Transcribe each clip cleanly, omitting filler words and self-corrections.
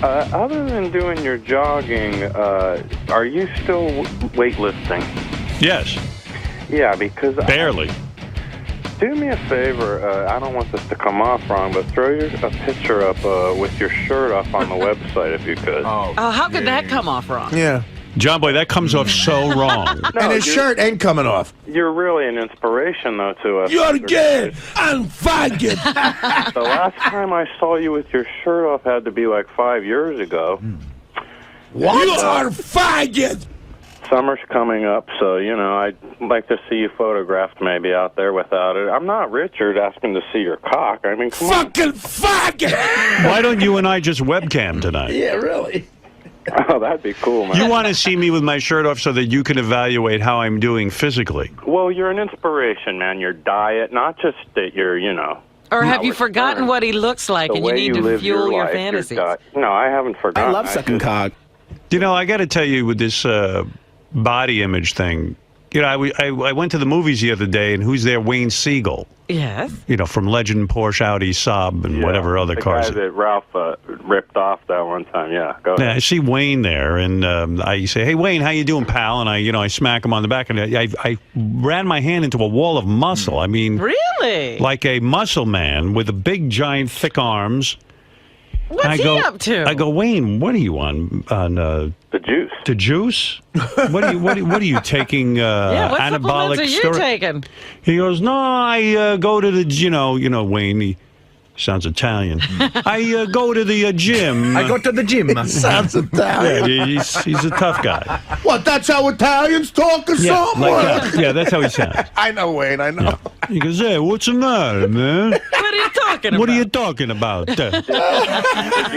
Other than doing your jogging, are you still weightlifting? Yes. Yeah, because... Barely. Do me a favor. I don't want this to come off wrong, but throw a picture up with your shirt up on the website if you could. Oh, how could that come off wrong? Yeah. John Boy, that comes off so wrong. No, And his shirt ain't coming off. You're really an inspiration, though, to us. You're gay and faggot. The last time I saw you with your shirt off had to be like 5 years ago. What? You are faggot. Summer's coming up, so, I'd like to see you photographed maybe out there without it. I'm not Richard asking to see your cock. I mean, come on. Fucking faggot. Why don't you and I just webcam tonight? Yeah, really. Oh, that'd be cool, man. You want to see me with my shirt off so that you can evaluate how I'm doing physically. Well, you're an inspiration, man. Your diet, not just that you're, Or have you forgotten what he looks like and you need to fuel your fantasies? No, I haven't forgotten. I love sucking cock. I got to tell you, with this body image thing, I went to the movies the other day, and who's there? Wayne Siegel. Yes. From Legend, Porsche, Audi, Saab, and whatever other cars. The guy that Ralph ripped off that one time. Yeah, go ahead. Yeah, I see Wayne there, and I say, "Hey, Wayne, how you doing, pal?" And I smack him on the back, and I ran my hand into a wall of muscle. I mean, really, like a muscle man with a big, giant, thick arms. What's he up to? I go, Wayne, what are you on the juice? The juice? What are you taking? What anabolic supplements are you taking? He goes, no, I go to the Wayne. He sounds Italian. I go to the gym. I go to the gym. Sounds Italian. Yeah, he's a tough guy. What? That's how Italians talk or something? Like that. Yeah, that's how he sounds. I know, Wayne. I know. Yeah. He goes, hey, what's the matter, man? What are you talking about? What are you talking about? Did you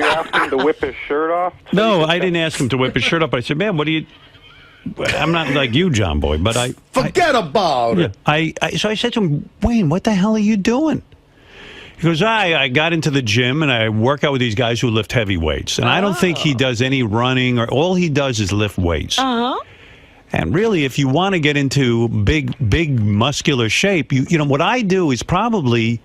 ask him to whip his shirt off? No, I didn't ask him to whip his shirt off. I said, man, what do you... I'm not like you, John Boy, but I... Forget about it. So I said to him, Wayne, what the hell are you doing? He goes, I got into the gym, and I work out with these guys who lift heavy weights. And I don't think he does any running, or all he does is lift weights. Uh-huh. And really, if you want to get into big muscular shape, what I do is probably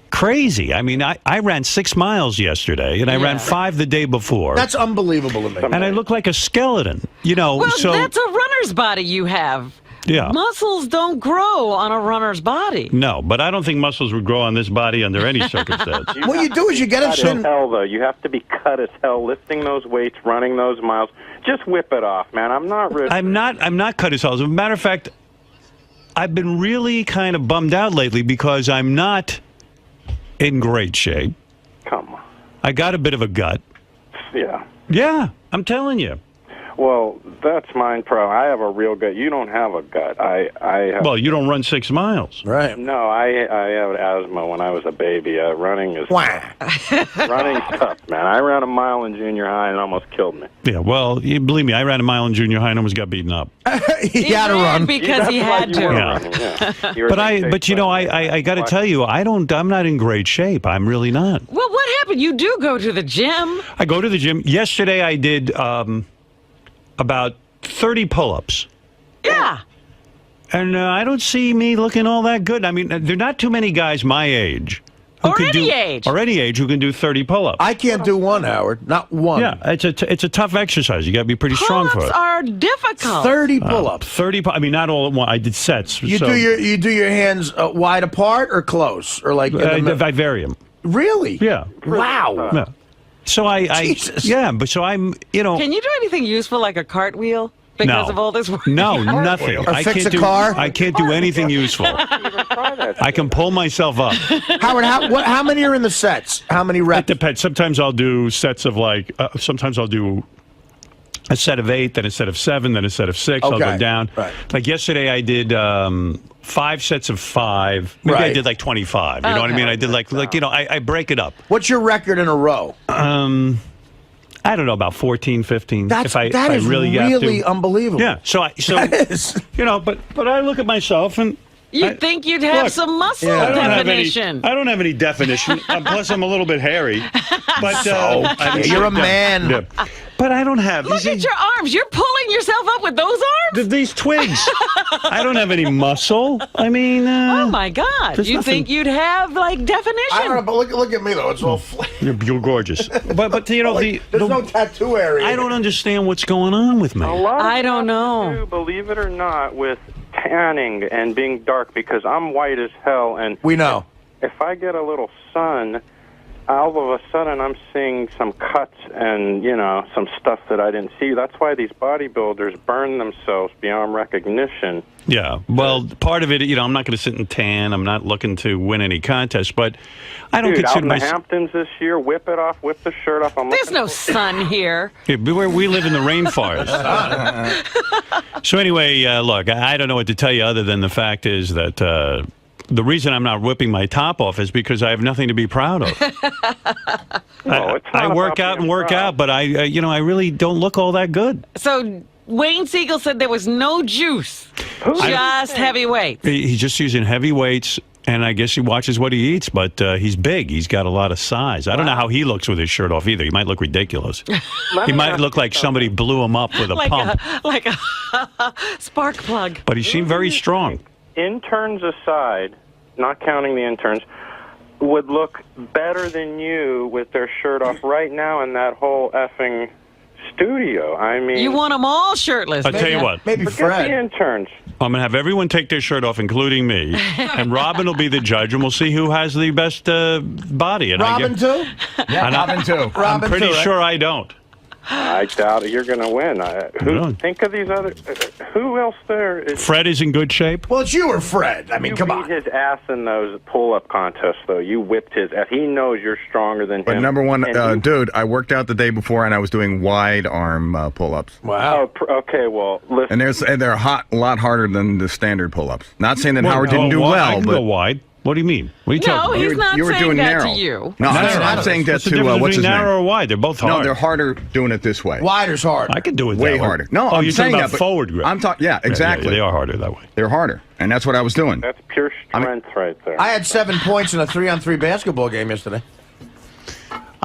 crazy. I mean, I ran 6 miles yesterday, and I ran 5 the day before. That's unbelievable to me. And I look like a skeleton, Well, so that's a runner's body you have. Yeah. Muscles don't grow on a runner's body. No, but I don't think muscles would grow on this body under any circumstance. What you do is you get a cut as hell, though. You have to be cut as hell, lifting those weights, running those miles. Just whip it off, man. I'm not cut as hell. As a matter of fact, I've been really kind of bummed out lately because I'm not in great shape. Come on. I got a bit of a gut. Yeah. Yeah, I'm telling you. Well, that's mine, pro. I have a real gut. You don't have a gut. I have... Well, you don't run 6 miles. Right. No, I had asthma when I was a baby. Running is running's tough, man. I ran a mile in junior high and it almost killed me. Yeah, well, believe me, I ran a mile in junior high and almost got beaten up. He had to run because he had to. But I got to tell you, I'm not in great shape. I'm really not. Well, what happened? You do go to the gym. I go to the gym. Yesterday, I did about 30 pull-ups. Yeah. And I don't see me looking all that good. I mean, there are not too many guys my age. Or any age who can do 30 pull-ups. I can't do one, Howard. Not one. Yeah, it's a tough exercise. You got to be pretty strong for it. Pull-ups are difficult. 30 pull-ups. 30. I mean, not all at once. I did sets. You do your hands wide apart or close or like. I vary them. Really? Yeah. Wow. Yeah. So Jesus. I'm, Can you do anything useweful like a cartwell? Because of all this work? No, nothing. Or fix a car? I can't do anything useful. I can pull myself up. Howard, how many are in the sets? How many reps? It depends. Sometimes I'll do sets of sometimes I'll do a set of 8, then a set of 7, then a set of 6. Okay. I'll go down. Right. Like yesterday I did 5 sets of 5. Maybe I did like 25. You know what I mean? I did I break it up. What's your record in a row? I don't know, about 14, 15. That is really unbelievable. Yeah. But I look at myself and You'd think you'd have some muscle definition. I don't have any definition. Plus, I'm a little bit hairy. But you're a man. But I don't have. Look at your arms. You're pulling yourself up with those arms? These twigs. I don't have any muscle. I mean. Oh, my God. You'd think you'd have, like, definition. I don't know, but look at me, though. It's all flat. You're gorgeous. But you know, there's no tattoo area. I don't understand what's going on with me. I don't know. Believe it or not, with tanning and being dark, because I'm white as hell. And we know. If I get a little sun, all of a sudden I'm seeing some cuts and, some stuff that I didn't see. That's why these bodybuilders burn themselves beyond recognition. Yeah, well, part of it, I'm not going to sit and tan. I'm not looking to win any contest, but I don't consider out in the Hamptons this year, whip it off, whip the shirt off. There's no sun here. Yeah, we live in the rainforest. So anyway, look, I don't know what to tell you other than the fact is that the reason I'm not whipping my top off is because I have nothing to be proud of. I work out and work out, but I really don't look all that good. So Wayne Siegel said there was no juice, just heavy weights. He's just using heavy weights, and I guess he watches what he eats, but he's big. He's got a lot of size. I don't know how he looks with his shirt off either. He might look ridiculous. He might look like somebody blew him up with a pump. Like a spark plug. But he seemed very strong. Interns aside, not counting the interns, would look better than you with their shirt off right now in that whole effing studio. I mean, you want them all shirtless. I'll tell you what. Maybe forget Fred. the interns. I'm going to have everyone take their shirt off, including me. And Robin will be the judge, and we'll see who has the best body. And Robin, too? Yeah, Robin, too. I'm pretty sure I don't. I doubt it. You're going to win. Think of these other... who else there is... Fred is in good shape? Well, it's you or Fred. I mean, come on. You beat his ass in those pull-up contests, though. You whipped his ass. He knows you're stronger than him. But number one, dude, I worked out the day before, and I was doing wide arm pull-ups. Wow. Oh, okay, well, listen. And they're a lot harder than the standard pull-ups. Not saying that Howard didn't do well, I can but... go wide. What do you mean? What are you talking about? No, he's not saying that to you. No, I'm saying that to what's his name? Narrow or wide? They're both hard. No, they're harder doing it this way. Wider's hard. I can do it way that way. harder. No, I'm you're saying talking about forward grip. I'm talking. Yeah, exactly. Yeah, they are harder that way. They're harder, and that's what I was doing. That's pure strength right there. I had 7 points in a 3-on-3 basketball game yesterday.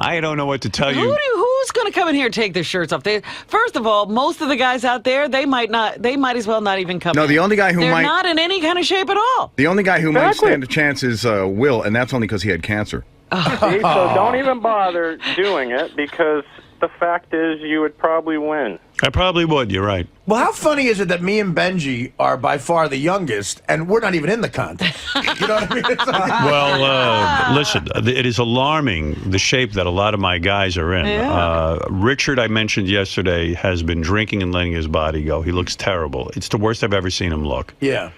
I don't know what to tell you. Who's going to come in here and take their shirts off? First of all, most of the guys out there, they might as well not even come in. No, the only guy who They're not in any kind of shape at all. The only guy who might stand a chance is Will, and that's only because he had cancer. See, so don't even bother doing it, because the fact is you would probably win. I probably would. You're right. Well, how funny is it that me and Benji are by far the youngest, and we're not even in the contest? You know what I mean? Well, listen, it is alarming the shape that a lot of my guys are in. Yeah. Richard, I mentioned yesterday, has been drinking and letting his body go. He looks terrible. It's the worst I've ever seen him look. Yeah.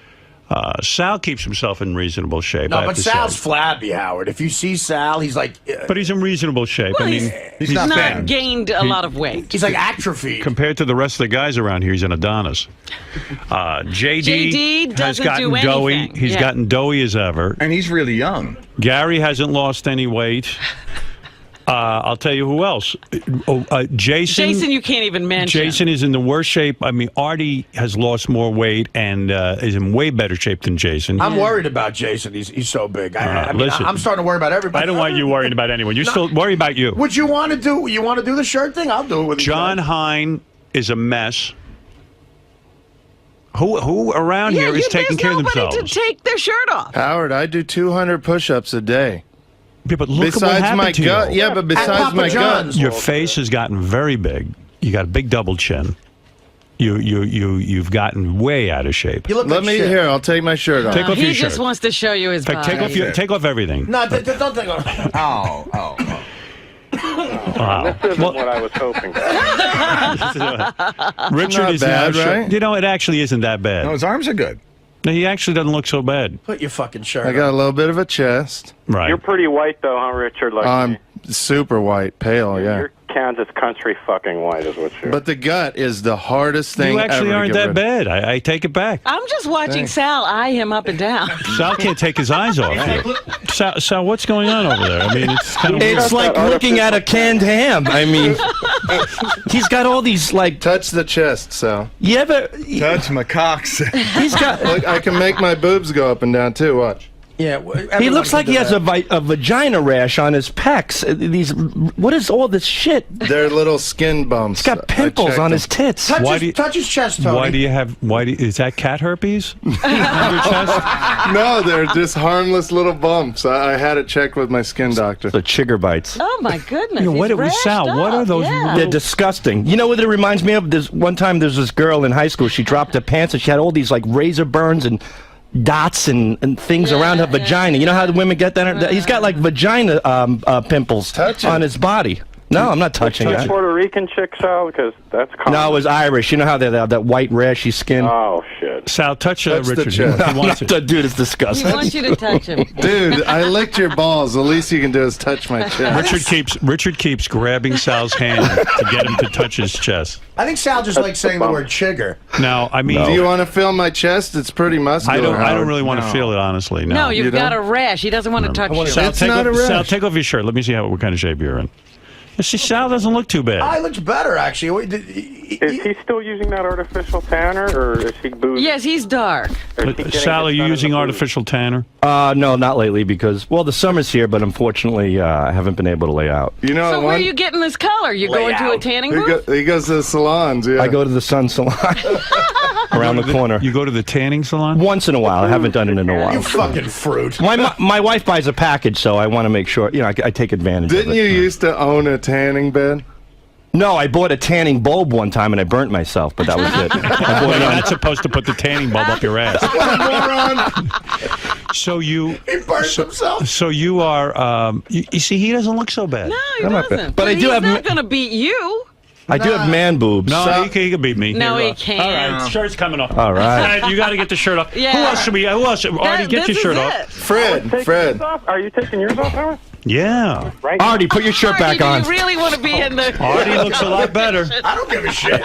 Sal keeps himself in reasonable shape. No, but Sal's flabby, Howard. If you see Sal, he's like... but he's in reasonable shape. Well, I mean, he's not bad. gained a lot of weight. He's like atrophied. Compared to the rest of the guys around here, he's an Adonis. JD has gotten doughy. He's gotten doughy as ever. And he's really young. Gary hasn't lost any weight. I'll tell you who else. Jason. Jason, you can't even mention. Jason is in the worst shape. I mean, Artie has lost more weight and is in way better shape than Jason. I'm worried about Jason. He's so big. I mean, I'm starting to worry about everybody. I don't want you worried about anyone. You still worry about you. Would you want to do? You want to do the shirt thing? I'll do it with you. John Hine is a mess. Who around here is taking care of themselves? There's nobody to take their shirt off. Howard, I do 200 push-ups a day. Yeah, but look at what happened to you. Yeah, but besides my gut, your face has gotten very big. You got a big double chin. You've gotten way out of shape. You look Let me shit. here. I'll take my shirt off. Take off your He shirt. just wants to show you his body. Take off everything. No, don't take off. Oh. Wow. This isn't what I was hoping for. Richard not is bad, now right? You know, it actually isn't that bad. No, his arms are good. No, he actually doesn't look so bad. Put your fucking shirt I got a little bit of a chest. Right. You're pretty white, though, huh, Richard? Like I'm me. super white, pale, yeah. You're Kansas country fucking white is what you're. But the gut is the hardest thing You actually ever aren't to that get rid of. bad. I take it back. I'm just watching Sal eye him up and down. Sal can't take his eyes off you. Sal, what's going on over there? I mean, it's kind of It's like looking at a canned ham. I mean, he's got all these like. Touch the chest, Sal. You ever? Touch my cocks. He's got. Look, I can make my boobs go up and down, too. Watch. Yeah, He looks like he has a vagina rash on his pecs. What is all this shit? They're little skin bumps. He's got pimples on his tits. Touch his chest, Tony. Why do you have? Is that cat herpes on your chest? No, they're just harmless little bumps. I had it checked with my skin doctor. The chigger bites. Oh my goodness! Sal, what are those? Yeah. They're disgusting. You know what it reminds me of? There's one time there's this girl in high school. She dropped her pants and she had all these like razor burns and dots and things around her vagina. You know how the women get that? He's got like vagina pimples on his body. No, I'm not touching it. Puerto Rican chick, Sal, because that's common. No, it was Irish. You know how they have that white rashy skin? Oh, shit. Sal, touch That's the Richard. chest. He wants it. Dude, it's disgusting. He wants you to touch him. Dude, I licked your balls. The least you can do is touch my chest. Richard keeps grabbing Sal's hand to get him to touch his chest. I think Sal just likes saying the word chigger. Now, I mean, Do you want to feel my chest? It's pretty muscular. I don't really want to feel it, honestly. No, you've got a rash. He doesn't want to touch you. Sal, It's not a rash. Sal, take off your shirt. Let me see what kind of shape you're in. See, Sal doesn't look too bad. I looks better, actually. Is he still using that artificial tanner, or is he boozing? Yes, he's dark. Sal, are you using artificial tanner? No, not lately because, well, the summer's here, but unfortunately, I haven't been able to lay out. You know So what? where are you getting this color? You going to a tanning booth? He goes to the salons, yeah. I go to the sun salon around the corner. You go to the tanning salon? Once in a while. I haven't done it in a while. You fucking fruit. My wife buys a package, so I want to make sure, I take advantage of it. Didn't you used to own a tanning bed? No, I bought a tanning bulb one time and I burnt myself, but that was it. Well, you're not supposed to put the tanning bulb up your ass. So you... He burns himself. So you are... you see, he doesn't look so bad. No, he I'm not bad. doesn't. But I do he's have not going to beat you. I do have man boobs. No, he can beat me. No, Here, he can't. All right, shirt's coming off. All right. You got to get the shirt off. Yeah. Who else should we... Artie, get your shirt off. Fred. Are you taking yours off, Howard? Yeah. Right. Artie, put your shirt back on. Do you really want to be in the... Artie looks a lot better. I don't give a shit.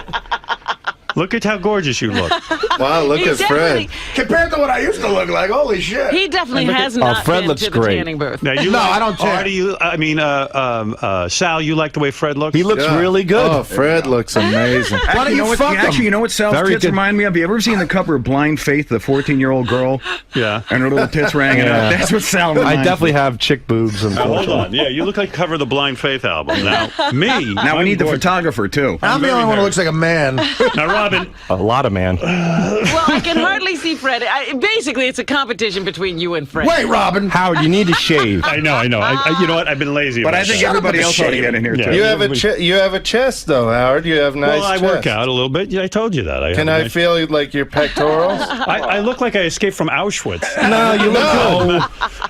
Look at how gorgeous you look. Wow, look at Fred. Compared to what I used to look like, holy shit. He definitely has not Fred been looks to the great. tanning booth. Now, No, I don't care. Artie, Sal, you like the way Fred looks? He looks Yeah. really good. Oh, Fred looks amazing. Why don't you fuck him? You know what Sal's Very tits good. remind me of? You ever seen the cover of Blind Faith, the 14-year-old girl? Yeah. And her little tits hanging out. That's what Sal reminds I definitely have chick boobs. Now, hold Unfortunately. on. Yeah, you look like cover of the Blind Faith album. Now, me. Now we need the photographer, too. I'm the only one who looks like a man. Now, Robin. A lot of man. Well, I can hardly see Fred. Basically, it's a competition between you and Fred. Wait, Robin. Howard, you need to shave. I know. You know what? I've been lazy. But about I think that. everybody else ought to get in here, Yeah. too. You have a chest, though, Howard. You have nice Well, I chest. work out a little bit. Yeah, I told you that. Can I feel like your pectorals? I look like I escaped from Auschwitz. No, you look good.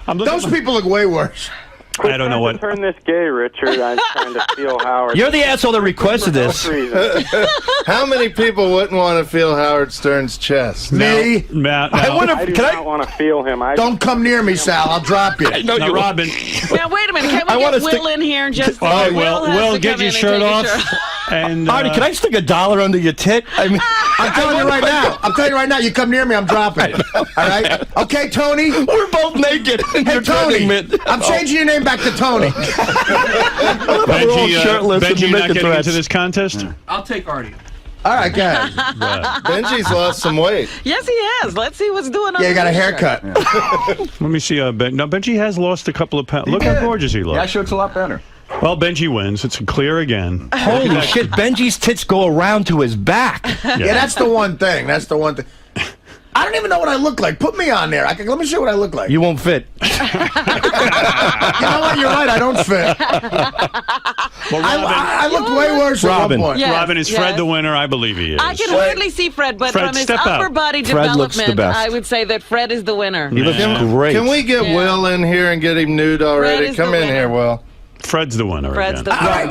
I'm looking Those people look way worse. I don't know what. Turn this gay, Richard. I'm trying to feel Howard. You're the asshole that requested this. How many people wouldn't want to feel Howard Stern's chest? Me? Now, I wonder. I do Can not I? want to feel him. Don't come near me, Sal. I'll drop you. No, now, you Robin. Now, wait a minute. Can I we wanna get Will stick- in here and just... All right, Will has Will, to get come your in and shirt take off. your shirt. And Artie, can I stick $1 under your tit? I mean, I'm telling you right now. I'm telling you right now. You come near me, I'm dropping it. All right? Okay, Tony? we're both naked. Hey, Tony. I'm changing your name back to Tony. We're all shirtless and Benji, you're not making getting threats. into this contest? I'll take Artie. All right, go ahead. Benji's lost some weight. Yes, he has. Let's see what's doing on Yeah, you got a his shirt. haircut. Let me see. Benji has lost a couple of pounds. Look how gorgeous he looks. Yeah, sure, it's a lot better. Well, Benji wins. It's clear again. Holy shit, Benji's tits go around to his back. Yeah, that's the one thing. That's the one thing. I don't even know what I look like. Put me on there. Let me see what I look like. You won't fit. You know what? You're right. I don't fit. Well, Robin, I looked way worse Robin. at one point. Yes, Robin, is Fred yes. the winner? I believe he is. I can hardly see Fred, but Fred, from his step upper out. body Fred looks the development, best. I would say that Fred is the winner. He looks Yeah. great. Can we get Yeah. Will in here and get him nude already? is Come the in here, winner. Will. Fred's the winner Fred's again. the All right,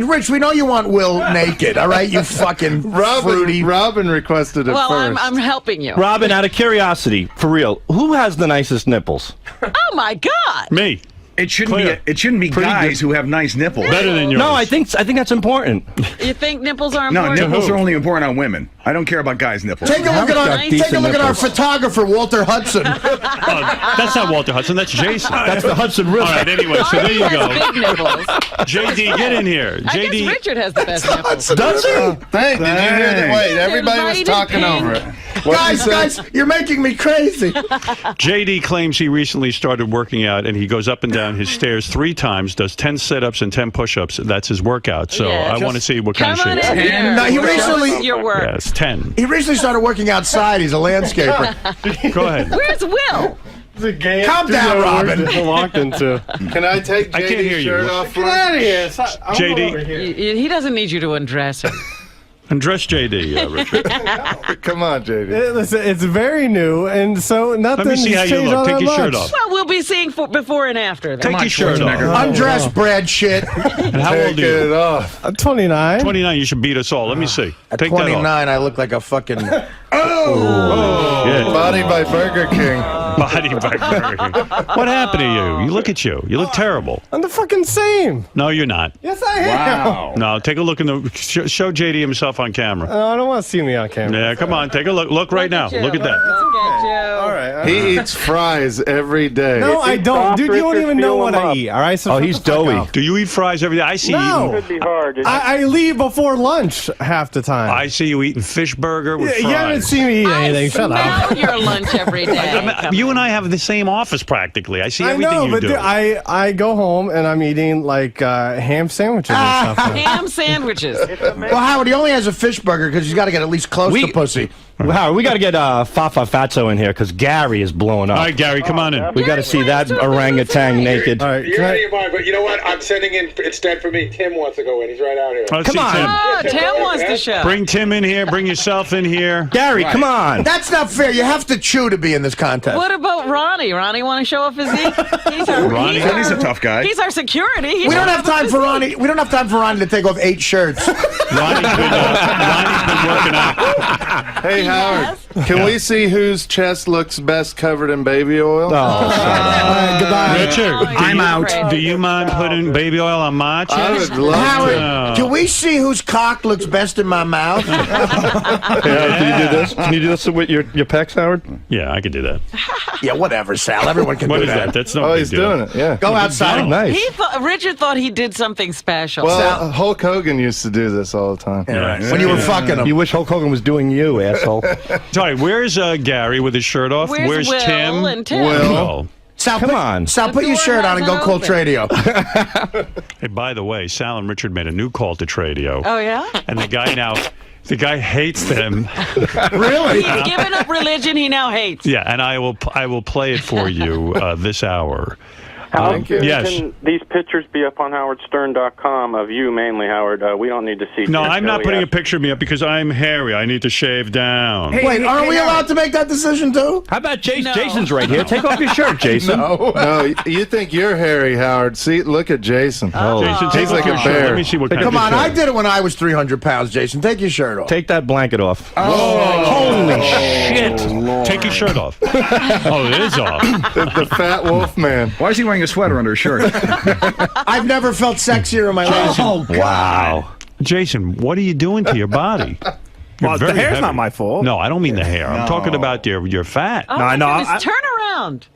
Rich, we know you want Will naked, all right? You fucking fruity. Robin requested it Well, first. I'm helping you. Robin, out of curiosity, for real, who has the nicest nipples? Oh my God! Me. It shouldn't Clear. be. It shouldn't be Pretty guys good. who have nice nipples. Better than yours. No, I think that's important. You think nipples are No, important? nipples are only important on women. I don't care about guys' nipples. Take a look at our decent nipples. photographer, Walter Hudson. Oh, that's not Walter Hudson. That's Jason. That's the Hudson River. All right, anyway, so there you Artie go. has big nipples. JD, get in here. I guess Richard has the best nipples. Does he? Did you hear that? Wait, everybody was Light and talking pink. over it. Guys, you're making me crazy. JD claims he recently started working out, and he goes up and down his stairs 3 times, does 10 sit-ups and 10 push-ups. That's his workout. So I want to see what kind of Come on shape. in here. No, he Show us recently- your work. Yes, 10. He recently started working outside. He's a landscaper. Go ahead. Where's Will? It's a game. Calm down, Robin. Walked into. Can I take I can't hear JD's you. shirt off? Get out of here. JD. He doesn't need you to undress him. Undress JD, Richard. Come on, JD. Listen, it's very new, and so nothing. Let me see how you changed look. all Take that your shirt much. off. Well, we'll be seeing before and after. Then. Take your shirt off. Undress, Brad shit. And how old Take are it you? off. 29. 29. You should beat us all. Let me see. At Take 29, that off. I look like a fucking... Yeah. Body by Burger King. Body by Burger. What happened to you? You look at you. You look terrible. I'm the fucking same. No, you're not. Yes, I am. No, take a look in the. Show JD himself on camera. I don't want to see me on camera. Yeah, come on, take a look. Look right now. at you. Look at that. Look at you. All right. He eats fries every day. No, I don't. Dude, you don't even know what I eat. All right. So Oh, shut he's the fuck doughy. up. Do you eat fries every day? I see No. you. Could be hard. I leave before lunch half the time. I see you eating fish burger with You haven't fries. seen me eat anything. I Shut up. smell your lunch every day. You and I have the same office practically. I see I everything know, you but do. dude, I go home and I'm eating like ham sandwiches and stuff. Ham sandwiches. Well, Howard, he only has a fish burger because he's got to get at least close to pussy. Howard, we got to get Fafa Fatso in here because Gary is blowing up. All right, Gary, come on in. We got to see that orangutan naked. All right. You're out of your mind, but you know what? I'm sending in instead for me. Tim wants to go in. He's right out here. Let's Come see on. Oh, Tim wants to show. Bring Tim in here. Bring yourself in here. Gary, come on. That's not fair. You have to chew to be in this contest. What about Ronnie? Ronnie want to show a physique? Ronnie's a tough guy. He's our security. He We don't wants have time for Ronnie. We don't have time for Ronnie to take off 8 shirts. Ronnie's been working out. Hey, Howard, can we see whose chest looks best covered in baby oil? Goodbye. Richard, I'm out. Do you mind putting baby oil on my I chest? would love Howard, to. can we see whose cock looks best in my mouth? Can you do this? Can you do this with your pecs, Howard? Yeah, I could do that. Yeah, whatever, Sal. Everyone can What do is that? that. That's no Oh, big he's deal. doing it. Yeah. Go outside. Nice. Richard thought he did something special. Well, Hulk Hogan used to do this all the time. When you were fucking him. You wish Hulk Hogan was doing you, asshole. Sorry, where's Gary with his shirt off? Where's Will Tim? and Tim? Will. Sal, Come on. Sal, The put your door shirt on and go hasn't call opened. Tradio. Hey, by the way, Sal and Richard made a new call to Tradio. Oh, yeah? And the guy hates them. Really? He's given up religion he now hates. Yeah, and I will play it for you this hour. Thank you. Yes. Can these pictures be up on howardstern.com of you mainly, Howard? We don't need to see. No, your I'm not belly putting a out. picture of me up because I'm hairy. I need to shave down. Wait, aren't we allowed to make that decision too? How about Jason? No. Jason's right here. Take off your shirt, Jason. No, you think you're hairy, Howard. See, look at Jason. Jason, take He's off like your a shirt. bear. Let me see what kind Come of on, shirt. I did it when I was 300 pounds, Jason. Take your shirt off. Take that blanket off. Holy shit. Take your shirt off. Oh, it is off. The fat wolf man. Why is he wearing a sweater under his shirt? I've never felt sexier in my life. Wow. Jason, what are you doing to your body? You're Well, the very hair's heavy. not my fault. No, I don't mean the hair. I'm talking about your fat. Oh, No, I my know. goodness, turn around.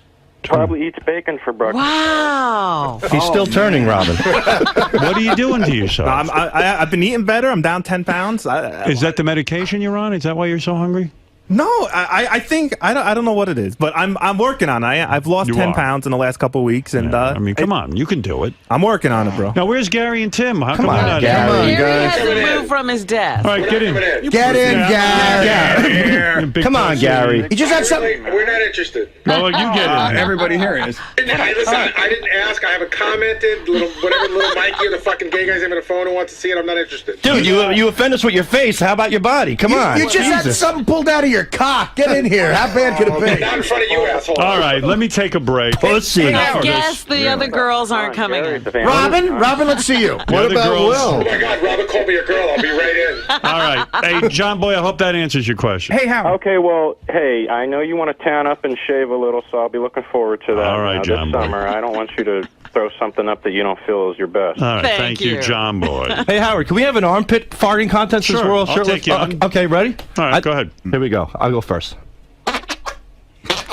Probably eats bacon for breakfast. Wow. He's still turning, Robin. What are you doing to yourself? I've been eating better. I'm down 10 pounds. Is that the medication you're on? Is that why you're so hungry? No, I think I don't know what it is, but I'm working on it. I've lost You 10 are. pounds in the last couple of weeks, and I mean, come on, you can do it. I'm working on it, bro. Now, where's Gary and Tim? How come on, they're not Gary. here? Gary guys. hasn't moved from his desk. All right, get in. Get in, Gary. Big Come on, pussy. Gary. He just had something. We're not interested. No, you get in. Everybody here is. Hey, listen, I didn't ask. I haven't commented. Little Mikey or the fucking gay guy's having a phone and wants to see it. I'm not interested. Dude, you offend us with your face. How about your body? Come on. You just had something pulled out of your cock. Get in here. How bad could it be? Not in front of you, asshole. All right, let me take a break. Pussy. I guess the other girls aren't coming in. Robin, let's see you. The What other about girls- Will? Oh my God, Robin called me a girl. I'll be right in. All right. Hey, John Boy, I hope that answers your question. Hey, Howard. Okay, well, hey, I know you want to tan up and shave a little, so I'll be looking forward to that. All right, John this boy. summer. I don't want you to throw something up that you don't feel is your best. All right, Thank thank you, you. John Boy. Hey, Howard, can we have an armpit farting contest since Sure, we're all I'll shirtless? take you on. Okay, ready? All right, go ahead. Here we go. I'll go first.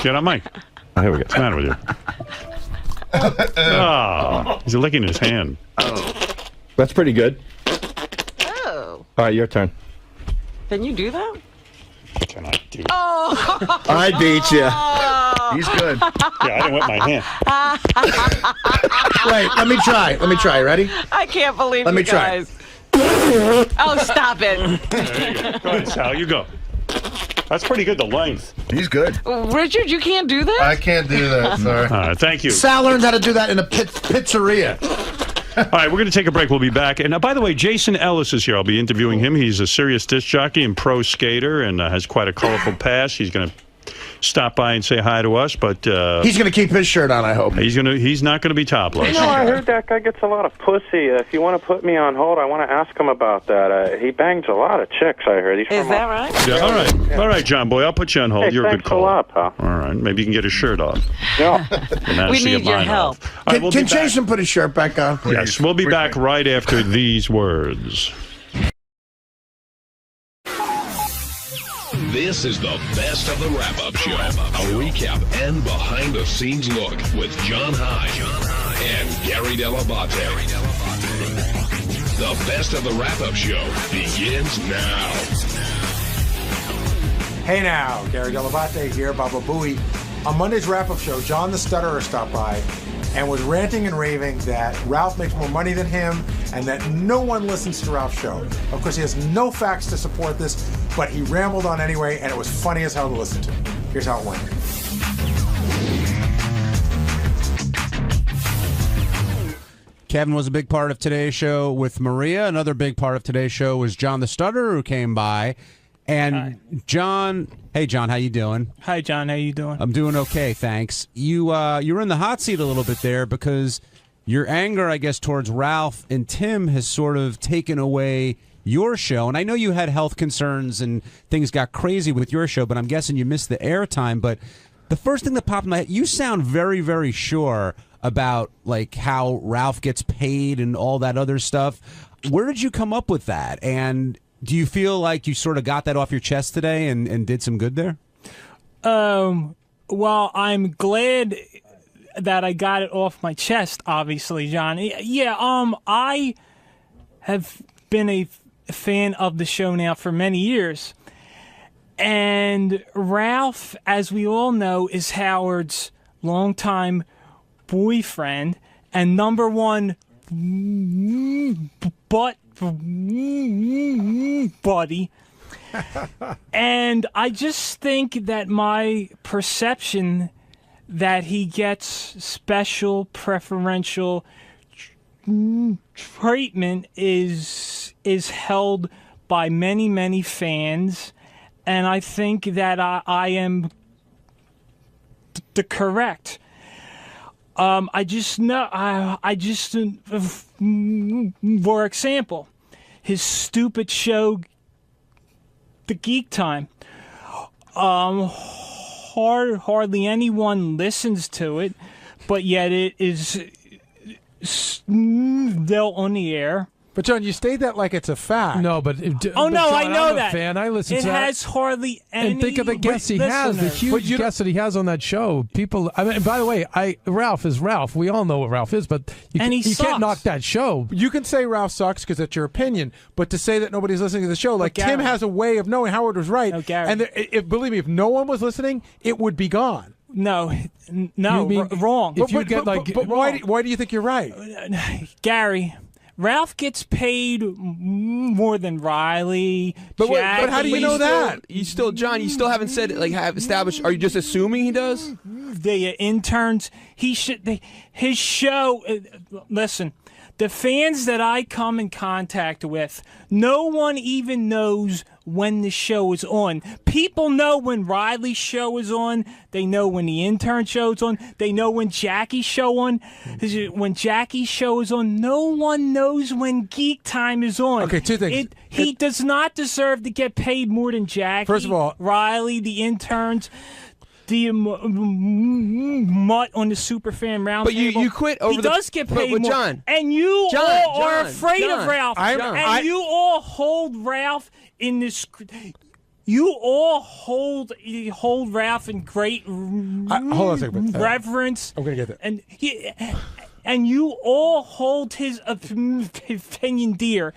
Get on mic. Oh, here we go. What's the matter with you? Oh, he's licking his hand. That's pretty good. Oh. All right, your turn. Can you do that? Tonight, dude. Oh. I beat you. He's good. Yeah, I didn't wet my hand. Wait, let me try. Let me try. Ready? I can't believe Let me you try. guys. Oh, stop it. There you go. Go ahead, Sal. You go. That's pretty good, the length. He's good. Richard, you can't do that? I can't do that. Sorry. All right, thank you. Sal learned how to do that in a pizzeria. All right, we're going to take a break. We'll be back. And by the way, Jason Ellis is here. I'll be interviewing him. He's a serious disc jockey and pro skater and has quite a colorful past. He's going to stop by and say hi to us, but He's going to keep his shirt on, I hope. he's not going to be topless. You know, I heard that guy gets a lot of pussy. If you want to put me on hold, I want to ask him about that. He bangs a lot of chicks, I heard. He's Is from that right? Yeah, all right. All right, John Boy, I'll put you on hold. Hey, You're a good thanks a caller. lot, pal. All right, maybe you can get his shirt off. Yeah. We need your help. All right, we'll Can be back. Jason put his shirt back on? Yes, we'll be back right after these words. This is the best of the wrap-up show. A recap and behind-the-scenes look with John High and Gary Dell'Abate. The best of the wrap-up show begins now. Hey now, Gary Dell'Abate here, Baba Booey. On Monday's wrap-up show, John the Stutterer stopped by and was ranting and raving that Ralph makes more money than him and that no one listens to Ralph's show. Of course, he has no facts to support this, but he rambled on anyway, and it was funny as hell to listen to. Here's how it went. Kevin was a big part of today's show with Maria. Another big part of today's show was John the Stutterer, who came by. And Hi. John, hey John, how you doing? Hi, John. How you doing? I'm doing okay, thanks. You were in the hot seat a little bit there because your anger, I guess, towards Ralph and Tim has sort of taken away your show. And I know you had health concerns and things got crazy with your show, but I'm guessing you missed the airtime. But the first thing that popped in my head, you sound very, very sure about like how Ralph gets paid and all that other stuff. Where did you come up with that? And do you feel like you sort of got that off your chest today and did some good there? Well, I'm glad that I got it off my chest, obviously, John. Yeah, I have been a fan of the show now for many years. And Ralph, as we all know, is Howard's longtime boyfriend and number one buddy. And I just think that my perception that he gets special preferential treatment is held by many, many fans, and I think that I am the correct. I just know. For example, his stupid show, The Geek Time. Hardly anyone listens to it, but yet it is still on the air. But John, you state that like it's a fact. No, but Oh but no, John, I know I'm that. a fan. I listen it to that. has hardly any. And think of the guests he has, the huge guests that he has on that show. People. I mean, by the way, Ralph is Ralph. We all know what Ralph is, but you can't knock that show. You can say Ralph sucks because that's your opinion, but to say that nobody's listening to the show, like Tim has a way of knowing Howard was right, and believe me, if no one was listening, it would be gone. No, You mean, wrong. If you get like, but why do you think you're right, Gary? Ralph gets paid more than Riley. But how do you know that? You still, John. You still haven't said have established. Are you just assuming he does? The interns. He should. His show. Listen, the fans that I come in contact with, no one even knows when the show is on. People know when Riley's show is on. They know when the intern show's on. They know when Jackie's show on. When Jackie's show is on, no one knows when Geek Time is on. Okay, two things. He does not deserve to get paid more than Jackie. First of all, Riley, the interns, the mutt on the Superfan Roundtable. But you quit over he the. does get paid but more. John, and you all are afraid of Ralph. John. You all hold Ralph in this. You all hold Ralph in great hold on a second. reverence. I'm gonna get that. And and you all hold his opinion dear.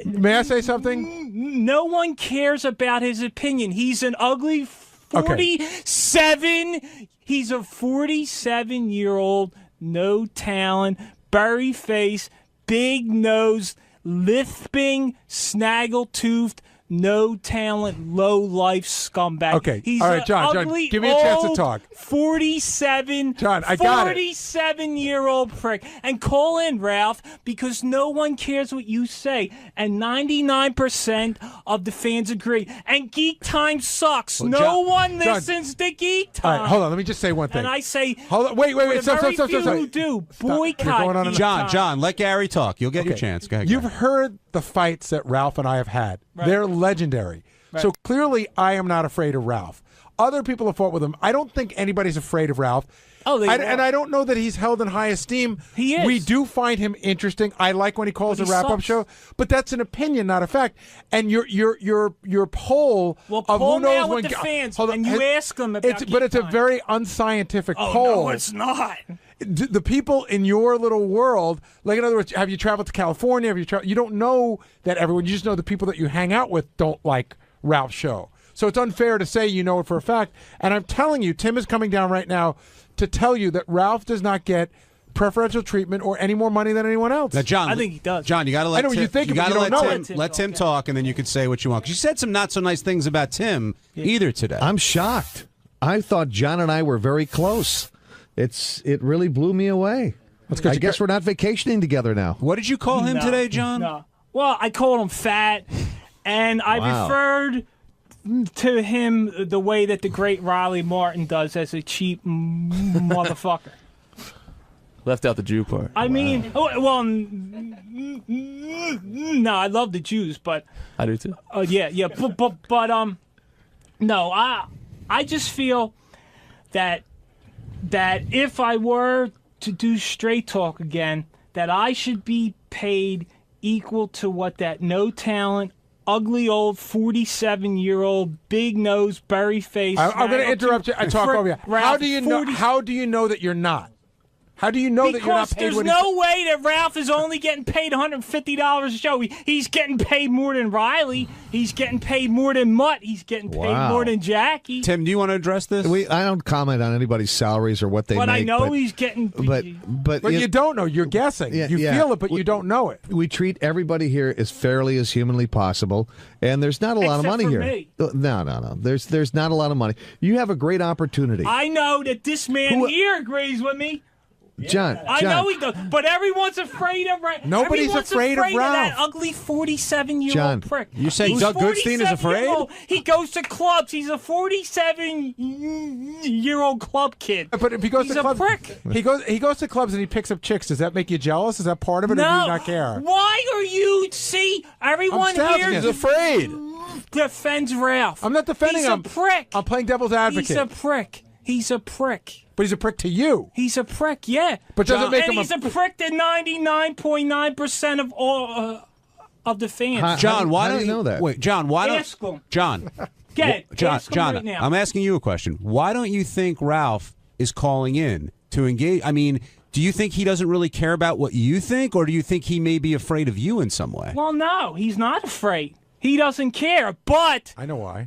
May I say something? No one cares about his opinion. He's an ugly 47. He's a 47-year-old, no talent, berry face, big nose, lisping, snaggle-toothed, no talent, low life scumbag. Okay. He's All right, John, ugly, give me a chance to old, talk. 47. John, I got it. 47-year-old prick. And call in, Ralph, because no one cares what you say. And 99% of the fans agree. And Geek Time sucks. Well, no one John, listens to Geek Time. All right, hold on. Let me just say one thing. And I say, hold on. Wait. Stop. Who do boycott Geek Time. John, let Gary talk. You'll get your chance. Go ahead. You've heard the fights that Ralph and I have had. Right. They're legendary. Right. So clearly, I am not afraid of Ralph. Other people have fought with him. I don't think anybody's afraid of Ralph. And I don't know that he's held in high esteem. He is. We do find him interesting. I like when he calls the wrap-up show, but that's an opinion, not a fact. And your poll of poll who knows now when with the fans, and you ask them about but it's Geek a Time. very unscientific Oh, poll. no, it's not. The people in your little world, like in other words, have you traveled to California? You don't know that everyone. You just know the people that you hang out with don't like Ralph's show. So it's unfair to say you know it for a fact. And I'm telling you, Tim is coming down right now to tell you that Ralph does not get preferential treatment or any more money than anyone else. Now, John, I think he does. John, you got to let I know what Tim, you think, but gotta you don't know Tim, let Tim talk, and then you can say what you want. 'Cause you said some not so nice things about Tim either today. I'm shocked. I thought John and I were very close. It really blew me away. I guess we're not vacationing together now. What did you call him today, John? No. Well, I called him fat, and I referred to him the way that the great Riley Martin does as a cheap motherfucker. Left out the Jew part. I mean, well, no, I love the Jews, but I do too. yeah, but no, I just feel that if I were to do Straight Talk again, that I should be paid equal to what that no talent, ugly old 47-year-old, big nose, berry face. I'm going to interrupt you. I talk over you. How do you know that you're not? How do you know that you're not paid? Because there's no way that Ralph is only getting paid $150 a show. He's getting paid more than Riley. He's getting paid more than Mutt. He's getting paid more than Jackie. Tim, do you want to address this? I don't comment on anybody's salaries or what they make. But I know he's getting. But you don't know. You're guessing. You feel it, but you don't know it. We treat everybody here as fairly as humanly possible, and there's not a lot of money here. Me. No. There's not a lot of money. You have a great opportunity. I know that this man here agrees with me. John, I know he does, but everyone's afraid of Ralph. Nobody's afraid of Ralph. That ugly 47-year-old prick. You're saying Doug Goodstein is afraid? He goes to clubs. He's a 47-year-old club kid. But if he goes He's to clubs, a prick. he goes to clubs and he picks up chicks. Does that make you jealous? Is that part of it, or do you not care? Why are you? See, everyone here is afraid. Defends Ralph. I'm not defending him. He's a prick. I'm playing devil's advocate. He's a prick. He's a prick. But he's a prick to you. He's a prick, yeah. But doesn't make him he's a prick to 99.9% of all of the fans. John, why how don't do you know that? Wait, John, why Ask don't him. John? Get it. John, Ask him John, right now. I'm asking you a question. Why don't you think Ralph is calling in to engage? I mean, do you think he doesn't really care about what you think, or do you think he may be afraid of you in some way? Well, no, he's not afraid. He doesn't care, but I know why.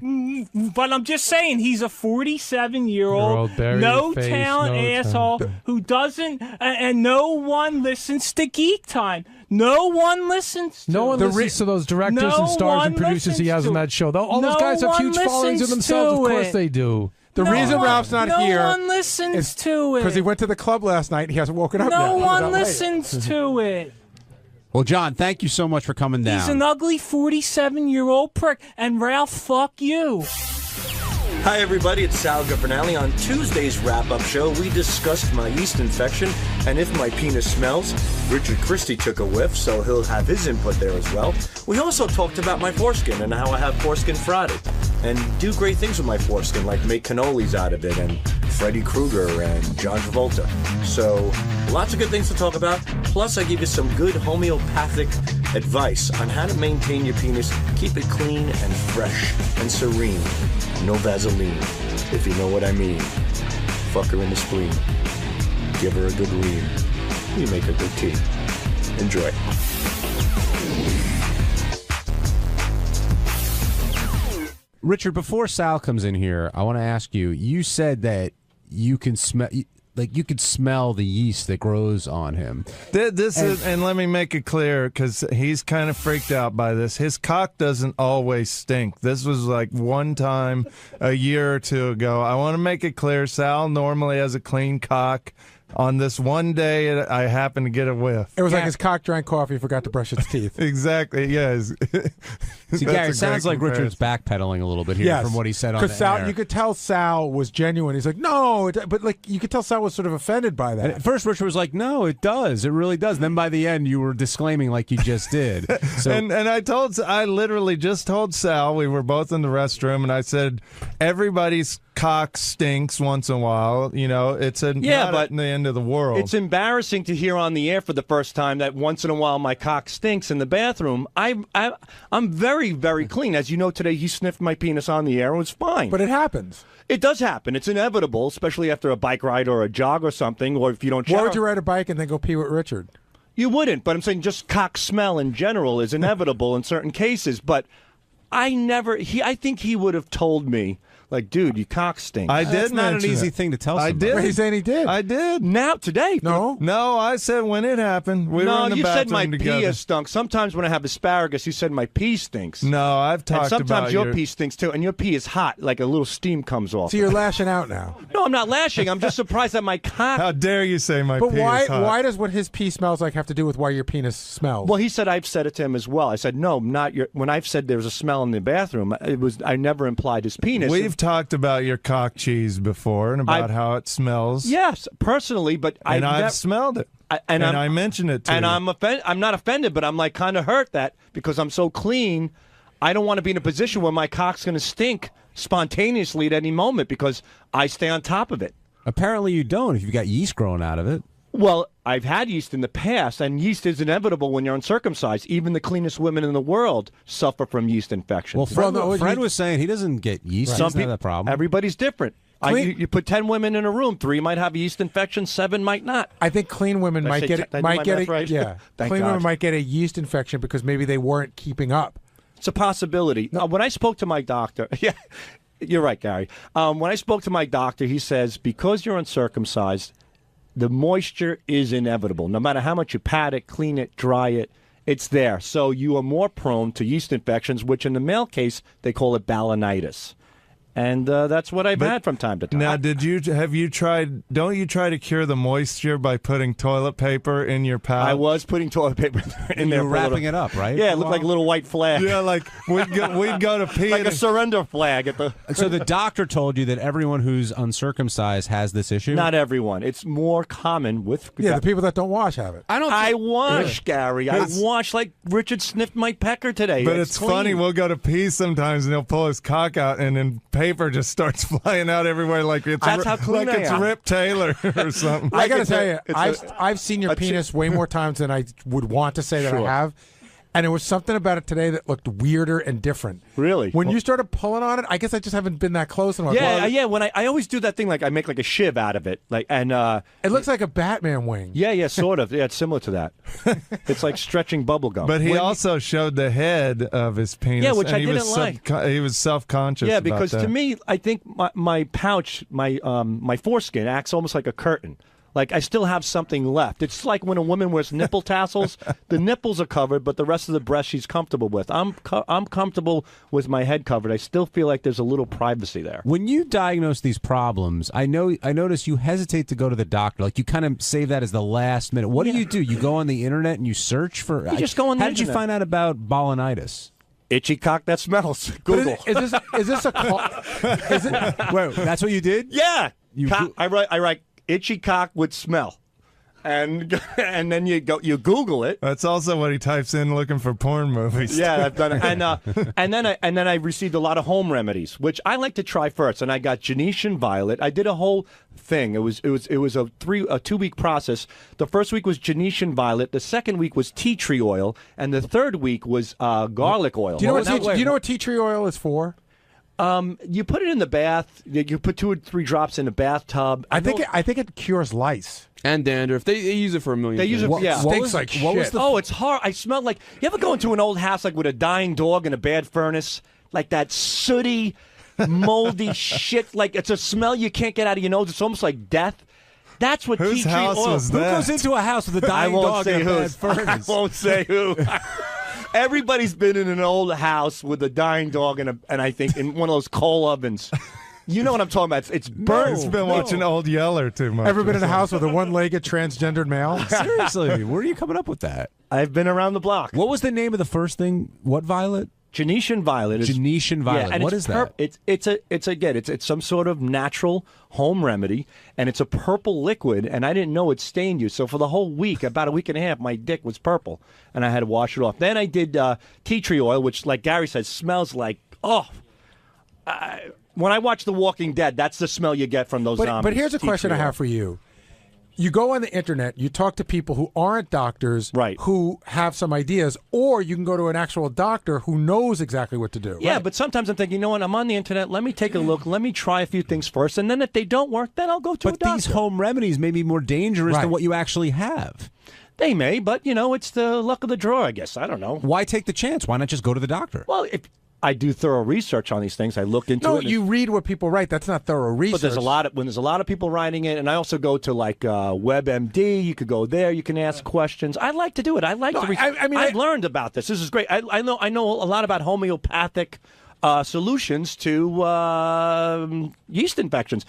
But I'm just saying, he's a 47-year-old, no talent asshole who doesn't, and no one listens to Geek Time. No one listens to No one him. listens to those directors and stars and producers he has on that show. All those guys have huge followings of themselves. Of course they do. The reason Ralph's not here no one listens to it. Because he went to the club last night and he hasn't woken up yet. No He was one out late. listens to it. Well, John, thank you so much for coming down. He's an ugly 47-year-old prick, and Ralph, fuck you. Hi, everybody. It's Sal Governale. On Tuesday's wrap-up show, we discussed my yeast infection and if my penis smells. Richard Christie took a whiff, so he'll have his input there as well. We also talked about my foreskin and how I have Foreskin Friday and do great things with my foreskin, like make cannolis out of it and Freddy Krueger and John Travolta. So, lots of good things to talk about. Plus, I give you some good homeopathic advice on how to maintain your penis, keep it clean and fresh and serene. No Vaseline, if you know what I mean. Fuck her in the spleen. Give her a good ream. You make a good tea. Enjoy. Richard, before Sal comes in here, I want to ask you. You said that you can smell, like you could smell the yeast that grows on him. And let me make it clear, because he's kind of freaked out by this. His cock doesn't always stink. This was like one time a year or two ago. I want to make it clear, Sal normally has a clean cock. On this one day, I happened to get a whiff. It was like his cock drank coffee, forgot to brush its teeth. Exactly, yes. See, Gary, it sounds like Richard's backpedaling a little bit here from what he said on the Sal, air. you could tell Sal was genuine. He's like, no, but like you could tell Sal was sort of offended by that. And at first, Richard was like, no, it does. It really does. And then by the end, you were disclaiming like you just did. So, and I literally just told Sal, we were both in the restroom, and I said, everybody's cock stinks once in a while. You know, it's not the end of the world. It's embarrassing to hear on the air for the first time that once in a while my cock stinks in the bathroom. I'm very, very clean. As you know, today he sniffed my penis on the air and it was fine. But it happens. It does happen. It's inevitable, especially after a bike ride or a jog or something, or if you don't shower. Why would you ride a bike and then go pee with Richard? You wouldn't, but I'm saying just cock smell in general is inevitable in certain cases. But I think he would have told me, like, dude, you cock stink. I did. That's not an easy thing to tell somebody. I did. He's saying he did. I did. Now, today. No, I said when it happened. We were in the you said bathroom my together. pee has stunk. Sometimes when I have asparagus, you said my pee stinks. No, I've talked about and sometimes your pee stinks too, and your pee is hot, like a little steam comes off. So you're lashing out now. No, I'm not lashing. I'm just surprised that my cock. How dare you say my pee is hot? But why does what his pee smells like have to do with why your penis smells? Well, he said I've said it to him as well. I said no, not your. When I've said there was a smell in the bathroom, I never implied his penis. We've talked about your cock cheese before and about how it smells. Yes, personally, but I've smelled it. I mentioned it to you. And I'm not offended, but I'm like kind of hurt that because I'm so clean, I don't want to be in a position where my cock's going to stink spontaneously at any moment because I stay on top of it. Apparently you don't if you've got yeast growing out of it. Well, I've had yeast in the past, and yeast is inevitable when you're uncircumcised. Even the cleanest women in the world suffer from yeast infections. Well, Fred was saying he doesn't get yeast. Right. Some people have a problem. Everybody's different. You put 10 women in a room, 3 might have a yeast infection, 7 might not. I think clean women might get it. Yeah, Thank clean God. women might get a yeast infection because maybe they weren't keeping up. It's a possibility. When I spoke to my doctor, yeah, you're right, Gary. When I spoke to my doctor, he says because you're uncircumcised, the moisture is inevitable. No matter how much you pat it, clean it, dry it, it's there. So you are more prone to yeast infections, which in the male case, they call it balanitis. And that's what I've had from time to time. Now, have you tried, don't you try to cure the moisture by putting toilet paper in your pouch? I was putting toilet paper in there. You were wrapping it up, right? Yeah, it looked like a little white flag. Yeah, like we'd go to pee. Like a surrender flag at the... So the doctor told you that everyone who's uncircumcised has this issue? Not everyone. It's more common with... Yeah, the people that don't wash have it. I wash, Gary. I wash like Richard sniffed my pecker today. But it's funny, we'll go to pee sometimes and he'll pull his cock out and then paper just starts flying out everywhere like it's how clean like it's Rip Taylor or something. I gotta tell you, I've seen your penis way more times than I would want to say that I have. And there was something about it today that looked weirder and different. Really? When you started pulling on it, I guess I just haven't been that close. And Yeah. When I always do that thing, like I make like a shiv out of it, it looks like a Batman wing. Yeah, sort of. Yeah, it's similar to that. It's like stretching bubble gum. But he also showed the head of his penis. Yeah, which and I didn't like. He was self-conscious. Yeah, about because that. to me, I think my pouch, my foreskin acts almost like a curtain. Like, I still have something left. It's like when a woman wears nipple tassels. The nipples are covered, but the rest of the breast she's comfortable with. I'm comfortable with my head covered. I still feel like there's a little privacy there. When you diagnose these problems, I notice you hesitate to go to the doctor. Like, you kind of save that as the last minute. What do? You go on the internet and you search for... You just go on the How did you find out about balanitis? Itchy cock that smells. Google. Is this a... Wait, that's what you did? Yeah. I write itchy cock with smell, and then you Google it. That's also what he types in looking for porn movies. Yeah, I've done it. And then I received a lot of home remedies, which I like to try first. And I got Genesian violet. I did a whole thing. It was a 2-week process. The first week was Genesian violet. The second week was tea tree oil, and the third week was garlic oil. Do you know what tea tree oil is for? You put it in the bath. You put 2 or 3 drops in the bathtub. I think it cures lice and dandruff. They use it for a million. They use it. Yeah, stinks like shit. Oh, it's hard. I smell like. You ever go into an old house like with a dying dog and a bad furnace, like that sooty, moldy shit? Like it's a smell you can't get out of your nose. It's almost like death. That's what Whose tea tree house oil. was Who that? goes into a house with a dying dog and a bad furnace? I won't say who. Everybody's been in an old house with a dying dog and I think in one of those coal ovens. You know what I'm talking about? It's burnt. He's been watching Old Yeller too much. Ever been in a house with a one-legged transgendered male? Seriously, where are you coming up with that? I've been around the block. What was the name of the first thing? What violet? Genetian violet. Genetian violet. Yeah, and what is that? It's some sort of natural home remedy, and it's a purple liquid. And I didn't know it stained you. So for the whole week, about a week and a half, my dick was purple, and I had to wash it off. Then I did tea tree oil, which, like Gary says, smells like when I watch The Walking Dead, that's the smell you get from those zombies. But here's a question I have for you. You go on the internet, you talk to people who aren't doctors, right, who have some ideas, or you can go to an actual doctor who knows exactly what to do. Yeah, but sometimes I'm thinking, you know what, I'm on the internet, let me take a look, let me try a few things first, and then if they don't work, then I'll go to a doctor. But these home remedies may be more dangerous than what you actually have. They may, but, you know, it's the luck of the draw, I guess. I don't know. Why take the chance? Why not just go to the doctor? Well, if I do thorough research on these things. I look into it. No, you read what people write. That's not thorough research. But there's a lot of people writing it, and I also go to like WebMD. You could go there. You can ask questions. I like to do it. I like to. I've learned about this. This is great. I know a lot about homeopathic solutions to yeast infections.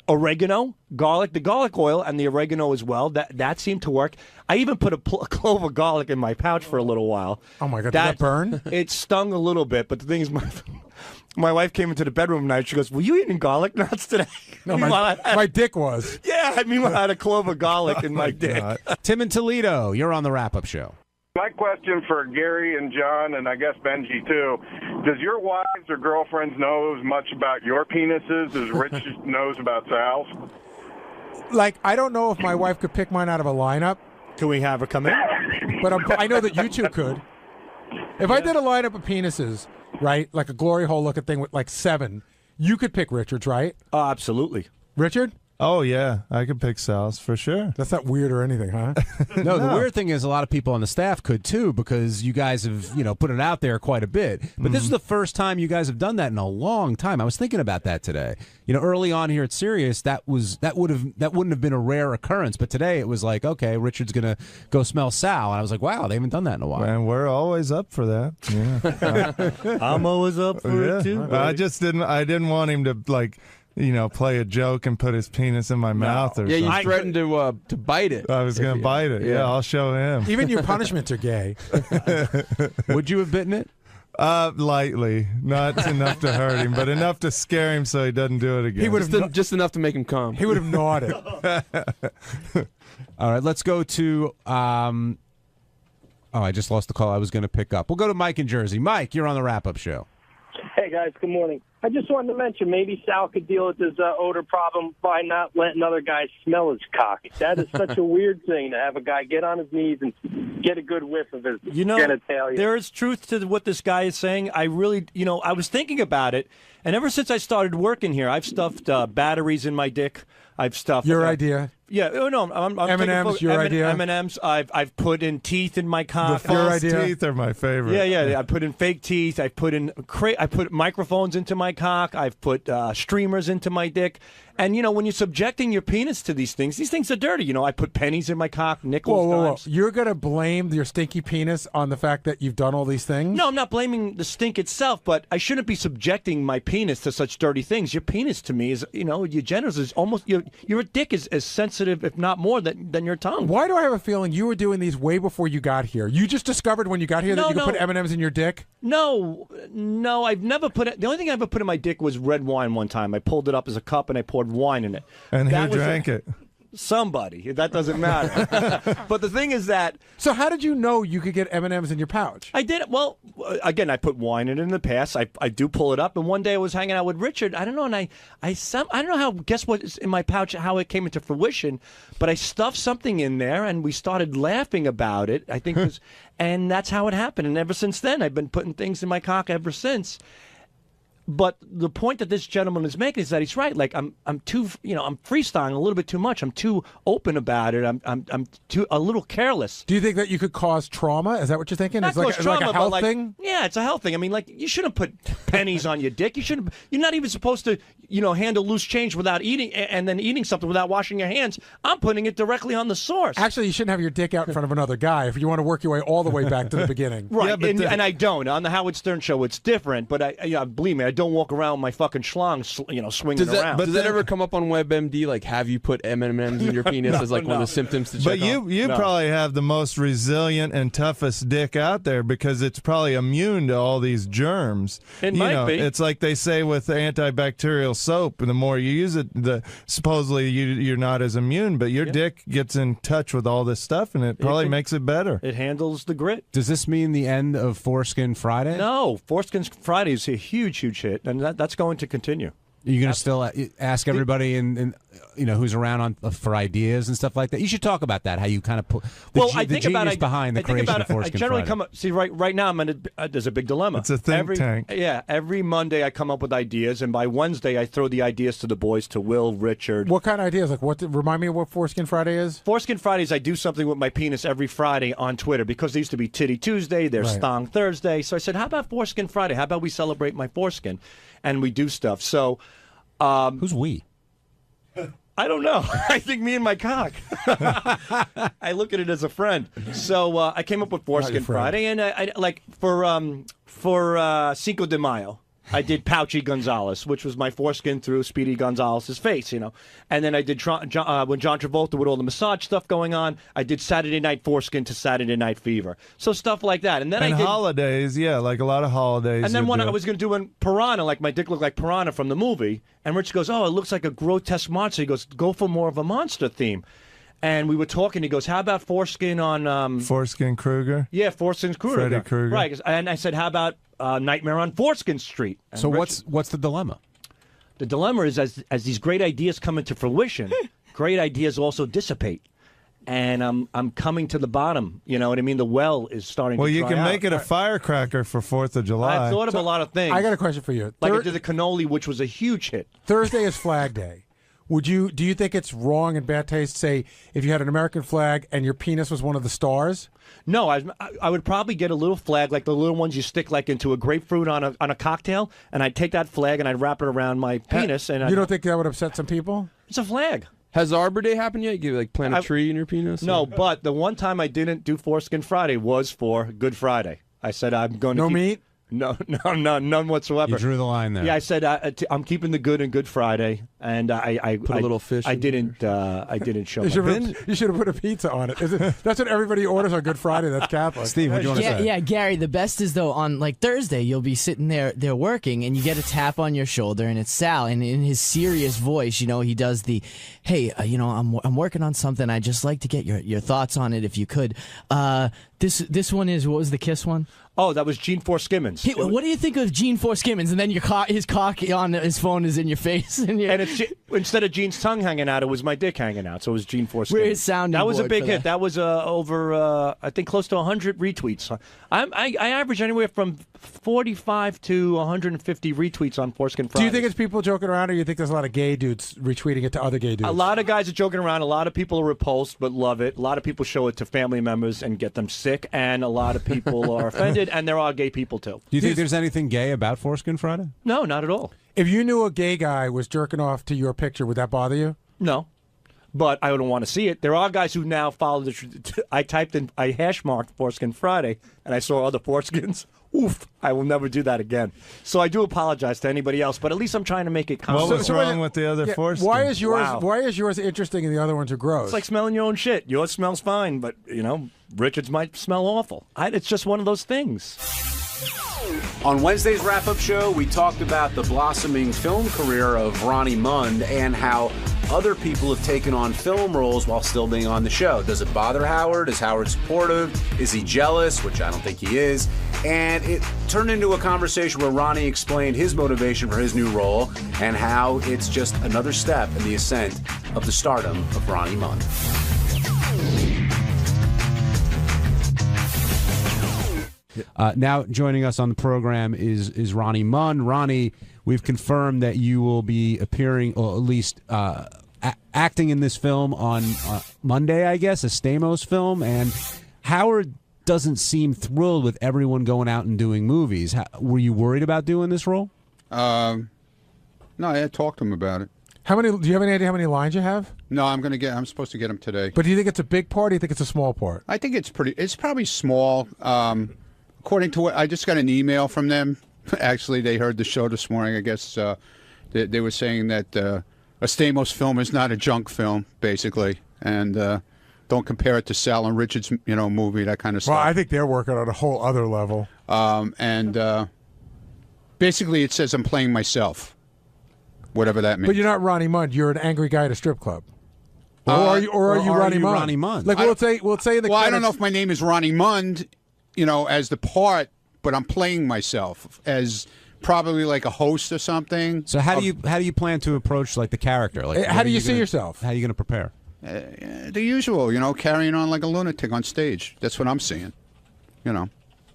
Oregano, garlic, the garlic oil, and the oregano as well. That seemed to work. I even put a clove of garlic in my pouch for a little while. Oh my God! Did that burn? It stung a little bit, but the thing is, my wife came into the bedroom tonight. She goes, "Were you eating garlic nuts today?" No, my dick was. Yeah, meanwhile, I had a clove of garlic in my dick. Tim in Toledo, you're on the wrap-up show. My question for Gary and John, and I guess Benji too, does your wives or girlfriends know as much about your penises as Rich knows about Sal's? Like, I don't know if my wife could pick mine out of a lineup. Can we have her come in? But I know that you two could. If I did a lineup of penises, right, like a glory hole looking thing with like 7, you could pick Richard's, right? Oh, absolutely. Richard? Oh, yeah. I could pick Sal's for sure. That's not weird or anything, huh? No, the weird thing is a lot of people on the staff could, too, because you guys have, put it out there quite a bit. But this is the first time you guys have done that in a long time. I was thinking about that today. Early on here at Sirius, that wouldn't have been a rare occurrence. But today it was like, okay, Richard's going to go smell Sal. And I was like, wow, they haven't done that in a while. And we're always up for that. Yeah. I'm always up for it, too. I didn't want him to, play a joke and put his penis in my mouth or something. Yeah, you threatened to bite it. I was going to bite it. Yeah, I'll show him. Even your punishments are gay. Would you have bitten it? Lightly. Not enough to hurt him, but enough to scare him so he doesn't do it again. He would have just enough to make him come. He would have gnawed it. All right, let's go to... I just lost the call I was going to pick up. We'll go to Mike in Jersey. Mike, you're on the wrap-up show. Hey, guys. Good morning. I just wanted to mention maybe Sal could deal with his odor problem by not letting other guys smell his cock. That is such a weird thing to have a guy get on his knees and get a good whiff of his genitalia. There is truth to what this guy is saying. I really, I was thinking about it, and ever since I started working here, I've stuffed batteries in my dick. I've stuffed... Your idea? Yeah, I'm M&M's, your idea? M&M's. I've put in teeth in my cock. The false teeth are my favorite. Yeah. I put in fake teeth. I put microphones into my cock. I've put streamers into my dick. And when you're subjecting your penis to these things are dirty. I put pennies in my cock, nickels, dimes. You're gonna blame your stinky penis on the fact that you've done all these things? No, I'm not blaming the stink itself, but I shouldn't be subjecting my penis to such dirty things. Your penis, to me, is your genitals is almost your dick is as sensitive, if not more, than your tongue. Why do I have a feeling you were doing these way before you got here? You just discovered when you got here that you could put M&Ms in your dick? No, I've never put it. The only thing I ever put in my dick was red wine one time. I pulled it up as a cup and I poured wine in it. And who drank it? Somebody. That doesn't matter. But the thing is that... So how did you know you could get M&Ms in your pouch? I did. Well, again, I put wine in it in the past. I do pull it up. And one day I was hanging out with Richard. I don't know. And I don't know how... Guess what's in my pouch, how it came into fruition. But I stuffed something in there and we started laughing about it. I think it was... And that's how it happened. And ever since then, I've been putting things in my cock ever since. But the point that this gentleman is making is that he's right. Like I'm too, I'm freestyling a little bit too much. I'm too open about it. I'm too a little careless. Do you think that you could cause trauma? Is that what you're thinking? Not It's like a health thing? Yeah, it's a health thing. I mean, like you shouldn't put pennies on your dick. You're not even supposed to, handle loose change without eating and then eating something without washing your hands. I'm putting it directly on the source. Actually, you shouldn't have your dick out in front of another guy if you want to work your way all the way back to the beginning. Right, yeah, and I don't. On the Howard Stern show, it's different. But believe me, I don't walk around with my fucking schlong, swinging around. But does that ever come up on WebMD? Like, have you put M&Ms in your penis as like one of the symptoms to check? But you probably have the most resilient and toughest dick out there because it's probably immune to all these germs. It might be. It's like they say with antibacterial soap. The more you use it, supposedly you're not as immune. But your dick gets in touch with all this stuff, and it probably makes it better. It handles the grit. Does this mean the end of Foreskin Friday? No, Foreskin Friday is a huge hit, and that's going to continue. Are you going to still ask everybody and who's around for ideas and stuff like that? You should talk about that. How you kind of put I think genius about it, behind the creation of Foreskin I generally Friday. come up. See, right now there's a big dilemma. It's a think tank. Yeah, every Monday I come up with ideas, and by Wednesday I throw the ideas to the boys, to Will, Richard. What kind of ideas? Like remind me of what Foreskin Friday is. Foreskin Fridays, I do something with my penis every Friday on Twitter because there used to be Titty Tuesday, there's Stong Thursday. So I said, how about Foreskin Friday? How about we celebrate my foreskin, and we do stuff. So. Who's we? I don't know. I think me and my cock. I look at it as a friend. So I came up with Foreskin Friday, and I like for Cinco de Mayo, I did Pouchy Gonzalez, which was my foreskin through Speedy Gonzalez's face, And then I did when John Travolta with all the massage stuff going on, I did Saturday Night Foreskin to Saturday Night Fever. So stuff like that. And then I did holidays, like a lot of holidays. And then one I was going to do in Piranha, like my dick looked like Piranha from the movie. And Rich goes, oh, it looks like a grotesque monster. He goes, go for more of a monster theme. And we were talking. He goes, how about foreskin on... Foreskin Kruger? Yeah, Foreskin Kruger. Freddy Krueger. Right. And I said, how about Nightmare on Foreskin Street? And so what's the dilemma? The dilemma is as these great ideas come into fruition, great ideas also dissipate. And I'm coming to the bottom. You know what I mean? The well is starting to dry you can out. make it a firecracker for 4th of July. I've thought of a lot of things. I got a question for you. Like I did the cannoli, which was a huge hit. Thursday is Flag Day. Do you think it's wrong and bad taste, say, if you had an American flag and your penis was one of the stars? No, I would probably get a little flag, like the little ones you stick like into a grapefruit on a cocktail, and I'd take that flag and I'd wrap it around my penis. And you don't think that would upset some people? It's a flag. Has Arbor Day happened yet? You plant a tree in your penis? No, but the one time I didn't do Foreskin Friday was for Good Friday. I said I'm going to meat? No, none whatsoever. You drew the line there. Yeah, I said I'm keeping the good and Good Friday, and I put a little fish. I didn't show. You should have put a pizza on it. That's what everybody orders on Good Friday. That's Catholic. Steve, what do you want to say? Yeah, Gary. The best is though on like Thursday, you'll be sitting there working, and you get a tap on your shoulder, and it's Sal, and in his serious voice, he does the, hey, I'm working on something. I'd just like to get your thoughts on it if you could. This one is, what was the Kiss one? Oh, that was Gene Forskimmons. Hey, what do you think of Gene Forskimmons? And then his cock on his phone is in your face. And it's instead of Gene's tongue hanging out, it was my dick hanging out. So it was Gene Forskimmons. Where's his sounding That was a board big for hit. That was over, I think, close to 100 retweets. I average anywhere from 45 to 150 retweets on Foreskin Friday. Do you think it's people joking around, or you think there's a lot of gay dudes retweeting it to other gay dudes? A lot of guys are joking around. A lot of people are repulsed but love it. A lot of people show it to family members and get them sick. And a lot of people are offended. And there are gay people, too. Do you think there's anything gay about Foreskin Friday? No, not at all. If you knew a gay guy was jerking off to your picture, would that bother you? No. But I don't want to see it. There are guys who now follow I hash marked Foreskin Friday, and I saw other foreskins. Oof, I will never do that again. So I do apologize to anybody else, but at least I'm trying to make it common. What was wrong with the other foreskins? Why is yours interesting and the other ones are gross? It's like smelling your own shit. Yours smells fine, but, Richard's might smell awful. It's just one of those things. On Wednesday's wrap-up show, we talked about the blossoming film career of Ronnie Mund and how other people have taken on film roles while still being on the show. Does it bother Howard? Is Howard supportive? Is he jealous? Which I don't think he is. And it turned into a conversation where Ronnie explained his motivation for his new role and how it's just another step in the ascent of the stardom of Ronnie Now joining us on the program is Ronnie Munn. Ronnie, we've confirmed that you will be appearing, or at least acting in this film on Monday, I guess, a Stamos film. And Howard doesn't seem thrilled with everyone going out and doing movies. Were you worried about doing this role? No, I had talked to him about it. Do you have any idea how many lines you have? No, I'm supposed to get him today. But do you think it's a big part, or do you think it's a small part? I think it's probably small. According to what I just got an email from them. Actually, they heard the show this morning. I guess they were saying that a Stamos film is not a junk film, basically, and don't compare it to Sal and Richard's movie, that kind of stuff. Well, I think they're working on a whole other level. Basically, it says I'm playing myself, whatever that means. But you're not Ronnie Munn. You're an angry guy at a strip club. Or are you Ronnie Munn? Ronnie Munn? Like we'll say in the credits. I don't know if my name is Ronnie Munn, as the part, but I'm playing myself as probably like a host or something. So how do you plan to approach like the character? Like, how do you see yourself? How are you going to prepare? The usual, carrying on like a lunatic on stage. That's what I'm seeing.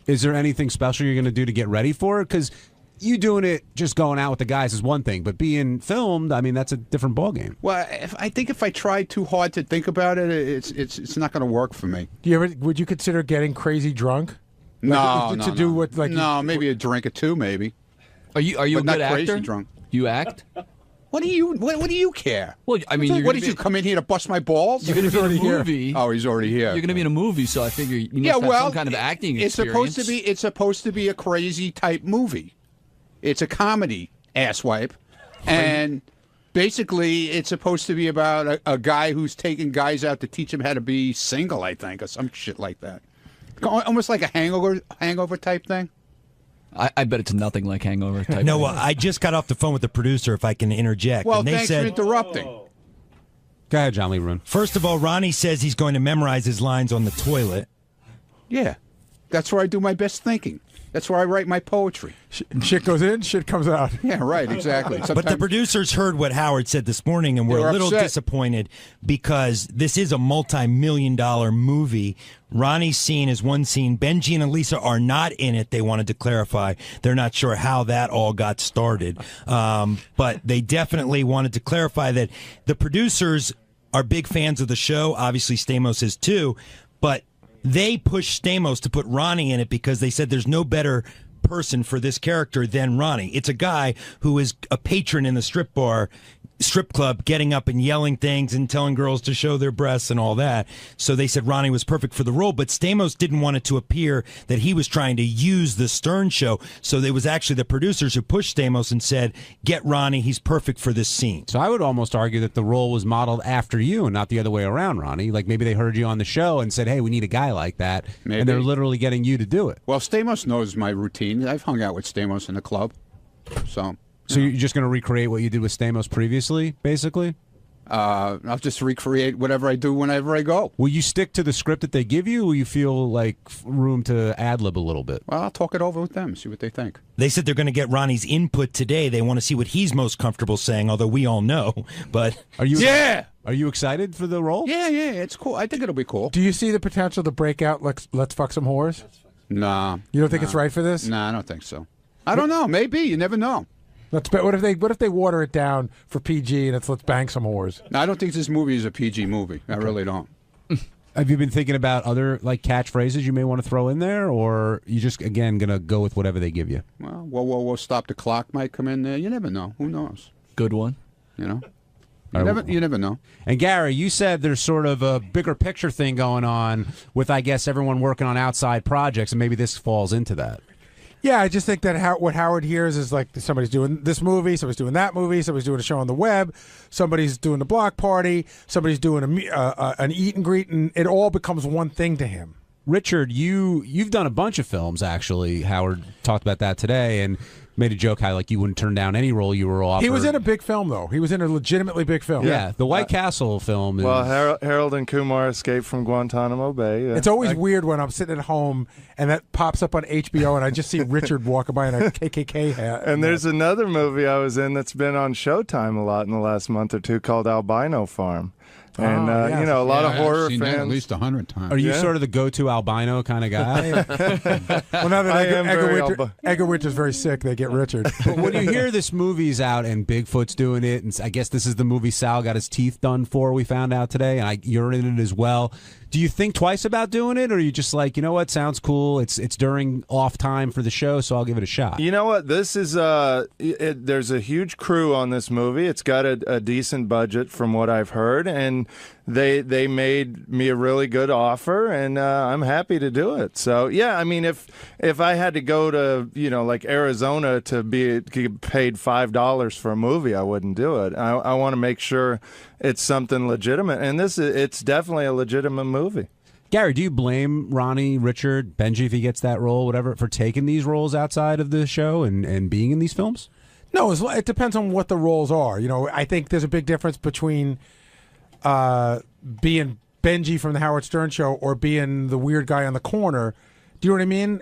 Is there anything special you're going to do to get ready for it? Because you doing it just going out with the guys is one thing, but being filmed, I mean, that's a different ballgame. Well, I think if I try too hard to think about it, it's not going to work for me. Would you consider getting crazy drunk? No, maybe a drink or two, maybe. Are you a good actor? Crazy drunk. You act? What do you care? Well, I mean, what did you come in here to bust my balls? You're going to be in a movie. Oh, he's already here. You're going to be in a movie, so I figure you must have some kind of acting experience. It's supposed to be a crazy type movie. It's a comedy, asswipe, and basically it's supposed to be about a guy who's taking guys out to teach them how to be single, I think, or some shit like that. Almost like a hangover type thing. I bet it's nothing like Hangover type. No, I just got off the phone with the producer, if I can interject. Well, and they thanks said, for interrupting. Go ahead, John Lee Rune. First of all, Ronnie says he's going to memorize his lines on the toilet. Yeah, that's where I do my best thinking. That's where I write my poetry. Shit goes in, shit comes out. Yeah, right, exactly. But the producers heard what Howard said this morning and were a little disappointed because this is a multi-million-dollar movie. Ronnie's scene is one scene. Benji and Elisa are not in it. They wanted to clarify. They're not sure how that all got started. But they definitely wanted to clarify that the producers are big fans of the show. Obviously, Stamos is too. But they pushed Stamos to put Ronnie in it because they said there's no better person for this character than Ronnie. It's a guy who is a patron in the strip club, getting up and yelling things and telling girls to show their breasts and all that. So they said Ronnie was perfect for the role, but Stamos didn't want it to appear that he was trying to use the Stern show. So it was actually the producers who pushed Stamos and said, get Ronnie, he's perfect for this scene. So I would almost argue that the role was modeled after you and not the other way around, Ronnie. Like maybe they heard you on the show and said, hey, we need a guy like that. Maybe. And they're literally getting you to do it. Well, Stamos knows my routine. I've hung out with Stamos in the club. So you're just going to recreate what you did with Stamos previously, basically? I'll just recreate whatever I do whenever I go. Will you stick to the script that they give you, or will you feel like room to ad-lib a little bit? Well, I'll talk it over with them, see what they think. They said they're going to get Ronnie's input today. They want to see what he's most comfortable saying, although we all know. But Are you excited for the role? Yeah, it's cool. I think it'll be cool. Do you see the potential to break out Let's Fuck Some Whores? Nah. You don't think it's right for this? Nah, I don't think so. I don't know. Maybe. You never know. What if they water it down for PG and it's Let's Bang Some Whores? No, I don't think this movie is a PG movie. I really don't. Have you been thinking about other like catchphrases you may want to throw in there, or you just again gonna go with whatever they give you? Well, whoa, stop the clock might come in there. You never know. Who knows? Good one. You know. You never know. And Gary, you said there's sort of a bigger picture thing going on with, I guess, everyone working on outside projects, and maybe this falls into that. Yeah, I just think that what Howard hears is like somebody's doing this movie, somebody's doing that movie, somebody's doing a show on the web, somebody's doing the block party, somebody's doing an eat and greet, and it all becomes one thing to him. Richard, you've done a bunch of films, actually. Howard talked about that today and made a joke how like you wouldn't turn down any role you were offered. He was in a big film, though. He was in a legitimately big film. Yeah, the White Castle film. Well, Harold and Kumar escaped from Guantanamo Bay. Yeah. It's always weird when I'm sitting at home and that pops up on HBO and I just see Richard walking by in a KKK hat. And there's another movie I was in that's been on Showtime a lot in the last month or two called Albino Farm. And you know, a lot of horror I've seen fans. that at least 100 times. Are you sort of the go-to albino kind of guy? Well, now that Edgar Winter's very sick, they get Richard. But when you hear this movie's out and Bigfoot's doing it, and I guess this is the movie Sal got his teeth done for, we found out today, and you're in it as well. Do you think twice about doing it, or are you just like, you know what, sounds cool, it's during off time for the show, so I'll give it a shot? You know what, this is there's a huge crew on this movie. It's got a decent budget from what I've heard, and they made me a really good offer, and I'm happy to do it. So yeah, I mean, if I had to go to, you know, like Arizona to get paid $5 for a movie, I wouldn't do it. I want to make sure it's something legitimate, and it's definitely a legitimate movie. Gary, do you blame Ronnie, Richard, Benji, if he gets that role, whatever, for taking these roles outside of the show and being in these films? No, it depends on what the roles are. You know, I think there's a big difference between being Benji from the Howard Stern Show or being the weird guy on the corner. Do you know what I mean?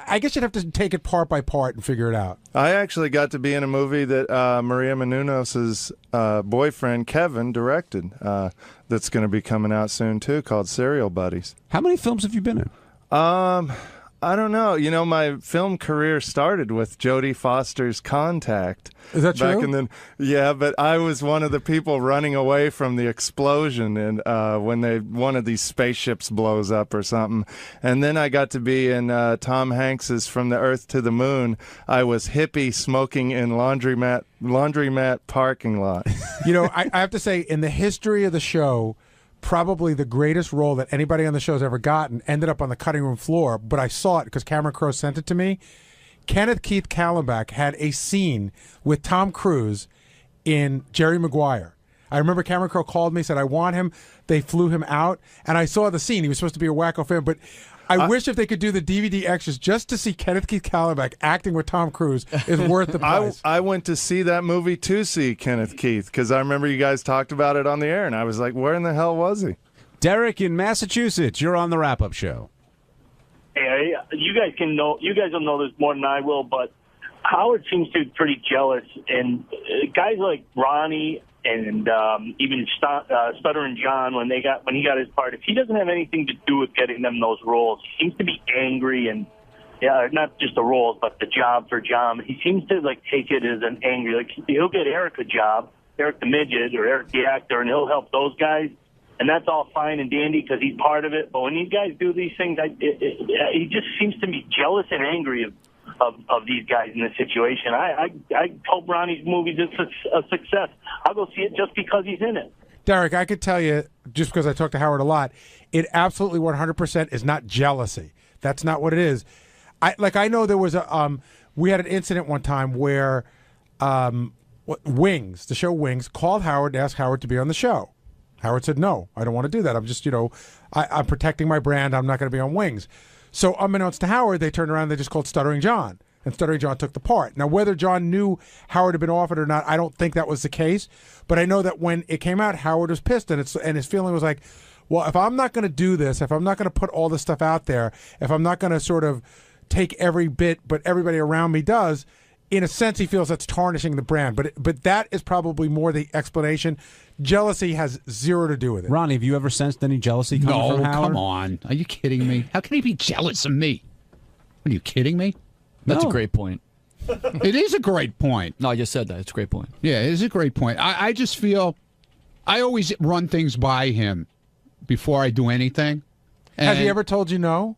I guess you'd have to take it part by part and figure it out. I actually got to be in a movie that Maria Menounos' boyfriend, Kevin, directed that's going to be coming out soon, too, called Serial Buddies. How many films have you been in? I don't know. You know, my film career started with Jodie Foster's Contact. Is that back true? in the, yeah, but I was one of the people running away from the explosion and when one of these spaceships blows up or something. And then I got to be in Tom Hanks's From the Earth to the Moon. I was hippie smoking in laundromat parking lot. You know, I have to say, in the history of the show, probably the greatest role that anybody on the show's ever gotten ended up on the cutting room floor, but I saw it because Cameron Crowe sent it to me. Kenneth Keith Kallenbach had a scene with Tom Cruise in Jerry Maguire. I remember Cameron Crowe called me, said, I want him. They flew him out, and I saw the scene. He was supposed to be a wacko fan, but I wish if they could do the DVD extras just to see Kenneth Keith Kallenbach acting with Tom Cruise is worth the price. I went to see that movie to see Kenneth Keith because I remember you guys talked about it on the air, and I was like, where in the hell was he? Derek in Massachusetts, you're on the wrap-up show. Hey, you guys will know this more than I will, but Howard seems to be pretty jealous, and guys like Ronnie and even Stuttering John, when he got his part, if he doesn't have anything to do with getting them those roles, he seems to be angry, and not just the roles, but the job for John. He seems to like take it as an angry, like he'll get Eric a job, Eric the midget or Eric the actor, and he'll help those guys. And that's all fine and dandy because he's part of it. But when these guys do these things, he just seems to be jealous and angry of these guys in this situation. I hope Ronnie's movie is a success. I'll go see it just because he's in it. Derek, I could tell you, just because I talk to Howard a lot, it absolutely 100% is not jealousy. That's not what it is. I know there was we had an incident one time where Wings, the show Wings, called Howard to ask Howard to be on the show. Howard said, no, I don't want to do that. I'm just, I'm protecting my brand. I'm not going to be on Wings. So unbeknownst to Howard, they turned around and they just called Stuttering John. And Stuttering John took the part. Now, whether John knew Howard had been offered or not, I don't think that was the case. But I know that when it came out, Howard was pissed. And his feeling was like, well, if I'm not going to do this, if I'm not going to put all this stuff out there, if I'm not going to sort of take every bit, but everybody around me does, in a sense, he feels that's tarnishing the brand. But that is probably more the explanation. Jealousy has zero to do with it. Ronnie, have you ever sensed any jealousy coming from Howard? Come on. Are you kidding me? How can he be jealous of me? Are you kidding me? That's a great point. It is a great point. No, I just said that. It's a great point. Yeah, it is a great point. I just feel I always run things by him before I do anything. Has he ever told you no?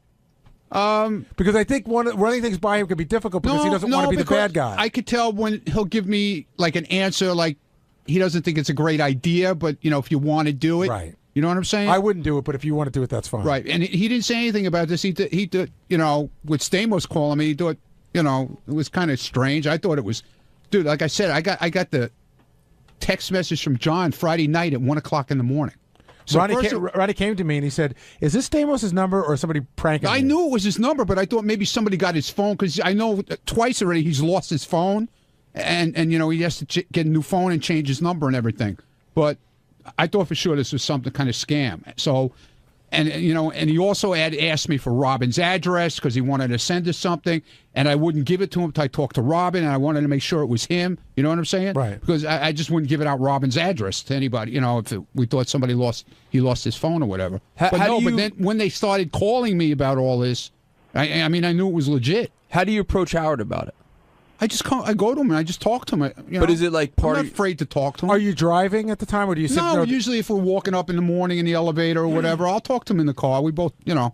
Because I think running things by him could be difficult because he doesn't want to be the bad guy. I could tell when he'll give me like an answer like he doesn't think it's a great idea, but if you want to do it, right? You know what I'm saying? I wouldn't do it, but if you want to do it, that's fine. Right, and he didn't say anything about this. He did, with Stamos calling me, he thought, it was kind of strange. I thought it was, dude. Like I said, I got the text message from John Friday night at 1:00 in the morning. So Ronnie came to me and he said, "Is this Stamos' number or somebody pranking me?" I knew it was his number, but I thought maybe somebody got his phone because I know twice already he's lost his phone, and he has to get a new phone and change his number and everything. But I thought for sure this was something kind of scam. So And and he also asked me for Robin's address because he wanted to send us something, and I wouldn't give it to him until I talked to Robin, and I wanted to make sure it was him. You know what I'm saying? Right. Because I just wouldn't give it out Robin's address to anybody. If we thought somebody lost his phone or whatever. But then when they started calling me about all this, I knew it was legit. How do you approach Howard about it? I go to him and I just talk to him. But is it like I'm not afraid to talk to him. Are you driving at the time, or do you sit No, usually if we're walking up in the morning in the elevator or whatever, I'll talk to him in the car. We both, I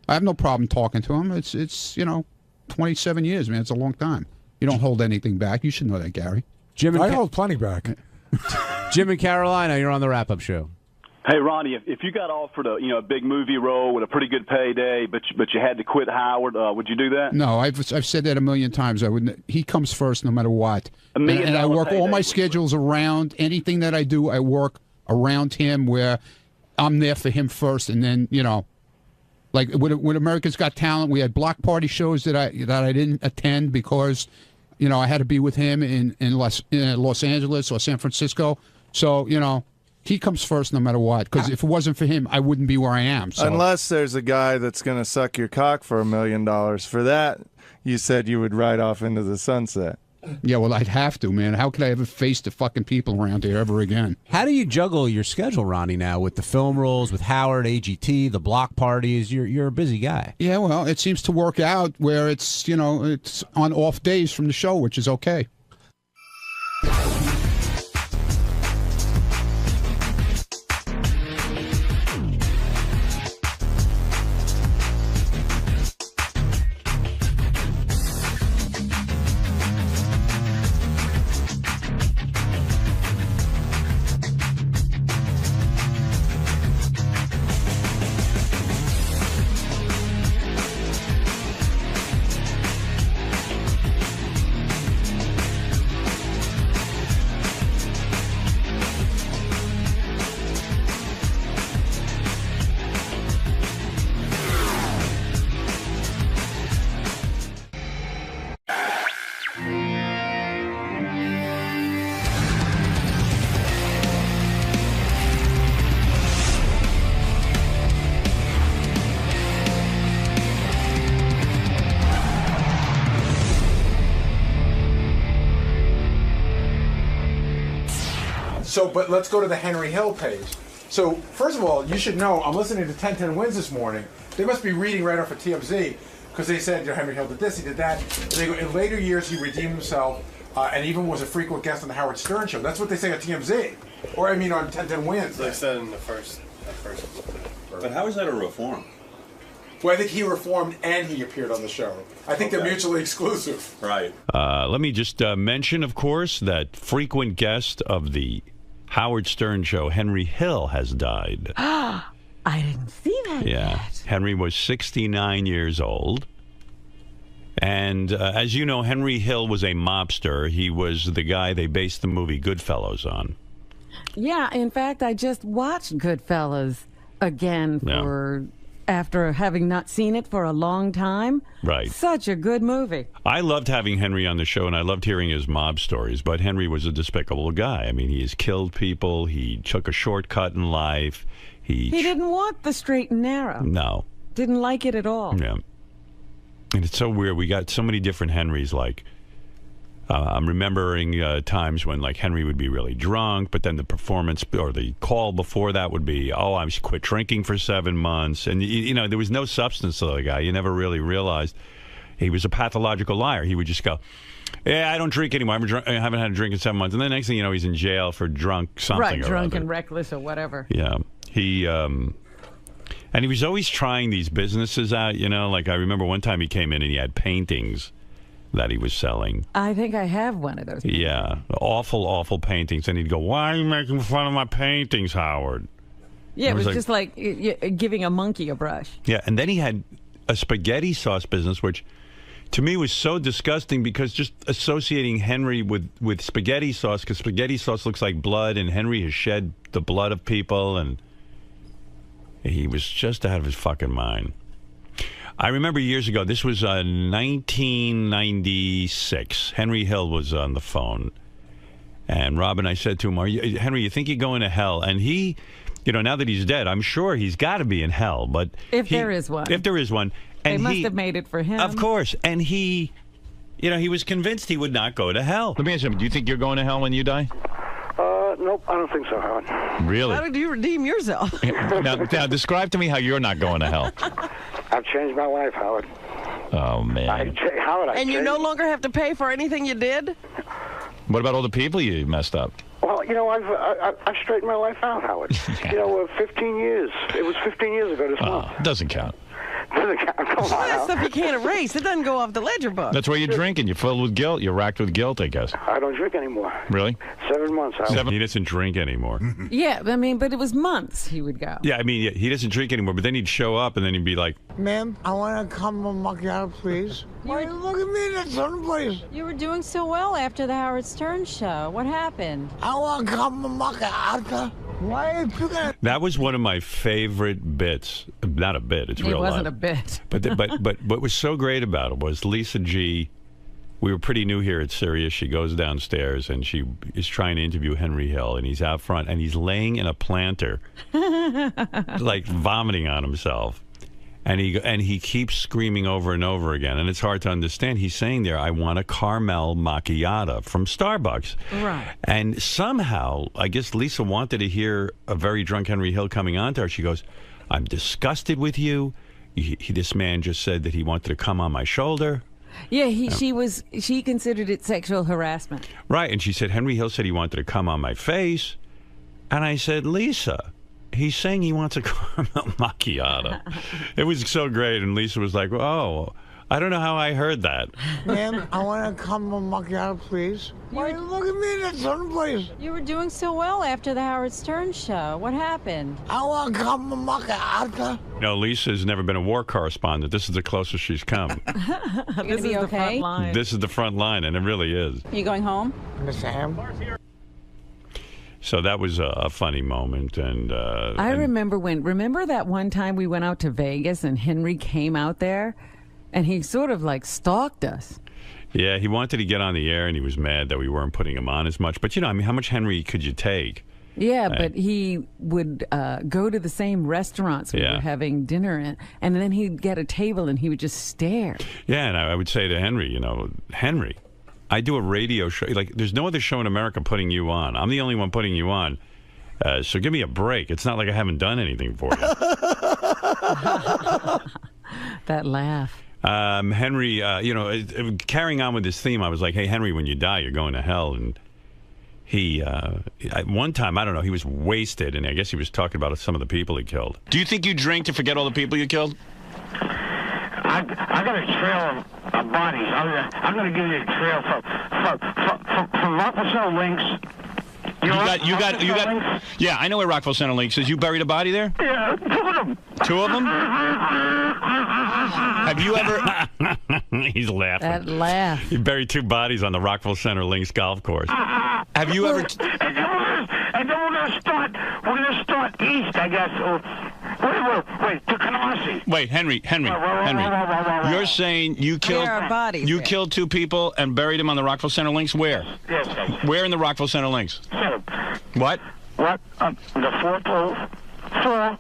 have no problem talking to him. It's 27 years, man. It's a long time. You don't hold anything back. You should know that, Gary. I hold plenty back. Jim in Carolina, you're on the wrap-up show. Hey, Ronnie, if you got offered a big movie role with a pretty good payday, but you had to quit Howard, would you do that? No, I've said that a million times. I wouldn't. He comes first no matter what. And I work all my schedules around anything that I do. I work around him where I'm there for him first, and then like with America's Got Talent, we had block party shows that I didn't attend because I had to be with him in Los Angeles or San Francisco. So he comes first no matter what, because if it wasn't for him, I wouldn't be where I am. So. Unless there's a guy that's going to suck your cock for $1 million. For that, you said you would ride off into the sunset. Yeah, well, I'd have to, man. How could I ever face the fucking people around here ever again? How do you juggle your schedule, Ronnie, now with the film roles, with Howard, AGT, the block parties? You're a busy guy. Yeah, well, it seems to work out where it's, it's on off days from the show, which is okay. But let's go to the Henry Hill page. So, first of all, you should know, I'm listening to 1010 Wins this morning. They must be reading right off of TMZ, because they said Henry Hill did this, he did that. And they go, in later years, he redeemed himself, and even was a frequent guest on the Howard Stern Show. That's what they say on TMZ. Or, on 1010 Wins. They said in the first. But how is that a reform? Well, I think he reformed and he appeared on the show. I think they're mutually exclusive. Right. Let me just mention, of course, that frequent guest of the Howard Stern Show, Henry Hill, has died. I didn't see that yet. Henry was 69 years old. And as you know, Henry Hill was a mobster. He was the guy they based the movie Goodfellas on. Yeah, in fact, I just watched Goodfellas again after having not seen it for a long time. Right. Such a good movie. I loved having Henry on the show, and I loved hearing his mob stories, but Henry was a despicable guy. I mean, he has killed people. He took a shortcut in life. He didn't want the straight and narrow. No. Didn't like it at all. Yeah. And it's so weird. We got so many different Henrys, like... I'm remembering times when, like, Henry would be really drunk, but then the performance or the call before that would be, I quit drinking for 7 months. And, there was no substance to the guy. You never really realized he was a pathological liar. He would just go, I don't drink anymore. I haven't had a drink in 7 months. And the next thing you know, he's in jail for drunk something right, or drunk other. And reckless or whatever. Yeah. And he was always trying these businesses out, like I remember one time he came in and he had paintings that he was selling. I think I have one of those. Yeah, awful, awful paintings. And he'd go, "Why are you making fun of my paintings, Howard?" Yeah, it was just like giving a monkey a brush. Yeah, and then he had a spaghetti sauce business, which to me was so disgusting because just associating Henry with spaghetti sauce, because spaghetti sauce looks like blood, and Henry has shed the blood of people, and he was just out of his fucking mind. I remember years ago, this was 1996. Henry Hill was on the phone. And Rob and I said to him, Henry, you think you're going to hell? And he You know, now that he's dead, I'm sure he's got to be in hell. But If there is one. If there is one. They And must he, have made it for him. Of course. And he, you know, he was convinced he would not go to hell. Let me ask you, do you think you're going to hell when you die? Nope, I don't think so, Howard. Really? How did you redeem yourself? now, describe to me how you're not going to hell. I've changed my life, Howard. Oh, man. Howard, And you no longer have to pay for anything you did? What about all the people you messed up? Well, you know, I've straightened my life out, Howard. You know, 15 years. It was 15 years ago this month. It doesn't count. Doesn't count. Come on, That now. stuff you can't erase. It doesn't go off the ledger book. That's why you're drinking. You're filled with guilt. You're racked with guilt, I guess. I don't drink anymore. Really? 7 months, Howard. He doesn't drink anymore. Yeah, I mean, but it was months he would go. Yeah, I mean, he doesn't drink anymore, but then he'd show up and then he'd be like, Ma'am, I want to come on macchiato, please. Why you look at me in that sun place? You were doing so well after the Howard Stern show. What happened? I want to come on macchiato. Why are you picking that was one of my favorite bits. Not a bit, it's It real wasn't life. a bit. But what was so great about it was Lisa G. We were pretty new here at Sirius. She goes downstairs and she is trying to interview Henry Hill, and he's out front and he's laying in a planter, like vomiting on himself. And he keeps screaming over and over again, and it's hard to understand. He's saying there, I want a caramel macchiato from Starbucks. Right. And somehow, I guess Lisa wanted to hear a very drunk Henry Hill coming on to her. She goes, I'm disgusted with you. This man just said that he wanted to come on my shoulder. Yeah, she considered it sexual harassment. Right, and she said, Henry Hill said he wanted to come on my face. And I said, Lisa, he's saying he wants a caramel macchiato. It was so great, and Lisa was like, oh, I don't know how I heard that. Ma'am, I want to come on macchiato, please. Why you look at me in that sun place? You were doing so well after the Howard Stern show. What happened? I want to come on macchiato. You know, Lisa's never been a war correspondent. This is the closest she's come. This is the front line. This is the front line, and it really is. You going home? Miss Ham. So that was a funny moment, and I remember that one time we went out to Vegas and Henry came out there, and he sort of like stalked us. Yeah, he wanted to get on the air, and he was mad that we weren't putting him on as much. But you know, I mean, how much Henry could you take? Yeah, but he would go to the same restaurants we were having dinner in, and then he'd get a table and he would just stare. Yeah, and I would say to Henry, you know, Henry, I do a radio show. Like, there's no other show in America putting you on. I'm the only one putting you on. So give me a break. It's not like I haven't done anything for you. That laugh. Henry, you know, carrying on with this theme, I was like, hey, Henry, when you die, you're going to hell. And he, one time, I don't know, he was wasted, and I guess he was talking about some of the people he killed. Do you think you drink to forget all the people you killed? I got a trail of bodies. I'm going to give you a trail from Rockville Center Links. You got. Yeah, I know where Rockville Center Links is. You buried a body there? Yeah, 2 of them. 2 of them? Have you ever? He's laughing. That laugh. He buried 2 bodies on the Rockville Center Links golf course. Have you ever? And then we're going to start east, I guess. Wait, to Canarsie. Wait, Henry. You're saying you killed you killed 2 people and buried them on the Rockville Center Links? Where? Yes. Where in the Rockville Center Links? What? What? The 4th hole. 4.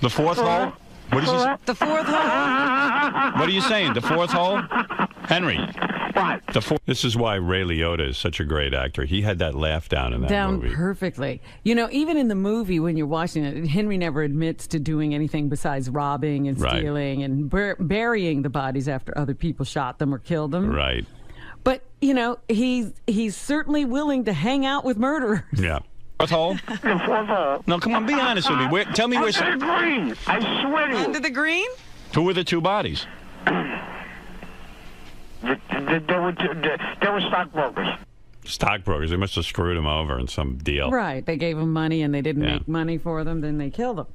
The 4th hole? What is this? The 4th hole? What are you saying? The 4th hole? Henry. What? This is why Ray Liotta is such a great actor. He had that laugh down in that movie. Perfectly. You know, even in the movie when you're watching it, Henry never admits to doing anything besides robbing and stealing and burying the bodies after other people shot them or killed them. Right. But, you know, he's certainly willing to hang out with murderers. Yeah. 4th hole? The 4th hole. No, come on, be honest with me. Tell me where. Under the green. I swear to you. Under the green? Who were the 2 bodies? They were stockbrokers. Stockbrokers. They must have screwed him over in some deal. Right. They gave him money and they didn't make money for them. Then they killed him.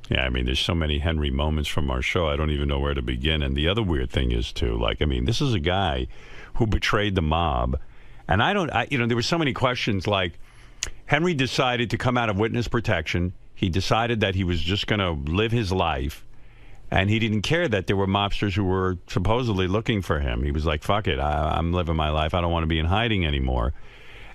Yeah, I mean, there's so many Henry moments from our show. I don't even know where to begin. And the other weird thing is, too, like, I mean, this is a guy who betrayed the mob. And you know, there were so many questions like, Henry decided to come out of witness protection. He decided that he was just going to live his life. And he didn't care that there were mobsters who were supposedly looking for him. He was like, fuck it, I'm living my life. I don't want to be in hiding anymore.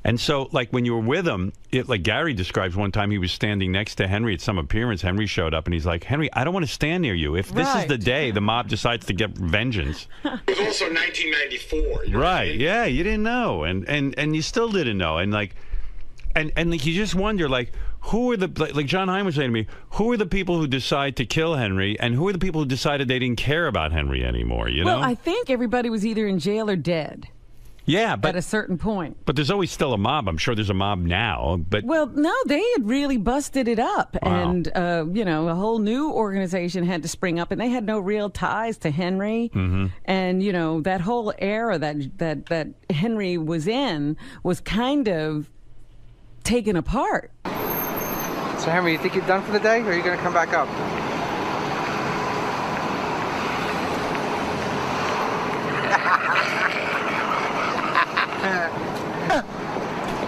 And so, like, when you were with him, like Gary describes one time he was standing next to Henry at some appearance. Henry showed up, and he's like, Henry, I don't want to stand near you. If this is the day the mob decides to get vengeance. It was also 1994. You know right, yeah, you didn't know. And you still didn't know. And, like, and like, you just wonder, like, who are the, like John Hein was saying to me, who are the people who decide to kill Henry, and who are the people who decided they didn't care about Henry anymore, you know? Well, I think everybody was either in jail or dead. Yeah, but at a certain point. But there's always still a mob. I'm sure there's a mob now. But well, no, they had really busted it up, Wow. and you know, a whole new organization had to spring up, and they had no real ties to Henry. Mm-hmm. And you know, that whole era that Henry was in was kind of taken apart. So Henry, you think you're done for the day, or are you going to come back up?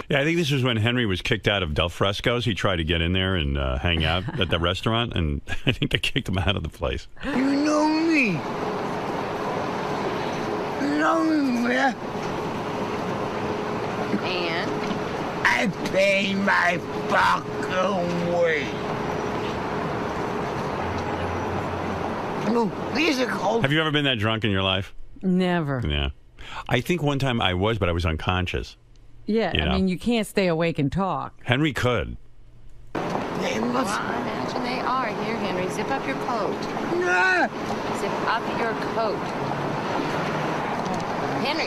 Yeah, I think this was when Henry was kicked out of Del Fresco's. He tried to get in there and hang out at the restaurant, and I think they kicked him out of the place. You know me. You know me, man. And? I pay my fucking way. No, these are cold. Have you ever been that drunk in your life? Never. Yeah. I think one time I was, but I was unconscious. Yeah, You I know? mean, you can't stay awake and talk. Henry could. They must. I imagine they are. Here, Henry, zip up your coat. Nah. Zip up your coat. Henry.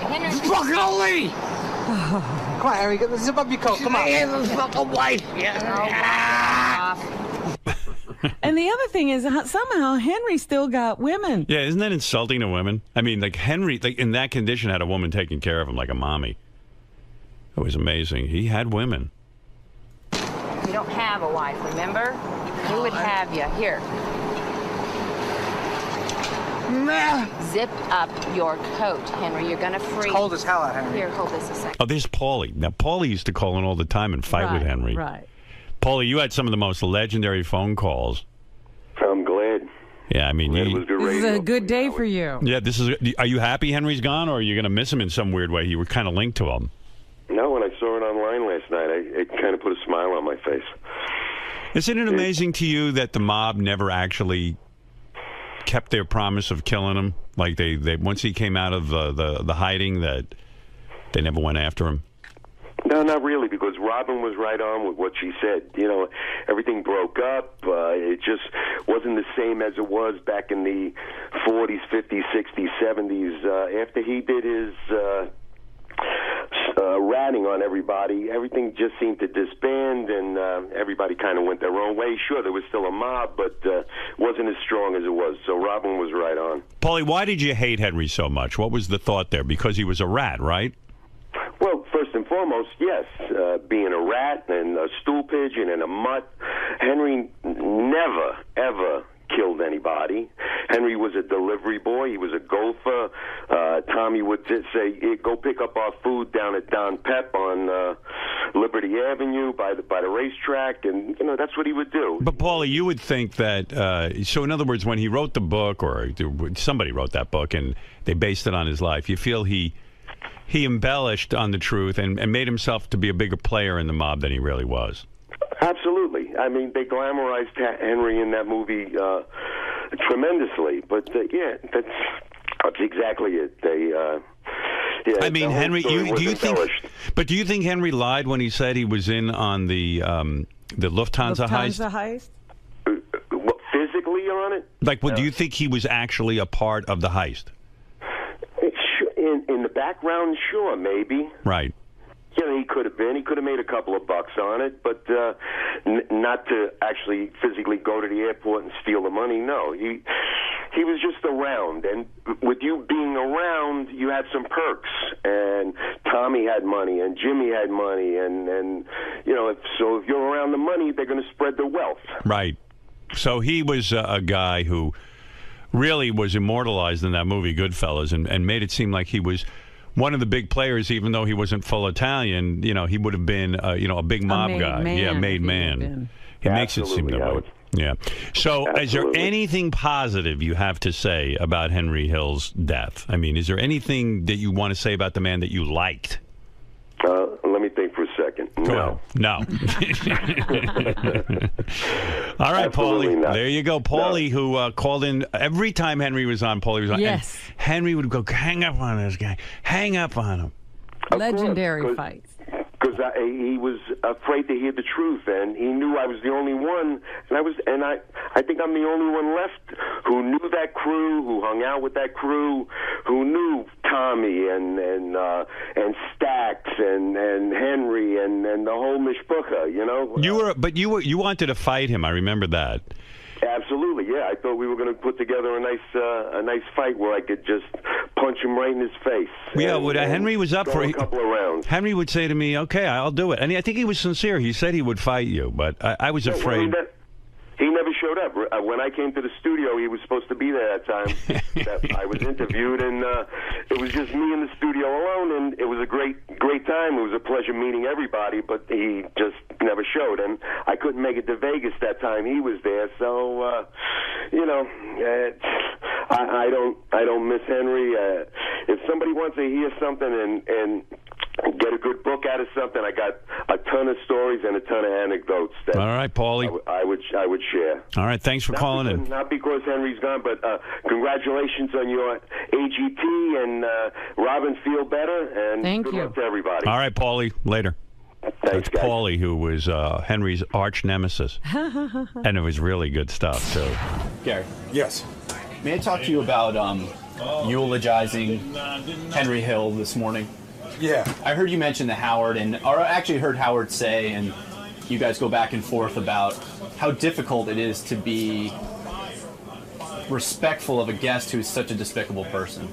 Fucking lady. Come on, Henry, zip up your coat. Come on. I have a fucking wife. And the other thing is, somehow Henry still got women. Yeah, isn't that insulting to women? I mean, like Henry, like in that condition, had a woman taking care of him like a mommy. It was amazing. He had women. You don't have a wife, remember? Who would have you? Here. Zip up your coat, Henry. You're gonna freeze. It's cold as hell out, Henry. Here, hold this a second. Oh, there's Paulie. Now, Paulie used to call in all the time and fight with Henry. Right. Paulie, you had some of the most legendary phone calls. I'm glad. Yeah, I mean, was good This is a good day for you. yeah, this is. Are you happy Henry's gone, or are you going to miss him in some weird way? You were kind of linked to him. No, when I saw it online last night, it kind of put a smile on my face. Isn't it amazing to you that the mob never actually kept their promise of killing him? Like they once he came out of the hiding, that they never went after him. No, not really, because Robin was right on with what she said. You know, everything broke up. It just wasn't the same as it was back in the 40s, 50s, 60s, 70s. After he did his ratting on everybody, everything just seemed to disband, and everybody kind of went their own way. Sure, there was still a mob, but wasn't as strong as it was. So Robin was right on. Paulie, why did you hate Henry so much? What was the thought there? Because he was a rat, right? Well, first and foremost, yes, being a rat and a stool pigeon and a mutt, Henry never, ever killed anybody. Henry was a delivery boy. He was a gopher. Tommy would say, go pick up our food down at Don Pep on Liberty Avenue by the racetrack, and, you know, that's what he would do. But, Paulie, you would think that, so in other words, when he wrote the book, or somebody wrote that book, and they based it on his life, you feel he embellished on the truth and made himself to be a bigger player in the mob than he really was. Absolutely. I mean, they glamorized Henry in that movie tremendously. But, yeah, that's exactly it. Yeah, I mean, Henry, do you think Henry lied when he said he was in on the Lufthansa heist? What, physically on it? Like, do you think he was actually a part of the heist? In the background, sure, maybe. Right. You know, he could have been. He could have made a couple of bucks on it, but not to actually physically go to the airport and steal the money. No, he was just around, and with you being around, you had some perks. And Tommy had money, and Jimmy had money, and you know, if you're around the money, they're going to spread the wealth. Right. So he was a guy who really was immortalized in that movie Goodfellas, and made it seem like he was one of the big players, even though he wasn't full Italian. You know, he would have been a big mob guy. Made man. He makes it seem that way. Yeah. So is there anything positive you have to say about Henry Hill's death? I mean, is there anything that you want to say about the man that you liked? Let me anything for a second. Cool. No. All right, Paulie. There you go. Paulie, who called in every time Henry was on. Paulie was on. Yes. And Henry would go, hang up on this guy. Hang up on him. Legendary fights. Because he was afraid to hear the truth, and he knew I was the only one, and I think I'm the only one left who knew that crew, who hung out with that crew, who knew Tommy and Stax and Henry and the whole mishpucha, you know. You wanted to fight him. I remember that. Absolutely, yeah. I thought we were going to put together a nice fight where I could just punch him right in his face. Yeah, Henry was up for a couple of rounds. Henry would say to me, "Okay, I'll do it," and I think he was sincere. He said he would fight you, but I was afraid. He never showed up. When I came to the studio, he was supposed to be there that time. That I was interviewed, and it was just me in the studio alone, and it was a great time. It was a pleasure meeting everybody, but he just never showed, and I couldn't make it to Vegas that time he was there. So, I don't miss Henry. If somebody wants to hear something and get a good book out of something, I got a ton of stories and a ton of anecdotes that all right, Paulie. I would share. All right, thanks for calling in. Not because Henry's gone, but congratulations on your AGT, and Robin, feel better, and good luck to everybody. All right, Paulie, later. Thanks, That's Paulie, who was Henry's arch nemesis. And it was really good stuff, too. Gary. Yes. May I talk to you about eulogizing Henry Hill this morning? Yeah. I heard you mention or I actually heard Howard say, and you guys go back and forth about how difficult it is to be respectful of a guest who's such a despicable person.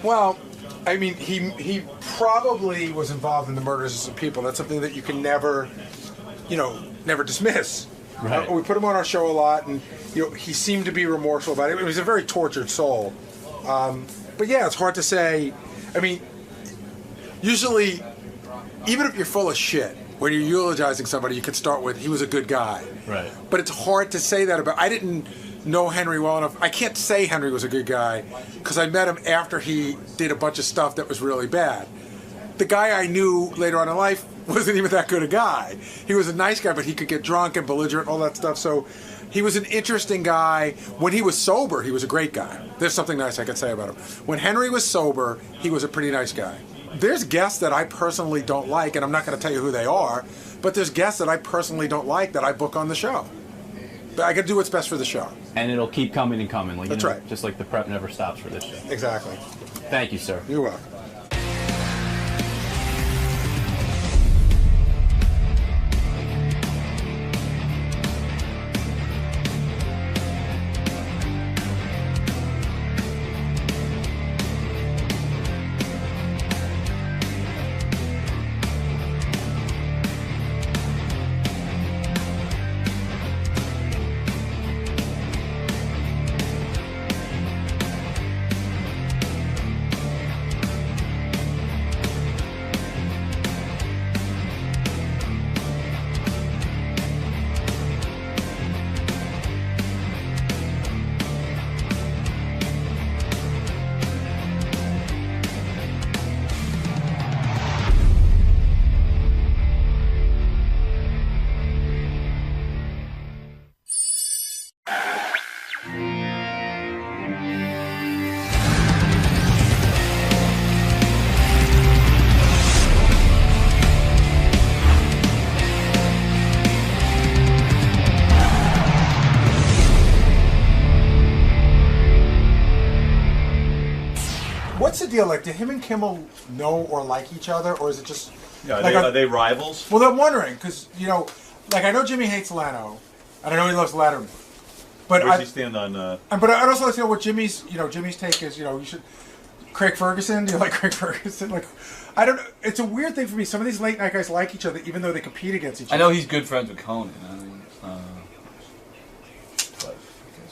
Well, I mean, he probably was involved in the murders of people. That's something that you can never dismiss. Right. We put him on our show a lot, and he seemed to be remorseful about it. He was a very tortured soul. But yeah, it's hard to say. I mean, usually, even if you're full of shit, when you're eulogizing somebody, you can start with, he was a good guy. Right. But it's hard to say that about. I didn't know Henry well enough. I can't say Henry was a good guy because I met him after he did a bunch of stuff that was really bad. The guy I knew later on in life wasn't even that good a guy. He was a nice guy, but he could get drunk and belligerent, all that stuff. So he was an interesting guy. When he was sober, he was a great guy. There's something nice I could say about him. When Henry was sober, he was a pretty nice guy. There's guests that I personally don't like, and I'm not going to tell you who they are, but there's guests that I personally don't like that I book on the show. But I got to do what's best for the show. And it'll keep coming and coming. That's right. Just like the prep never stops for this show. Exactly. Thank you, sir. You're welcome. What's the deal? Like, do him and Kimmel know or like each other, or is it just? Yeah, like are they rivals? Well, I'm wondering because I know Jimmy hates Leno, and I know he loves Letterman. But where does he stand on? But I'd also like to know what Jimmy's take is. You should. Craig Ferguson. Do you like Craig Ferguson? Like, I don't know. It's a weird thing for me. Some of these late night guys like each other, even though they compete against each other. I know he's good friends with Conan. But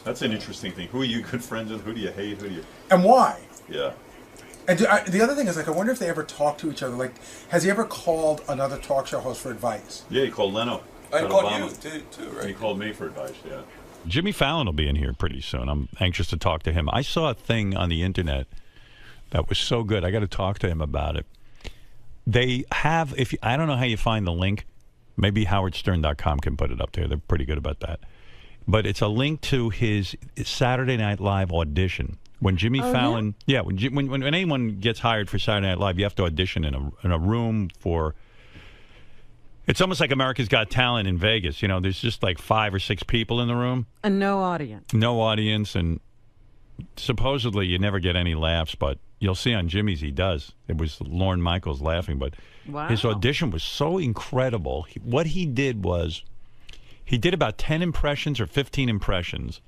that's an interesting thing. Who are you good friends with? Who do you hate? Who do you? And why? Yeah. And the other thing is, I wonder if they ever talk to each other. Like, has he ever called another talk show host for advice? Yeah, he called Leno. I called you too, right? He called me for advice. Yeah. Jimmy Fallon will be in here pretty soon. I'm anxious to talk to him. I saw a thing on the internet that was so good. I got to talk to him about it. They have, I don't know how you find the link. Maybe howardstern.com can put it up there. They're pretty good about that. But it's a link to his Saturday Night Live audition. When Jimmy Fallon, when anyone gets hired for Saturday Night Live, you have to audition in a room for. It's almost like America's Got Talent in Vegas. You know, there's just like 5 or 6 people in the room. And no audience. No audience, and supposedly you never get any laughs, but you'll see on Jimmy's he does. It was Lorne Michaels laughing, but his audition was so incredible. What he did was, he did about 10 impressions or 15 impressions.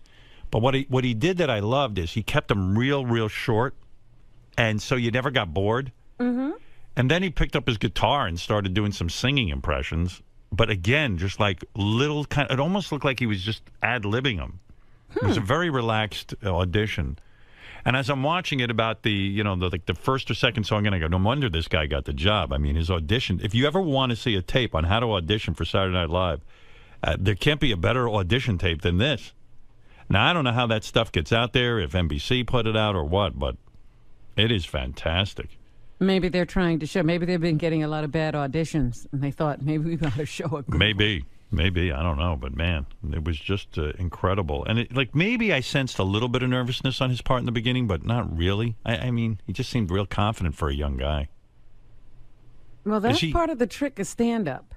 But what he did that I loved is he kept them real short, and so you never got bored. Mm-hmm. And then he picked up his guitar and started doing some singing impressions. But again, just like little kind. It almost looked like he was just ad-libbing them. It was a very relaxed audition. And as I'm watching it, about the first or second song, and I go, no wonder this guy got the job. I mean, his audition. If you ever want to see a tape on how to audition for Saturday Night Live, there can't be a better audition tape than this. Now, I don't know how that stuff gets out there, if NBC put it out or what, but it is fantastic. Maybe they're trying to show. Maybe they've been getting a lot of bad auditions, and they thought maybe we got to show a good Maybe. I don't know. But, man, it was just incredible. And, maybe I sensed a little bit of nervousness on his part in the beginning, but not really. I mean, he just seemed real confident for a young guy. Well, that's part of the trick of stand-up.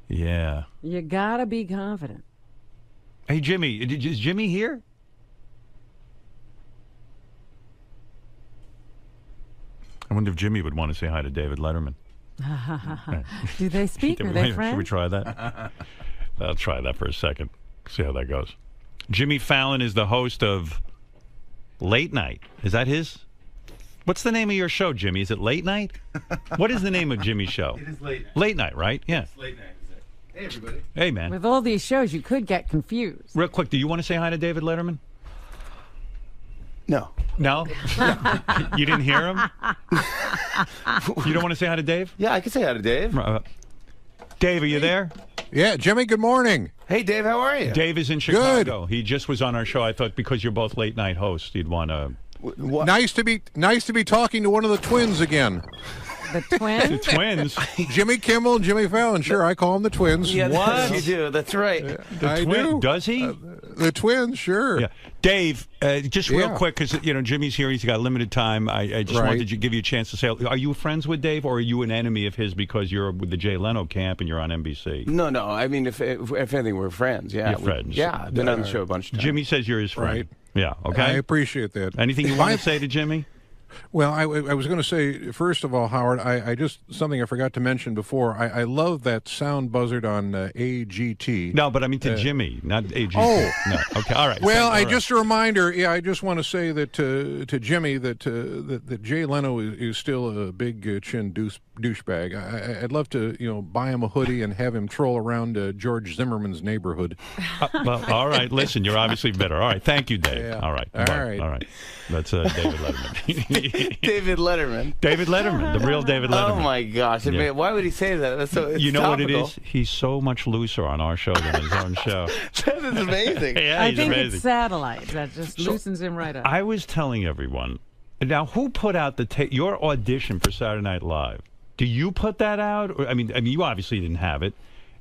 Yeah. You got to be confident. Hey, Jimmy. Is Jimmy here? I wonder if Jimmy would want to say hi to David Letterman. Do they speak? Are they friends? Should we try that? I'll try that for a second. See how that goes. Jimmy Fallon is the host of Late Night. Is that his? What's the name of your show, Jimmy? Is it Late Night? What is the name of Jimmy's show? It is Late Night. Late Night, right? Yeah. It's Late Night. Hey, everybody. Hey, man. With all these shows, you could get confused. Real quick, do you want to say hi to David Letterman? No. No? You didn't hear him? You don't want to say hi to Dave? Yeah, I can say hi to Dave. Dave, are you there? Yeah, Jimmy, good morning. Hey, Dave, how are you? Dave is in Chicago. Good. He just was on our show. I thought because you're both late night hosts, you'd want to... Nice to be talking to one of the twins again. The twins? The twins? Jimmy Kimmel and Jimmy Fallon. Sure, I call them the twins. Yeah, what? You do. That's right. I do. Does he? The twins, sure. Yeah. Dave, just real quick, because Jimmy's here. He's got limited time. I just wanted to give you a chance to say, are you friends with Dave, or are you an enemy of his because you're with the Jay Leno camp and you're on NBC? No. I mean, if anything, we're friends. Yeah. You're friends. Yeah. I've been on the show a bunch of times. Jimmy says you're his friend. Right. Yeah. Okay. I appreciate that. Anything you want to say to Jimmy? Well, I was going to say, first of all, Howard, I just, something I forgot to mention before, I love that sound buzzard on AGT. No, but I mean to Jimmy, not AGT. Oh. No. Okay, all right. Well, just a reminder, I just want to say that to Jimmy that Jay Leno is still a big chin douchebag. I'd love to, buy him a hoodie and have him troll around George Zimmerman's neighborhood. Well, all right. Listen, you're obviously better. All right. Thank you, Dave. Yeah. All right. All right. All right. That's David Letterman. David Letterman. David Letterman, the real David Letterman. Oh my gosh! Yeah. Why would he say that? That's so. It's know topical. what it is? He's so much looser on our show than his own show. That is amazing. Yeah, I think amazing. it's satellite that just loosens him right up. I was telling everyone. Now, who put out your audition for Saturday Night Live? Do you put that out? Or, I mean, you obviously didn't have it.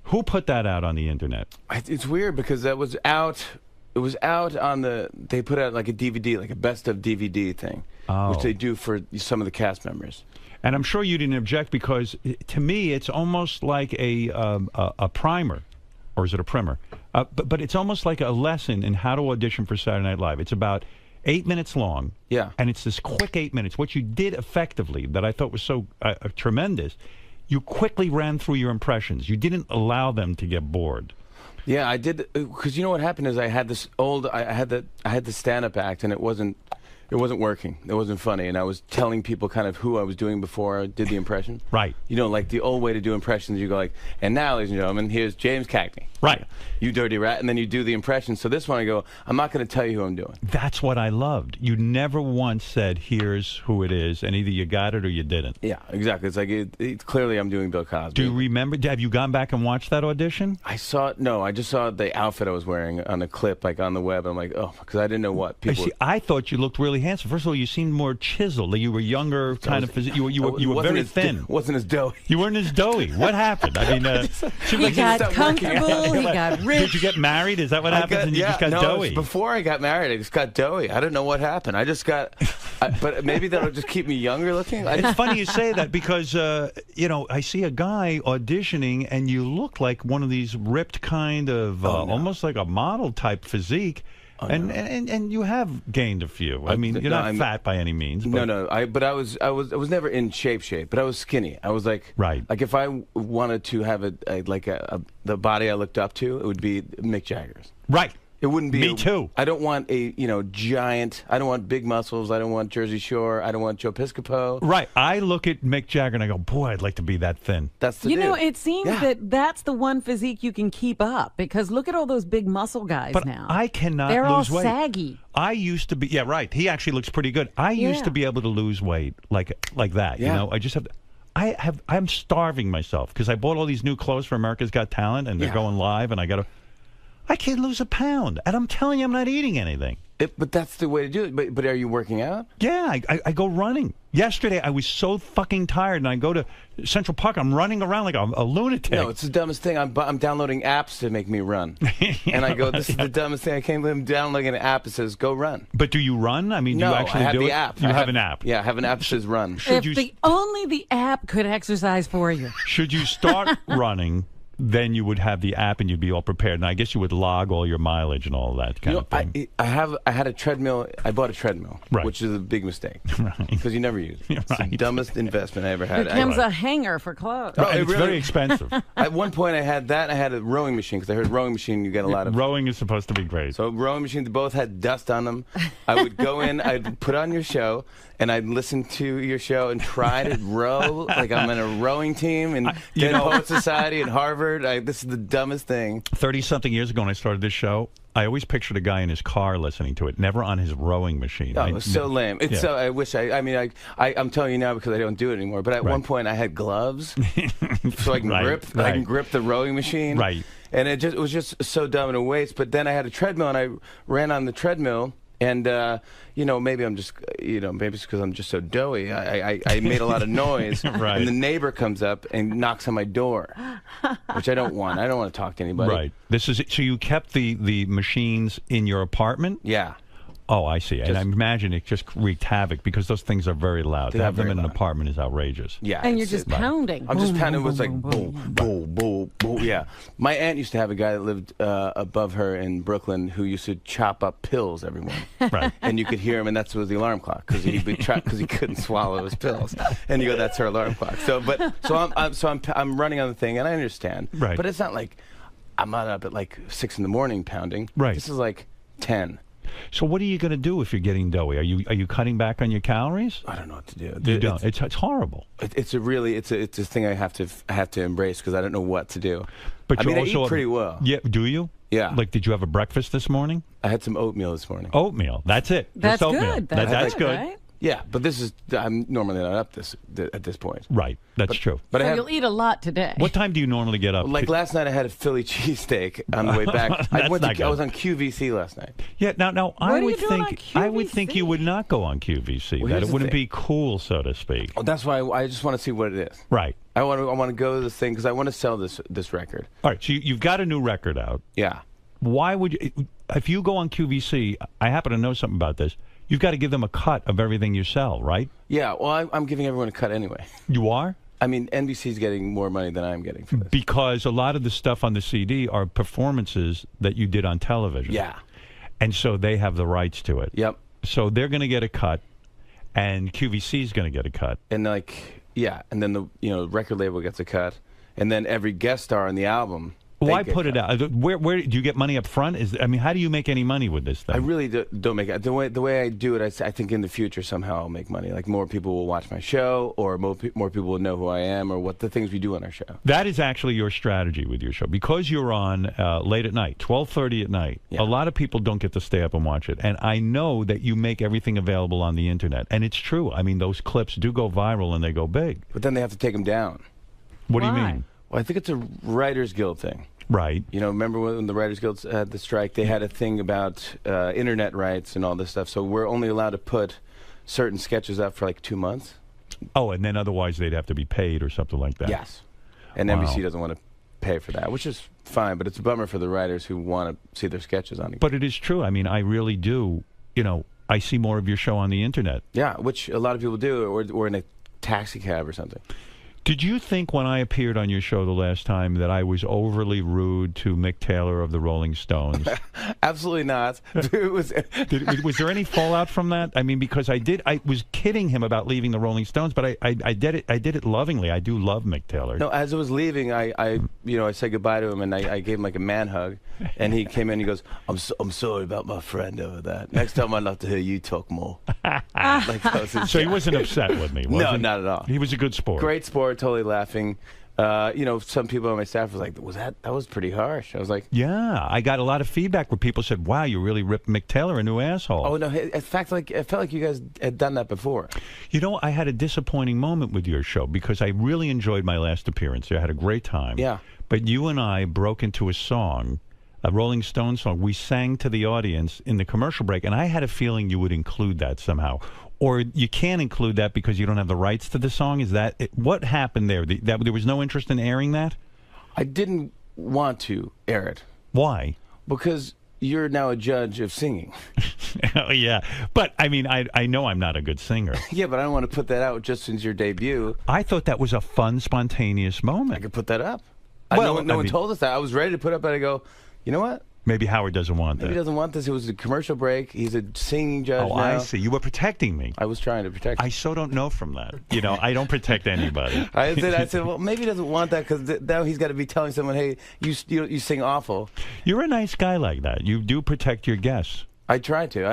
Who put that out on the internet? It's weird because that was out. It was out on they put out like a DVD, like a best of DVD thing, which they do for some of the cast members. And I'm sure you didn't object because, to me, it's almost like a primer, or is it a primer? But it's almost like a lesson in how to audition for Saturday Night Live. It's about 8 minutes long. Yeah. And it's this quick 8 minutes. What you did effectively that I thought was so tremendous, you quickly ran through your impressions. You didn't allow them to get bored. Yeah, I did, because you know what happened is I had this I had the stand-up act, and it wasn't working. It wasn't funny, and I was telling people kind of who I was doing before I did the impression. Right. Like the old way to do impressions, you go like, and now, ladies and gentlemen, here's James Cagney. Right. You dirty rat, and then you do the impression. So this one I go, I'm not going to tell you who I'm doing. That's what I loved. You never once said, here's who it is, and either you got it or you didn't. Yeah, exactly. It's like, clearly I'm doing Bill Cosby. Do you remember, have you gone back and watched that audition? I just saw the outfit I was wearing on a clip, like on the web. I'm like, oh, because I didn't know what people... I thought you looked really handsome. First of all, you seemed more chiseled. Like you were younger, kind of physique. You were very thin. Wasn't as doughy. You weren't as doughy. What happened? I mean, he got comfortable. He got rich. Did you get married? Is that what happened? And you just got doughy. Before I got married, I just got doughy. I don't know what happened. I just got. But maybe that'll just keep me younger looking. It's funny you say that because I see a guy auditioning, and you look like one of these ripped kind of almost like a model type physique. And you have gained a few. I mean, you're not fat by any means. But. No. I was never in shape, but I was skinny. I was like like if I wanted to have the body I looked up to, it would be Mick Jagger's. Right. It wouldn't be. Me too. I don't want a giant. I don't want big muscles. I don't want Jersey Shore. I don't want Joe Piscopo. Right. I look at Mick Jagger and I go, boy, I'd like to be that thin. That's the dude. It seems that that's the one physique you can keep up because look at all those big muscle guys now. I cannot They're lose all weight. saggy. I used to be. Yeah, right. He actually looks pretty good. I used to be able to lose weight like that. Yeah. You know, I just have. I'm starving myself because I bought all these new clothes for America's Got Talent and they're going live and I can't lose a pound, and I'm telling you, I'm not eating anything. But that's the way to do it. But are you working out? Yeah, I go running. Yesterday, I was so fucking tired, and I go to Central Park. I'm running around like a lunatic. No, it's the dumbest thing. I'm downloading apps to make me run, and I go, this is the dumbest thing. I can't believe I'm downloading an app that says go run. But do you run? I mean, do you actually I have do the it? app. You have an app. Yeah, I have an app that says run. Only the app could exercise for you. Should you start running? Then you would have the app and you'd be all prepared. And I guess you would log all your mileage and all that kind of thing. I had a treadmill. I bought a treadmill, which is a big mistake. Because you never use it. It's the dumbest investment I ever had. It becomes a hanger for clothes. It's very expensive. At one point I had that. I had a rowing machine because I heard rowing machine you get a lot of. Rowing is supposed to be great. So rowing machines both had dust on them. I would go in, I'd put on your show, and I'd listen to your show and try to row like I'm in a rowing team in Poet Society at Harvard. This is the dumbest thing. 30-something years ago when I started this show, I always pictured a guy in his car listening to it, never on his rowing machine. Oh, it was so lame. It's so. I wish I'm telling you now because I don't do it anymore. But at one point, I had gloves, so I can grip. I can grip the rowing machine. Right. And it was just so dumb and a waste. But then I had a treadmill, and I ran on the treadmill. And maybe I'm just, maybe it's because I'm just so doughy. I made a lot of noise, and the neighbor comes up and knocks on my door, which I don't want. I don't want to talk to anybody. Right. So you kept the machines in your apartment? Yeah. Oh, I see. And I imagine it just wreaked havoc because those things are very loud. To have them in an apartment is outrageous. Yeah. And you're just pounding. I'm just pounding. It was like boom, boom, boom, boom. Yeah. My aunt used to have a guy that lived above her in Brooklyn who used to chop up pills every morning. Right. And you could hear him, and that was the alarm clock because he couldn't swallow his pills. And you go, that's her alarm clock. So I'm running on the thing, and I understand. Right. But it's not like I'm not up at like 6 a.m. pounding. Right. This is like 10. So what are you going to do if you're getting doughy? Are you cutting back on your calories? I don't know what to do. You don't. It's horrible. It's a thing I have to embrace because I don't know what to do. But I eat pretty well. Yeah, do you? Yeah. Like, did you have a breakfast this morning? I had some oatmeal this morning. Oatmeal. That's it. That's Just oatmeal. good. That's good. Right? Yeah, but I'm normally not up at this point. Right. That's true. But so you'll eat a lot today. What time do you normally get up? Like last night, I had a Philly cheesesteak on the way back. I was on QVC last night. Yeah. Now I would think you would not go on QVC. Well, that it wouldn't be cool, so to speak. Oh, that's why I just want to see what it is. Right. I want to go to this thing because I want to sell this record. All right. So you've got a new record out. Yeah. Why would you? If you go on QVC, I happen to know something about this. You've got to give them a cut of everything you sell, right? Yeah, well, I'm giving everyone a cut anyway. You are? I mean, NBC's getting more money than I'm getting for this. Because a lot of the stuff on the CD are performances that you did on television. Yeah. And so they have the rights to it. Yep. So they're going to get a cut, and QVC's going to get a cut. And and then the record label gets a cut, and then every guest star on the album. Why put it out? Where do you get money up front? How do you make any money with this thing? I really don't make it. The way I do it, I think in the future somehow I'll make money. Like more people will watch my show, or more people will know who I am, or what the things we do on our show. That is actually your strategy with your show. Because you're on late at night, 12:30 at night, a lot of people don't get to stay up and watch it. And I know that you make everything available on the Internet. And it's true. I mean, those clips do go viral and they go big. But then they have to take them down. What do you mean? Well, I think it's a Writers Guild thing. Right. You know, remember when the Writers Guild had the strike? They had a thing about internet rights and all this stuff. So we're only allowed to put certain sketches up for like 2 months. Oh, and then otherwise they'd have to be paid or something like that. Yes. And Wow. NBC doesn't want to pay for that, which is fine, but it's a bummer for the writers who want to see their sketches on it. But it is true. I mean, I really do. You know, I see more of your show on the internet. Yeah, which a lot of people do, or in a taxi cab or something. Did you think when I appeared on your show the last time that I was overly rude to Mick Taylor of the Rolling Stones? Absolutely not. It was was there any fallout from that? I mean, because I was kidding him about leaving the Rolling Stones, but I did it lovingly. I do love Mick Taylor. No, as I was leaving, I said goodbye to him, and I gave him like a man hug, and he came in and he goes, I'm sorry about my friend over that. Next time I'd love to hear you talk more. So he wasn't upset with me, was No, he? not at all. He was a good sport. Great sport, totally laughing. Some people on my staff was like, that was pretty harsh. I was like, Yeah, I got a lot of feedback where people said, wow, you really ripped Mick Taylor a new asshole. oh no, in fact, I felt like you guys had done that before. You know, I had a disappointing moment with your show because I really enjoyed my last appearance. I had a great time. Yeah. But you and I broke into a song, a Rolling Stones song. We sang to the audience in the commercial break, and I had a feeling you would include that somehow. Or you can't include that because you don't have the rights to the song? Is that it? What happened there? There was no interest in airing that? I didn't want to air it. Why? Because you're now a judge of singing. Oh, yeah. But, I mean, I know I'm not a good singer. Yeah, but I don't want to put that out just since your debut. I thought that was a fun, spontaneous moment. I could put that up. Well, no one told us that. I was ready to put up, and I go, you know what? Maybe Howard doesn't want that. Maybe he doesn't want this. It was a commercial break. He's a singing judge Oh, now. I see. You were protecting me. I was trying to protect you. I so don't know from that. You know, I don't protect anybody. I said, well, maybe he doesn't want that because now he's got to be telling someone, hey, you sing awful. You're a nice guy like that. You do protect your guests. I try to.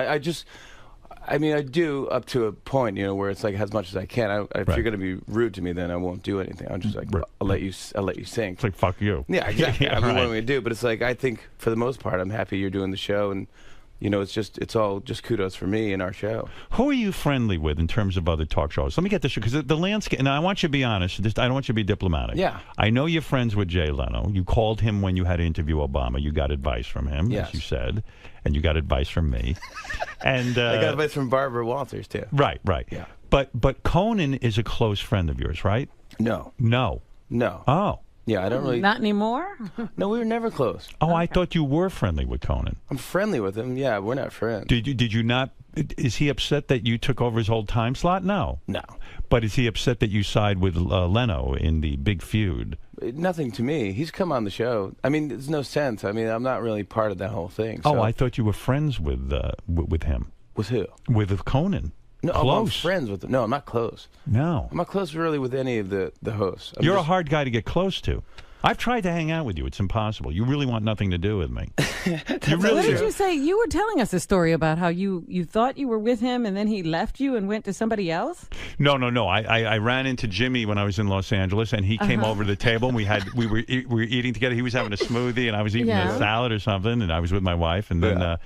I do up to a point, where it's like as much as I can. If you're going to be rude to me, then I won't do anything. I'm just like, I'll let you sing. It's like, fuck you. Yeah, exactly. Yeah, I mean, right. what am I going to do? But it's like, I think for the most part, I'm happy you're doing the show, and it's all just kudos for me and our show. Who are you friendly with in terms of other talk shows? Let me get this, because the landscape, and I want you to be honest, I don't want you to be diplomatic. Yeah. I know you're friends with Jay Leno. You called him when you had to interview Obama. You got advice from him, Yes. as you said, and you got advice from me. And I got advice from Barbara Walters, too. Right. Yeah. But Conan is a close friend of yours, right? No. No. Oh. Yeah, I don't really. Not anymore? No, we were never close. Oh, I thought you were friendly with Conan. I'm friendly with him. Yeah, we're not friends. Did you not? Is he upset that you took over his whole time slot? No. But is he upset that you side with Leno in the big feud? Nothing to me. He's come on the show. I mean, there's no sense. I mean, I'm not really part of that whole thing. Oh, so. I thought you were friends with him. With who? With Conan. No, close. I'm friends with him. No, I'm not close. No. I'm not close really with any of the hosts. You're a hard guy to get close to. I've tried to hang out with you. It's impossible. You really want nothing to do with me. You really What did you say? You were telling us a story about how you thought you were with him and then he left you and went to somebody else? No. I ran into Jimmy when I was in Los Angeles, and he came over to the table, and we were eating together. He was having a smoothie, and I was eating a salad or something, and I was with my wife, and then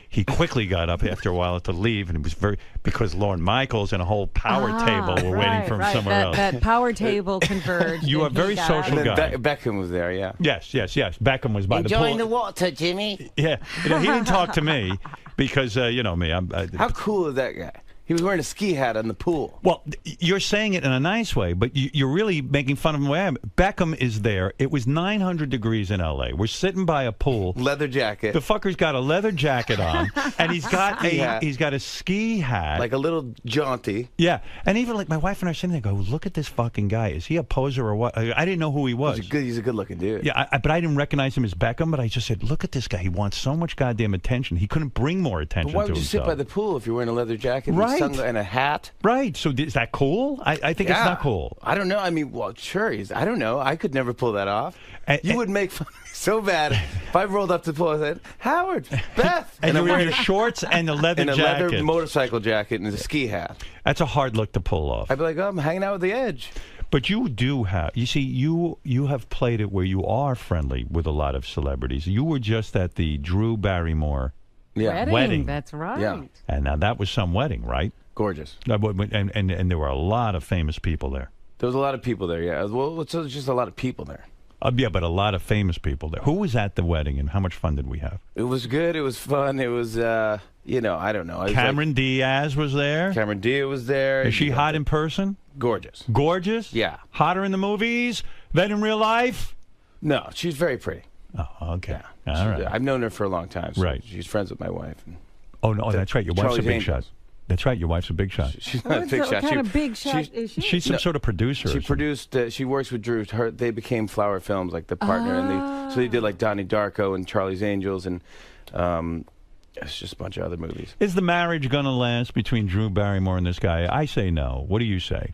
he quickly got up after a while to leave, and it was because Lorne Michaels and a whole power table were waiting for him somewhere else. That power table converged. You are a very social guy. Beckham was there, yeah. Yes. Beckham was by the pool. Enjoying the water, Jimmy. Yeah, he didn't talk to me because you know me. How cool is that guy? He was wearing a ski hat in the pool. Well, you're saying it in a nice way, but you're really making fun of him. Beckham is there. It was 900 degrees in L.A. We're sitting by a pool. Leather jacket. The fucker's got a leather jacket on, and he's got a ski hat, like a little jaunty. Yeah, and even like my wife and I are sitting there, go, look at this fucking guy. Is he a poser or what? I didn't know who he was. He's a good-looking dude. Yeah, but I didn't recognize him as Beckham. But I just said, look at this guy. He wants so much goddamn attention. He couldn't bring more attention to himself. Why would you sit by the pool if you're wearing a leather jacket and a hat? Right. So is that cool? I think it's not cool. I don't know. I mean, well, sure. I don't know. I could never pull that off. You would make fun of me so bad if I rolled up to the pool and said, Howard, Beth. and you're wearing shorts and a leather jacket. And a leather motorcycle jacket and a ski hat. That's a hard look to pull off. I'd be like, oh, I'm hanging out with the Edge. But you do have, you see, you have played it where you are friendly with a lot of celebrities. You were just at the Drew Barrymore wedding. That's right. Yeah. And now that was some wedding, right? Gorgeous. And there were a lot of famous people there. There was a lot of people there, yeah. Well, it's just a lot of people there. Yeah, but a lot of famous people there. Who was at the wedding, and how much fun did we have? It was good. It was fun. It was, I don't know. Cameron Diaz was there. Cameron Diaz was there. Is she hot in person? Gorgeous. Gorgeous? Yeah. Hotter in the movies than in real life? No, she's very pretty. Oh, okay. Yeah. All right. I've known her for a long time. So Right. She's friends with my wife. Oh, no, that's right. Your wife's a big shot. That's right. Your wife's a big shot. She's not a big shot. What kind of big shot is she? She's some sort of producer. She produced. She works with Drew. They became Flower Films, like the partner, and so they did like Donnie Darko and Charlie's Angels, and it's just a bunch of other movies. Is the marriage going to last between Drew Barrymore and this guy? I say no. What do you say?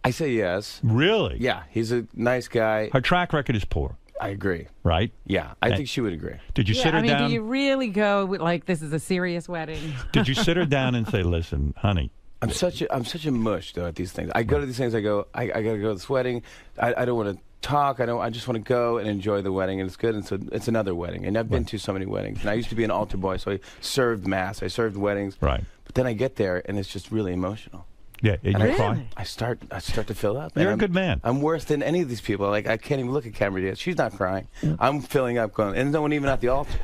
I say yes. Really? Yeah, he's a nice guy. Her track record is poor. I agree. Right? Yeah, I think she would agree. Did you sit her down? Do you really go with, like, this is a serious wedding? Did you sit her down and say, "Listen, honey"? I'm such a mush though at these things. I go to these things. I go. I got to go to this wedding. I don't want to talk. I just want to go and enjoy the wedding, and it's good. And so it's another wedding, and I've been to so many weddings. And I used to be an altar boy, so I served mass. I served weddings. Right. But then I get there, and it's just really emotional. Yeah, and you cry. I start to fill up. You're a good man. I'm worse than any of these people. Like, I can't even look at Cameron Diaz. She's not crying. I'm filling up, going, and no one even at the altar.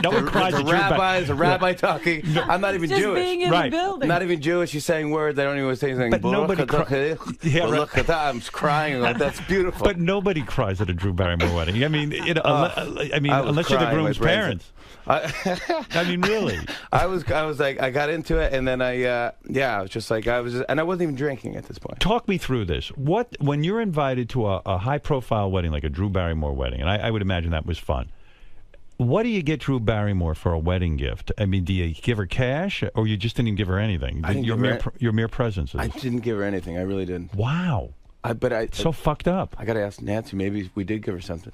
No one cries at There's a rabbi talking. I'm not even Just Jewish. being in the building. Not even Jewish. She's saying words. I don't even say anything. But nobody cries. Yeah, right. I'm crying. Like, that's beautiful. But nobody cries at a Drew Barrymore wedding. I mean, unless you're the groom's parents. I mean, really. I was like, I got into it, and then I was just like, and I wasn't even drinking at this point. Talk me through this. When you're invited to a high-profile wedding, like a Drew Barrymore wedding, and I would imagine that was fun. What do you get Drew Barrymore for a wedding gift? I mean, do you give her cash, or you just didn't even give her anything? Your mere presence. I didn't give her anything. I really didn't. Wow. So fucked up. I got to ask Nancy. Maybe we did give her something.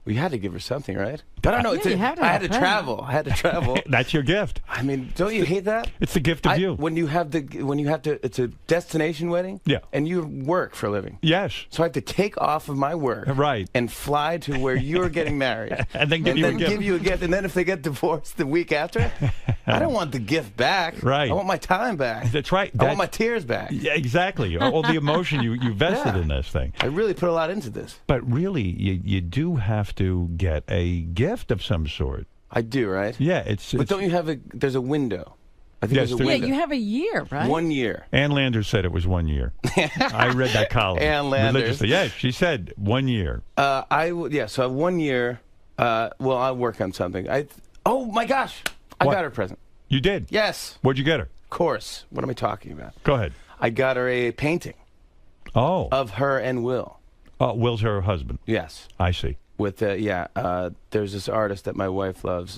We had to give her something, right? I don't know. Yeah, I had to travel. That's your gift. I mean, don't you hate that? It's the gift of you. When you have to, it's a destination wedding. Yeah. And you work for a living. Yes. So I have to take off of my work. Right. And fly to where you're getting married. And then give you a gift. And then if they get divorced the week after, I don't want the gift back. Right. I want my time back. That's right. I want my tears back. Yeah, exactly. All the emotion you vested in this thing. I really put a lot into this. But really, you do have to get a gift of some sort. I do, right? Yeah, But don't you have there's a window. I think there's a window. Yeah, you have a year, right? 1 year. Ann Landers said it was 1 year. I read that column. Ann Landers. Religiously. Yeah, she said 1 year. So 1 year. I'll work on something. Oh my gosh, I got her a present. You did? Yes. What'd you get her? Of course. What am I talking about? Go ahead. I got her a painting. Oh. Of her and Will. Will's her husband. Yes. I see. With there's this artist that my wife loves.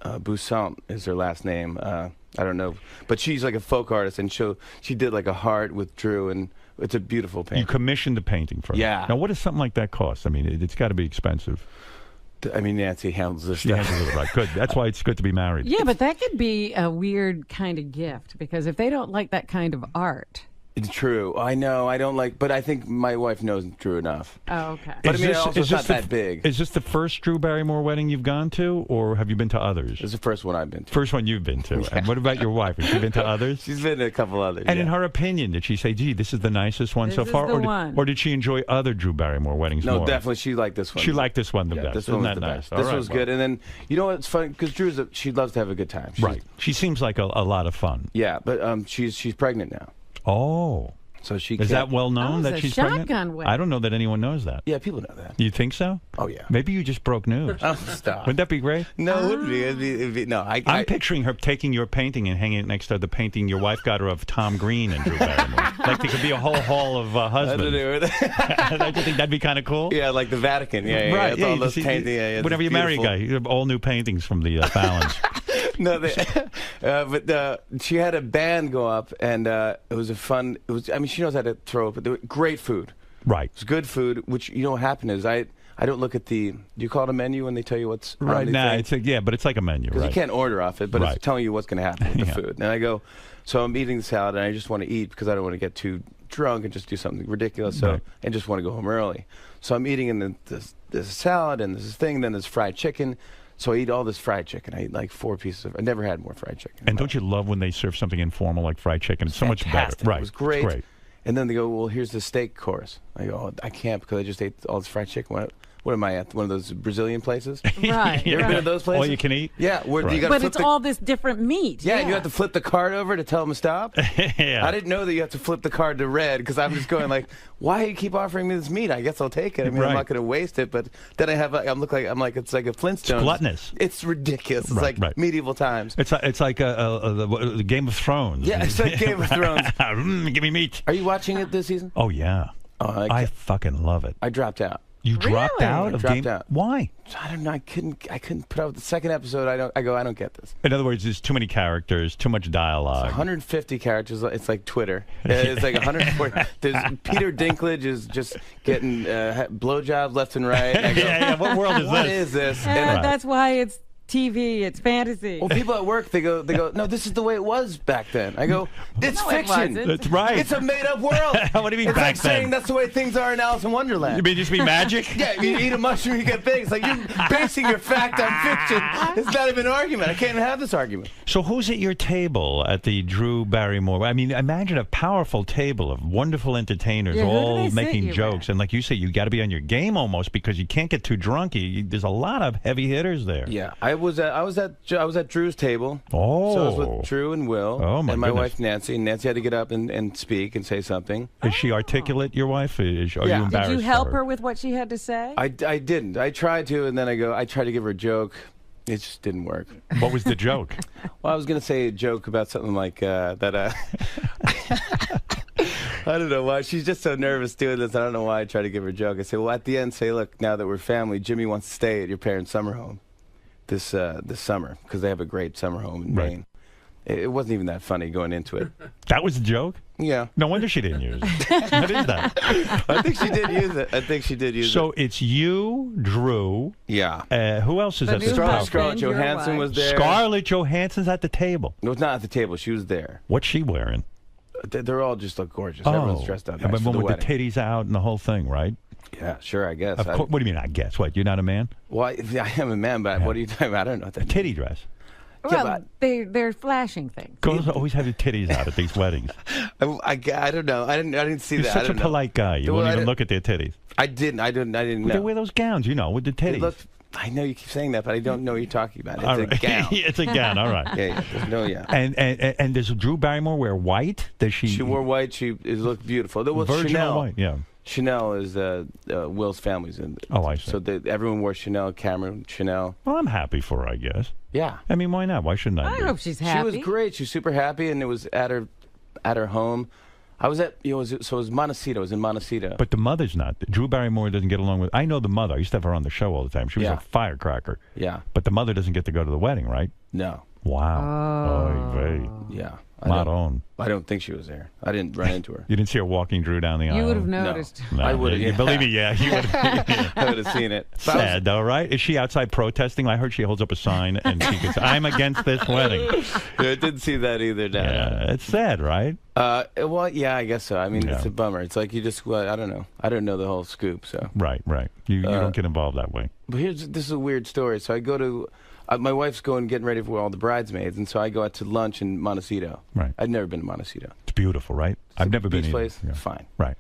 Boussaint is her last name. I don't know, but she's like a folk artist, and she did like a heart with Drew, and it's a beautiful painting. You commissioned the painting for her. Yeah. Now, what does something like that cost? I mean, it's got to be expensive. I mean, Nancy handles this She stuff. handles it right. Good. That's why it's good to be married. Yeah, but that could be a weird kind of gift, because if they don't like that kind of art. It's true. I know. I don't like, but I think my wife knows Drew enough. Oh, okay. But I mean, it's not that big. Is this the first Drew Barrymore wedding you've gone to, or have you been to others? It's the first one I've been to. First one you've been to. And what about your wife? Has she been to others? She's been to a couple others. And in her opinion, did she say, "Gee, this is the nicest one so far," or did she enjoy other Drew Barrymore weddings more? No, definitely she liked this one. She liked this one the best. This one was the nice? best. This was good. And then you know what's funny? Because she loves to have a good time. Right. She seems like a lot of fun. Yeah, but she's pregnant now. Oh. So is that well known that she's pregnant? Wedding. I don't know that anyone knows that. Yeah, people know that. You think so? Oh yeah. Maybe you just broke news. Oh, stop. Wouldn't that be great? No, it wouldn't be. It'd be no. I'm picturing her taking your painting and hanging it next to the painting your wife got her of Tom Green and Drew Barrymore. Like there could be a whole hall of husbands. Don't you think that'd be kind of cool? Yeah, like the Vatican. Yeah, right. Yeah, all those paintings. Whenever you marry a guy, you have all new paintings from the Fallons. No, but she had a band go up, and it was a fun. It was. I mean, she knows how to throw. But great food. Right. It's good food. Which you know what happened is I don't look at the. Do you call it a menu when they tell you what's right? on the Nah, thing? but it's like a menu. Because right. you can't order off it, but it's telling you what's going to happen with the food. And I go, so I'm eating the salad, and I just want to eat because I don't want to get too drunk and just do something ridiculous. So and just want to go home early. So I'm eating, and there's a salad and this thing, and then there's fried chicken. So I eat all this fried chicken. I eat like 4 pieces of. I never had more fried chicken. And don't you love when they serve something informal like fried chicken? It's so much better. Right. It was great. It's great. And then they go, well, here's the steak course. I go, oh, I can't because I just ate all this fried chicken. What am I at? One of those Brazilian places? Right. You ever been to those places? All you can eat? Yeah. Where you But it's all this different meat. Yeah, and you have to flip the card over to tell them to stop. Yeah. I didn't know that you have to flip the card to red because I'm just going like, why do you keep offering me this meat? I guess I'll take it. I mean, I'm not going to waste it. But then I'm like it's like a Flintstones. It's gluttonous. It's ridiculous. It's like medieval times. It's like the Game of Thrones. Yeah, it's like Game of Thrones. Give me meat. Are you watching it this season? Oh yeah. I fucking love it. I dropped out. You dropped out of Game? Why? I don't know. I couldn't put out the second episode. I don't get this. In other words, there's too many characters, too much dialogue. It's 150 characters. It's like Twitter. It's like 140. There's Peter Dinklage is just getting blowjobs left and right. I go, yeah. What world is this? What is this? And that's why it's TV. It's fantasy. Well, people at work they go. No, this is the way it was back then. I go, it's No, fiction. it That's right. It's a made-up world. What do you mean it's back like then? saying that's the way things are in Alice in Wonderland. You mean just be magic? Yeah, you eat a mushroom, you get big. It's like you're basing your fact on fiction. It's not even an argument. I can't even have this argument. So who's at your table at the Drew Barrymore? I mean, imagine a powerful table of wonderful entertainers Yeah, who do all they sit making you jokes. with? And like you say, you got to be on your game almost because you can't get too drunk. There's a lot of heavy hitters there. Yeah, I was at Drew's table. Oh. So I was with Drew and Will. Oh, my and my goodness. wife Nancy. And Nancy had to get up and speak and say something. Is she articulate, your wife? Are you embarrassed? Did you help for her with what she had to say? I didn't. I tried to, and then I tried to give her a joke. It just didn't work. What was the joke? Well, I was going to say a joke about something like that. I don't know why. She's just so nervous doing this. I don't know why I tried to give her a joke. I say, well, at the end, say, look, now that we're family, Jimmy wants to stay at your parents' summer home this summer because they have a great summer home in Maine. It wasn't even that funny going into it. That was the joke? Yeah. No wonder she didn't use it. What is that? I think she did use it. So it's you, Drew. Yeah. Who else is at the table? Scarlett Johansson was there. Scarlett Johansson's at the table. No, it's not at the table. She was there. What's she wearing? They're all just look gorgeous. Everyone's dressed up nice Everyone for the with wedding. the titties out and the whole thing, right? Yeah, sure, I guess. Of course, what do you mean, I guess? What, you're not a man? Well, I am a man, but what are you talking about? I don't know what that means. Titty dress. Well, they're flashing things. Girls always have their titties out at these weddings. I don't know. I didn't see You're that. such a polite guy. You won't even look at their titties. I didn't know. They wear those gowns, with the titties. I know you keep saying that, but I don't know what you're talking about. It's All a right. gown. It's a gown. All right. Yeah. There's no And does Drew Barrymore wear white? Does she? She wore white. It looked beautiful. There was Virginal Chanel. white. Yeah. Chanel is Will's family's in. Oh, I see. So everyone wore Chanel. Cameron Chanel. Well, I'm happy for her, I guess. Yeah. I mean, why not? Why shouldn't I? I hope she's happy. She was great. She was super happy, and it was at her home. I was at it was Montecito. It was in Montecito. But the mother's not. Drew Barrymore doesn't get along with. I know the mother. I used to have her on the show all the time. She was a firecracker. Yeah. But the mother doesn't get to go to the wedding, right? No. Wow. Oy vey. Yeah. I don't think she was there. I didn't run into her. You didn't see her walking Drew down the aisle? You would have noticed. No, I would have. You believe me? Yeah, you would. I would have seen it. Sad though, right? Is she outside protesting? I heard she holds up a sign and she goes, "I'm against this wedding." Yeah, I didn't see that either. No. Yeah, it's sad, right? Well, yeah, I guess so. I mean, it's a bummer. It's like you just, I don't know. I don't know the whole scoop, so. Right. You don't get involved that way. But this is a weird story. So I go to, my wife's getting ready for all the bridesmaids, and so I go out to lunch in Montecito. Right. I've never been to Montecito. It's beautiful, right? I've never been beach either. place. Yeah. Fine. Right.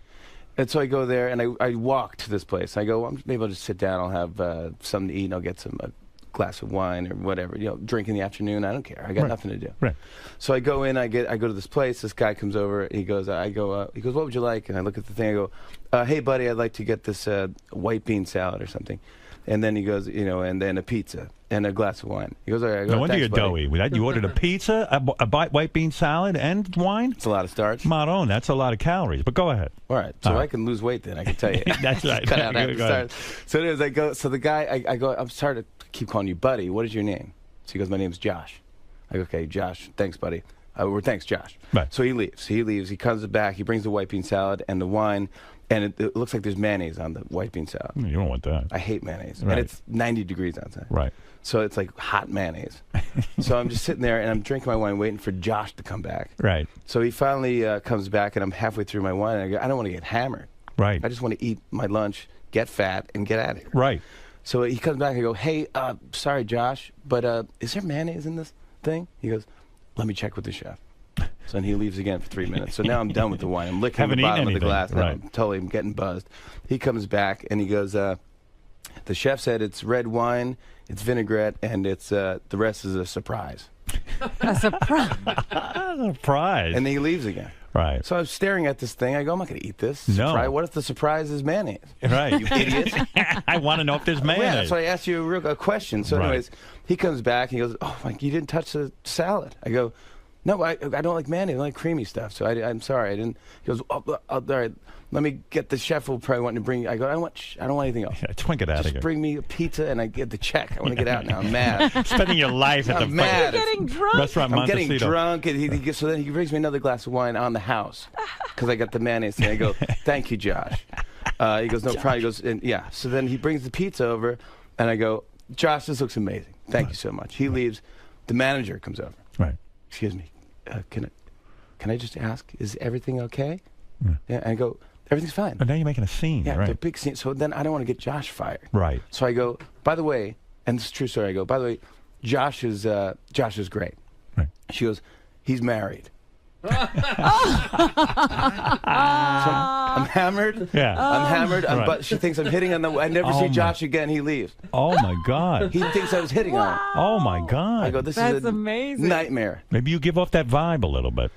And so I go there, and I walk to this place. I go, maybe I'll just sit down. I'll have something to eat, and I'll get a glass of wine or whatever. Drink in the afternoon. I don't care. I got nothing to do. Right. So I go in. I go to this place. This guy comes over. He goes, what would you like? And I look at the thing. I go, hey buddy, I'd like to get this white bean salad or something. And then he goes, and then a pizza and a glass of wine. He goes, all right. I go, No wonder thanks, you're buddy. doughy. You ordered a pizza, a white bean salad, and wine? It's a lot of starch. Maron, that's a lot of calories. But go ahead. All right. So I can lose weight then, I can tell you. That's right. Cut out half the Go ahead. starch. So anyways, I go, so the guy, I go, I'm sorry to keep calling you buddy. What is your name? So he goes, my name's Josh. I go, okay, Josh. Thanks, buddy. Thanks, Josh. Right. So he leaves. He comes back. He brings the white bean salad and the wine. And it looks like there's mayonnaise on the white bean salad. You don't want that. I hate mayonnaise. Right. And it's 90 degrees outside. Right. So it's like hot mayonnaise. So I'm just sitting there, and I'm drinking my wine, waiting for Josh to come back. Right. So he finally comes back, and I'm halfway through my wine, and I go, I don't want to get hammered. Right. I just want to eat my lunch, get fat, and get out of here. Right. So he comes back, and I go, hey, sorry, Josh, but is there mayonnaise in this thing? He goes, let me check with the chef. So then he leaves again for 3 minutes. So now I'm done with the wine. I'm licking Haven't the bottom eaten of the glass. anything. Now Right. I'm totally getting buzzed. He comes back and he goes, the chef said it's red wine, it's vinaigrette, and it's the rest is a surprise. A surprise. Surprise. And then he leaves again. Right. So I was staring at this thing. I go, I'm not going to eat this. No. Surprise. What if the surprise is mayonnaise? Right. You idiot. I want to know if there's mayonnaise. Yeah, that's why I asked you a question. So Right. anyways, he comes back and he goes, oh, like, you didn't touch the salad. I go, no, I don't like mayonnaise. I like creamy stuff. So I'm sorry. I didn't. He goes, all right, let me get the chef will probably want to bring. I go, I don't want anything else. Yeah, twink it out of Just here. bring me a pizza and I get the check. I want to get out now. I'm mad. Spending your life at the mad. You're getting drunk. restaurant I'm getting Montecito. drunk, and so then he brings me another glass of wine on the house because I got the mayonnaise thing. I go, thank you, Josh. He goes, no problem. He goes, and yeah. So then he brings the pizza over, and I go, Josh, this looks amazing. Thank you so much. He leaves. The manager comes over. Right. Excuse me. Can I just ask, is everything okay? Yeah. And I go, everything's fine. But now you're making a scene, Yeah, right? the big scene. So then I don't want to get Josh fired. Right. So I go, by the way, and this is a true story. I go, by the way, Josh is great. Right. She goes, he's married. So I'm hammered. Yeah. I'm hammered. Right. But she thinks I'm hitting on the. I never see Josh again. He leaves. Oh my God. He thinks I was hitting on him. Oh my God. I go, this That's is a amazing. nightmare. Maybe you give off that vibe a little bit.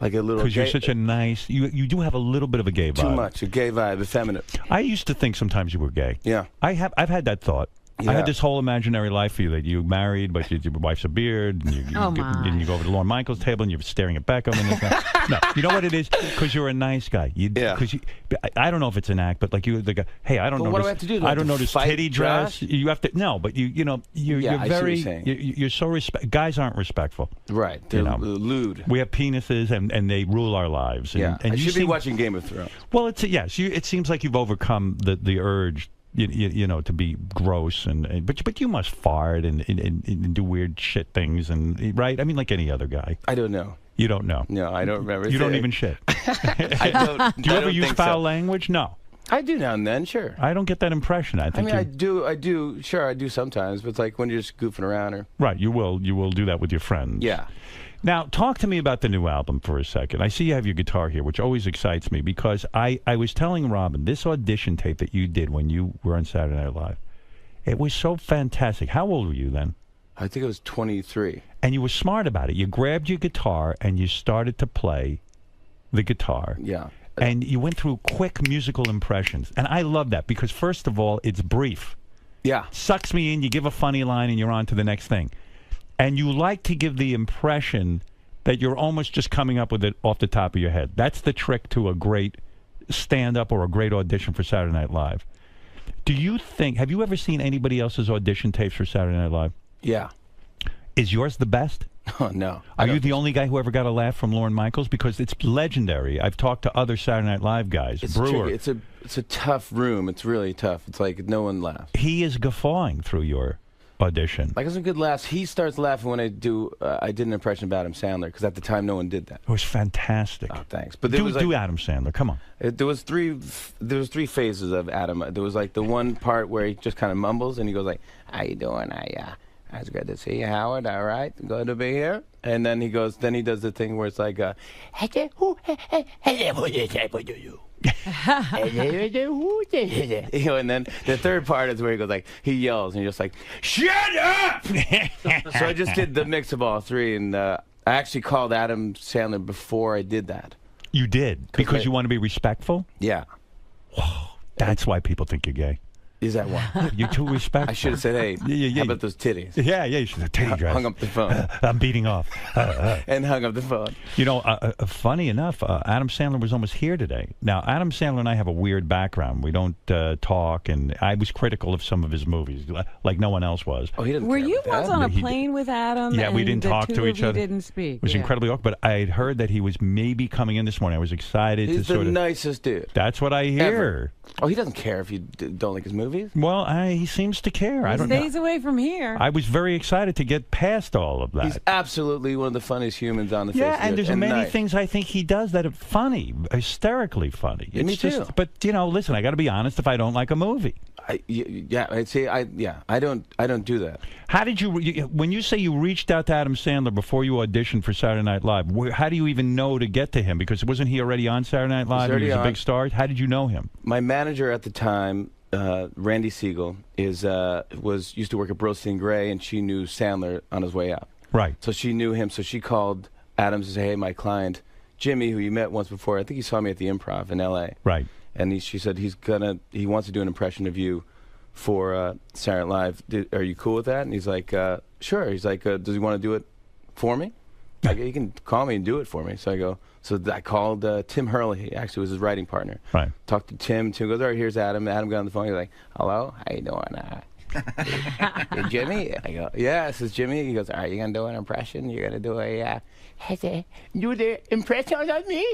Like a little. Because you're gay- such a nice. You do have a little bit of a gay vibe. Too much. A gay vibe, effeminate. I used to think sometimes you were gay. Yeah. I've had that thought. Yeah. I had this whole imaginary life for you that you married, but your wife's a beard, and you Oh, my. and you go over to Lorne Michaels' table and you're staring at Beckham. And this guy. No, you know what it is? Because you're a nice guy. Yeah. Because I don't know if it's an act, but like you, the guy. Hey, I don't But know. what this, do I have to do? Do I I have don't to know this fight titty dress. Josh? You have to. No, but you're Yeah, I see you're what very. you're saying. You're so respect. Guys aren't respectful. Right. They're lewd. We have penises and they rule our lives. And, Yeah. And I you should be seem- watching Game of Thrones. Well, yes. It seems like you've overcome the urge. You know, to be gross but you must fart and do weird shit things right. I mean, like any other guy. I don't know. You don't know. No, I don't remember. You don't even shit. I don't. Do you I ever don't use think foul so. language? No. I do now and then, sure. I don't get that impression. I think I do. Sure, I do sometimes. But it's like when you're just goofing around or. Right. You will do that with your friends. Yeah. Now, talk to me about the new album for a second. I see you have your guitar here, which always excites me because I was telling Robin, this audition tape that you did when you were on Saturday Night Live, it was so fantastic. How old were you then? I think I was 23. And you were smart about it. You grabbed your guitar and you started to play the guitar. Yeah. And you went through quick musical impressions. And I love that because, first of all, it's brief. Yeah. Sucks me in, you give a funny line, and you're on to the next thing. And you like to give the impression that you're almost just coming up with it off the top of your head. That's the trick to a great stand-up or a great audition for Saturday Night Live. Do you think, have you ever seen anybody else's audition tapes for Saturday Night Live? Yeah. Is yours the best? Oh, no. Are you the only guy who ever got a laugh from Lorne Michaels? Because it's legendary. I've talked to other Saturday Night Live guys. It's Brewer. tricky. It's a tough room. It's really tough. It's like no one laughs. He is guffawing through your audition. Like some good laughs. He starts laughing when I did an impression of Adam Sandler because at the time no one did that. It was fantastic. Oh, thanks. But there was do Adam Sandler. Come on. There was three phases of Adam. There was like the one part where he just kind of mumbles and he goes like, "How you doing? It's good to see you, Howard. All right, good to be here." And then he does the thing where it's like, you know, and then the third part is where he goes like, he yells and you're just like, "Shut up!" So I just did the mix of all three, and I actually called Adam Sandler before I did that. You did? Because you want to be respectful? Yeah. Whoa. That's why people think you're gay. Is that why? You're too respectful. I should have said, "Hey, how about those titties?" Yeah, you should have titty dress. Hung up the phone. I'm beating off. And hung up the phone. You know, funny enough, Adam Sandler was almost here today. Now, Adam Sandler and I have a weird background. We don't talk, and I was critical of some of his movies, like no one else was. Oh, he didn't. Were you once on a plane with Adam? Yeah, we and didn't the talk two to of each you other. Didn't speak. It was incredibly awkward. But I had heard that he was maybe coming in this morning. I was excited He's to sort the of. nicest dude. That's what I hear. Ever. Oh, he doesn't care if you don't like his movies. movies? Well, he seems to care. I don't know. Stays away from here. I was very excited to get past all of that. He's absolutely one of the funniest humans on the face of the earth. Yeah, and there's many nice. things I think he does that are funny, hysterically funny. Yeah, me too. But listen, I got to be honest. If I don't like a movie, I don't do that. How did you? When you say you reached out to Adam Sandler before you auditioned for Saturday Night Live, how do you even know to get to him? Because wasn't he already on Saturday Night Live? He was a big star. How did you know him? My manager at the time, Randy Siegel, used to work at Burlstein Gray, and she knew Sandler on his way out. Right. So she knew him. So she called Adams to say, "Hey, my client Jimmy, who you met once before, I think he saw me at the Improv in L.A. Right. And she said he wants to do an impression of you for Saturday Night Live. Are you cool with that?" And he's like, "Sure." He's like, "Does he want to do it for me?" You can call me and do it for me. So I go. So I called Tim Hurley. He actually was his writing partner. Right. Talked to Tim. Tim goes, "All right, here's Adam." Adam got on the phone. He's like, "Hello, how you doing? Hey, Jimmy?" I go, "Yeah, this is Jimmy." He goes, "All right, you gonna do an impression? You're gonna do do the impression of me?"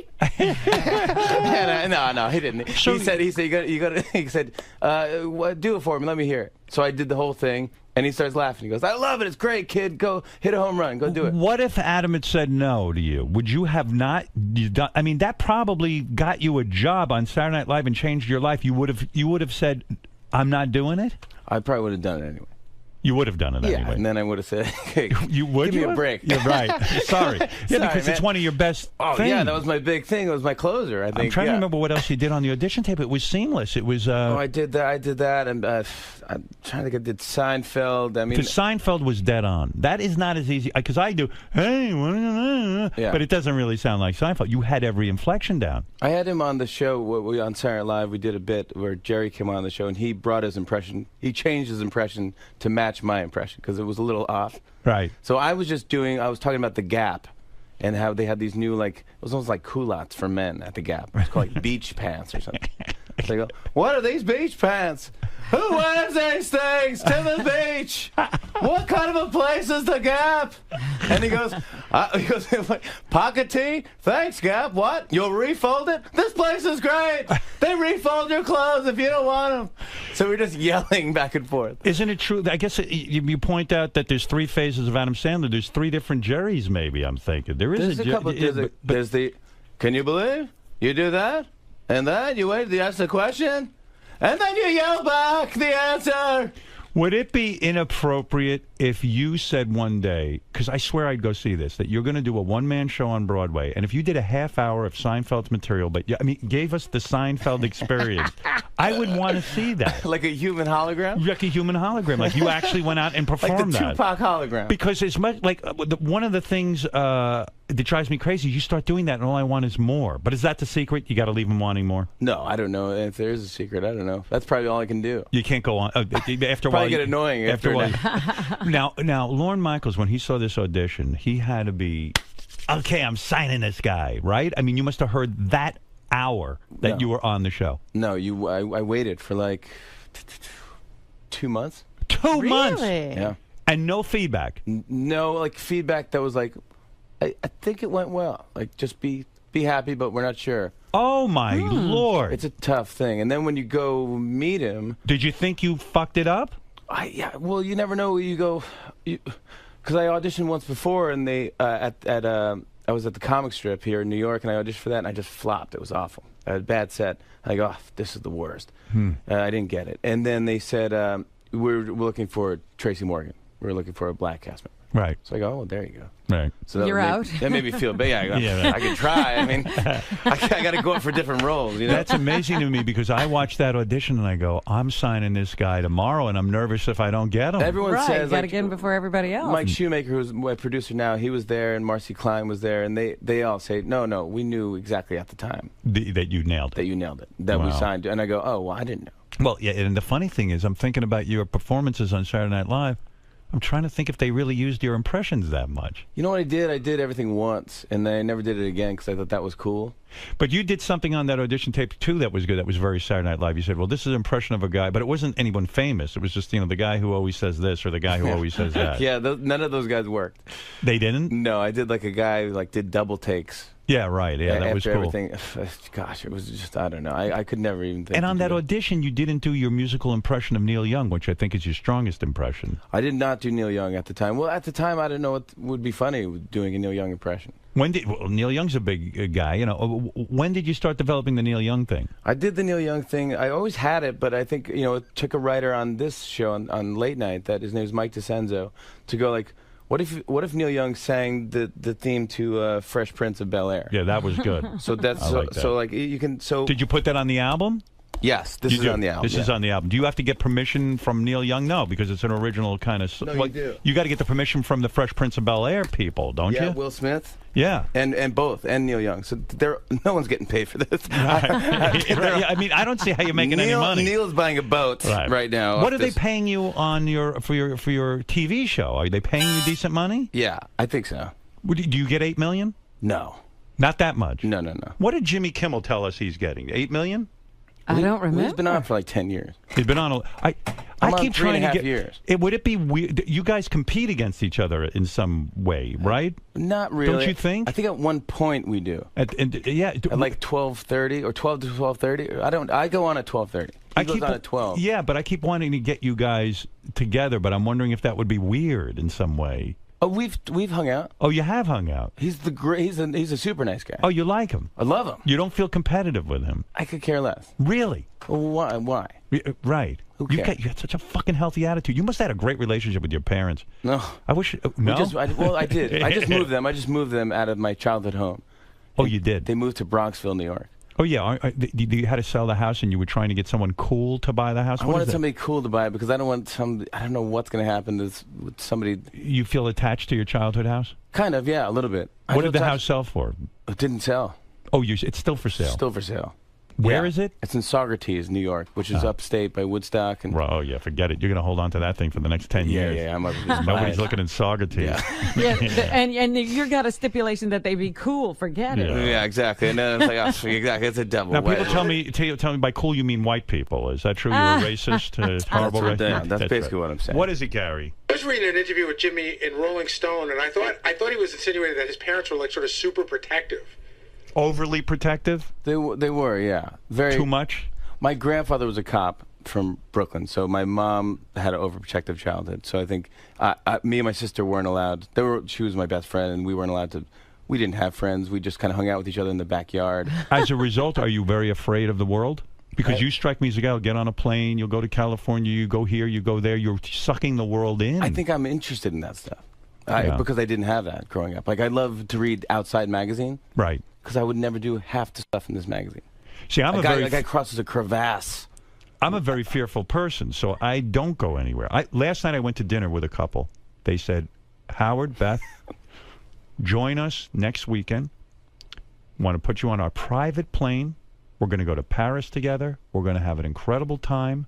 No, he didn't. So he said, you got he said, "Do it for me. Let me hear it." So I did the whole thing, and he starts laughing. He goes, "I love it. It's great, kid. Go hit a home run. Go do it." What if Adam had said no to you? Would you have not done? I mean, that probably got you a job on Saturday Night Live and changed your life. You would have said, "I'm not doing it." I probably would have done it anyway. You would have done it anyway. And then I would have said, "Hey, you would give me a break." You're right. Sorry. Yeah, Sorry, because man. it's one of your best Oh, things. yeah, that was my big thing. It was my closer, I think. I'm trying to remember what else you did on the audition tape. It was seamless. It was. I did that, and I'm trying to get did Seinfeld. I mean, because Seinfeld was dead on. That is not as easy because I do. Hey, Yeah. but it doesn't really sound like Seinfeld. You had every inflection down. I had him on the show. On Saturday Night Live, we did a bit where Jerry came on the show, and he brought his impression. He changed his impression to match my impression because it was a little off. Right. So I was talking about the Gap, and how they had these new it was almost like culottes for men at the Gap. It's called like beach pants or something. So I go, "What are these beach pants? Who wears these things to the beach? What kind of a place is the Gap?" And he goes, "Pocket tee? Thanks, Gap. What? You'll refold it? This place is great. They refold your clothes if you don't want them." So we're just yelling back and forth. Isn't it true? I guess you point out that there's 3 phases of Adam Sandler. There's 3 different Jerrys, maybe, I'm thinking. There's a couple. There's the, "Can you believe you do that? And then you wait, you ask the question, and then you yell back the answer." Would it be inappropriate if you said one day, because I swear I'd go see this, that you're going to do a one-man show on Broadway, and if you did a half hour of Seinfeld's material, but gave us the Seinfeld experience, I would want to see that. Like a human hologram? Like a human hologram. Like you actually went out and performed that. Like the Tupac hologram. Because it's much like one of the things that drives me crazy, you start doing that and all I want is more. But is that the secret? You got to leave them wanting more? No, I don't know. If there is a secret, I don't know. That's probably all I can do. You can't go on. After a while, get annoying after a while. Now, Lorne Michaels, when he saw this audition, he had to be, "Okay, I'm signing this guy," right? I mean, you must have heard that hour that you were on the show. No, I waited for like 2 months. 2 months? Yeah. And no feedback? No, feedback that was like, I think it went well. Like, just be happy, but we're not sure. Oh, my Lord. It's a tough thing. And then when you go meet him... Did you think you fucked it up? Yeah, well, you never know. You go... Because I auditioned once before, and they I was at the comic strip here in New York, and I auditioned for that, and I just flopped. It was awful. I had a bad set. I go, this is the worst. I didn't get it. And then they said, we're looking for Tracy Morgan. We're looking for a black cast member. Right. So I go, well, there you go. Right. So You're out. That made me feel big. I could try. I mean, I got to go up for different roles. You know? That's amazing to me because I watched that audition and I go, I'm signing this guy tomorrow, and I'm nervous if I don't get him. Everyone says, you got to get him before everybody else. Mike Shoemaker, who's my producer now, he was there, and Marcy Klein was there, and they all say, no, we knew exactly at the time that you nailed it. That you nailed it. That we signed you. And I go, oh, well, I didn't know. Well, yeah, and the funny thing is, I'm thinking about your performances on Saturday Night Live. I'm trying to think if they really used your impressions that much. You know what I did? I did everything once, and then I never did it again because I thought that was cool. But you did something on that audition tape, too, that was good. That was very Saturday Night Live. You said, well, this is an impression of a guy, but it wasn't anyone famous. It was just, the guy who always says this or the guy who always says that. Yeah, none of those guys worked. They didn't? No, I did like a guy who did double takes. Yeah, right. Yeah, that was after cool. everything, gosh, it was just, I don't know. I could never even think. And on to that do it. audition, you didn't do your musical impression of Neil Young, which I think is your strongest impression. I did not do Neil Young at the time. Well, at the time, I didn't know what would be funny with doing a Neil Young impression. Well, Neil Young's a big guy. You know, when did you start developing the Neil Young thing? I did the Neil Young thing. I always had it, but I think, it took a writer on this show on late night, that his name is Mike DeCenzo, to go like, what if Neil Young sang the theme to Fresh Prince of Bel-Air? Yeah, that was good. So that's so like you can. So did you put that on the album? Yes, this is on the album. This is on the album. Do you have to get permission from Neil Young? No, because it's an original kind of. No, you do. You got to get the permission from the Fresh Prince of Bel-Air people, don't you? Yeah, Will Smith. Yeah, and both, and Neil Young. So no one's getting paid for this. I mean, I don't see how you're making any money. Neil's buying a boat right now. What are they paying you on for your TV show? Are they paying you decent money? Yeah, I think so. Do you get $8 million? No, not that much. No. What did Jimmy Kimmel tell us he's getting? $8 million? I don't remember. He's been on for like 10 years. He's been on. I keep trying to get. Years. Would it be weird? You guys compete against each other in some way, right? Not really. Don't you think? I think at one point we do. At like 12:30 or 12 to 12:30. I go on at 12:30. He goes on at 12. Yeah, but I keep wanting to get you guys together. But I'm wondering if that would be weird in some way. Oh, we've hung out. Oh, you have hung out. He's he's a super nice guy. Oh, you like him? I love him. You don't feel competitive with him? I could care less. Really? Why? Right. Who cares? You had such a fucking healthy attitude. You must have had a great relationship with your parents. No. I wish. No. I did. I just moved them. I just moved them out of my childhood home. Oh, you did? They moved to Bronxville, New York. Oh, yeah. You had to sell the house and you were trying to get someone cool to buy the house? I wanted somebody cool to buy it because I don't know what's going to happen with somebody. You feel attached to your childhood house? Kind of, yeah, a little bit. What did the house sell for? It didn't sell. Oh, it's still for sale? Still for sale. Where is it? It's in Saugerties, New York, which is upstate by Woodstock. And oh, yeah, forget it. You're going to hold on to that thing for the next 10 years. Yeah, Nobody's looking in Saugerties. And you got a stipulation that they be cool. Forget it. Yeah, exactly. And then it's like, exactly, it's a double. Now, people tell me by cool you mean white people. Is that true? You're a racist? Horrible racist? That's basically what I'm saying. What is it, Gary? I was reading an interview with Jimmy in Rolling Stone, and I thought he was insinuating that his parents were like sort of super protective. Overly protective? They were, yeah. Very too much. My grandfather was a cop from Brooklyn, so my mom had an overprotective childhood. So I think me and my sister weren't allowed. She was my best friend, and we weren't allowed to. We didn't have friends. We just kind of hung out with each other in the backyard. As a result, are you very afraid of the world? Because you strike me as a guy who'll get on a plane, you'll go to California, you go here, you go there, you're sucking the world in. I think I'm interested in that stuff. Because I didn't have that growing up. Like, I love to read Outside magazine. Right. Because I would never do half the stuff in this magazine. See, a guy crosses a crevasse. I'm a very fearful person, so I don't go anywhere. Last night I went to dinner with a couple. They said, Howard, Beth, join us next weekend. Want to put you on our private plane. We're going to go to Paris together. We're going to have an incredible time.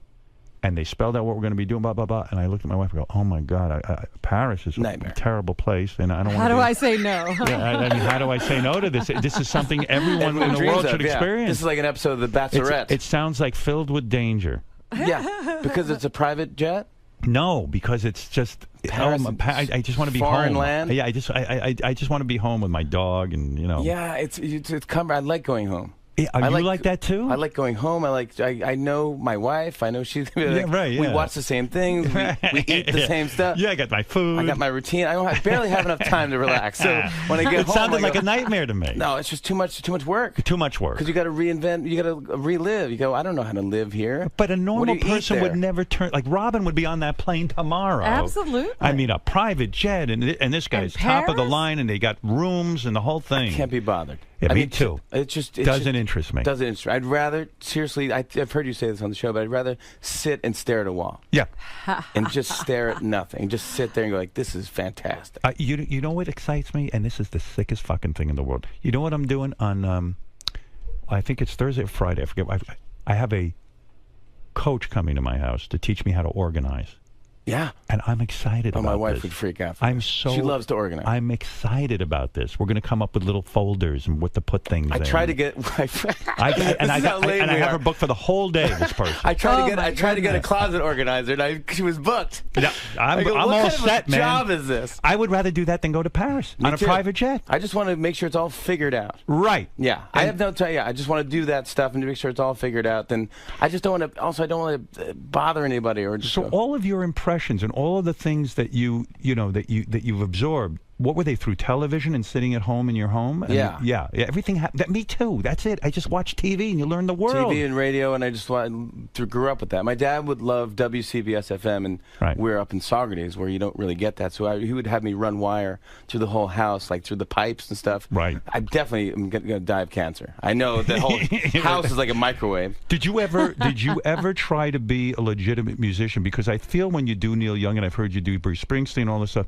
And they spelled out what we're going to be doing, blah, blah, blah. And I looked at my wife and go, oh, my God, Paris is a terrible place. And I don't How do I say no? I mean, how do I say no to this? This is something everyone in the world should experience. This is like an episode of The Bachelorette. It sounds like filled with danger. Yeah, because it's a private jet? No, because it's just Paris, I just want to be foreign home. land? Yeah, I just want to be home with my dog and, Yeah, it's I like going home. Yeah, you like that too? I like going home. I know my wife. I know she's right. We watch the same things. We eat the same stuff. Yeah, I got my food. I got my routine. I barely have enough time to relax. So when I get home, it sounded like a nightmare to me. No, it's just too much work. Too much work. Because you got to reinvent. You got to relive. You go, I don't know how to live here. But a normal person would never turn. Like Robin would be on that plane tomorrow. Absolutely. I mean, a private jet, and this guy's top of the line, and they got rooms and the whole thing. I can't be bothered. Yeah, me too. It just doesn't interest me. Doesn't interest me. I'd rather, seriously, I've heard you say this on the show, but I'd rather sit and stare at a wall. Yeah. And just stare at nothing. Just sit there and go like, this is fantastic. You know what excites me? And this is the sickest fucking thing in the world. You know what I'm doing on, I think it's Thursday or Friday. I forget. I have a coach coming to my house to teach me how to organize. Yeah. And I'm excited about this. My wife would freak out. She loves to organize. I'm excited about this. We're going to come up with little folders and what to put things in. I try to get. I have her booked for the whole day. This person. I tried to get a closet organizer, and she was booked. Yeah, I'm what all kind set, of a man. job is this? I would rather do that than go to Paris on a private jet. I just want to make sure it's all figured out. Right. Yeah. I have no time. Yeah. I just want to do that stuff and to make sure it's all figured out. Then I just don't want to. Also, I don't want to bother anybody or just. So all of your impressions and all of the things that you've absorbed, what were they, through television and sitting at home in your home? And yeah, everything. Me too. That's it. I just watch TV and you learn the world. TV and radio, and I just grew up with that. My dad would love WCBS FM, and we're up in Saugerties where you don't really get that. So he would have me run wire through the whole house, like through the pipes and stuff. Right. I definitely am going to die of cancer. I know the whole house is like a microwave. Did you ever try to be a legitimate musician? Because I feel when you do Neil Young, and I've heard you do Bruce Springsteen, all this stuff,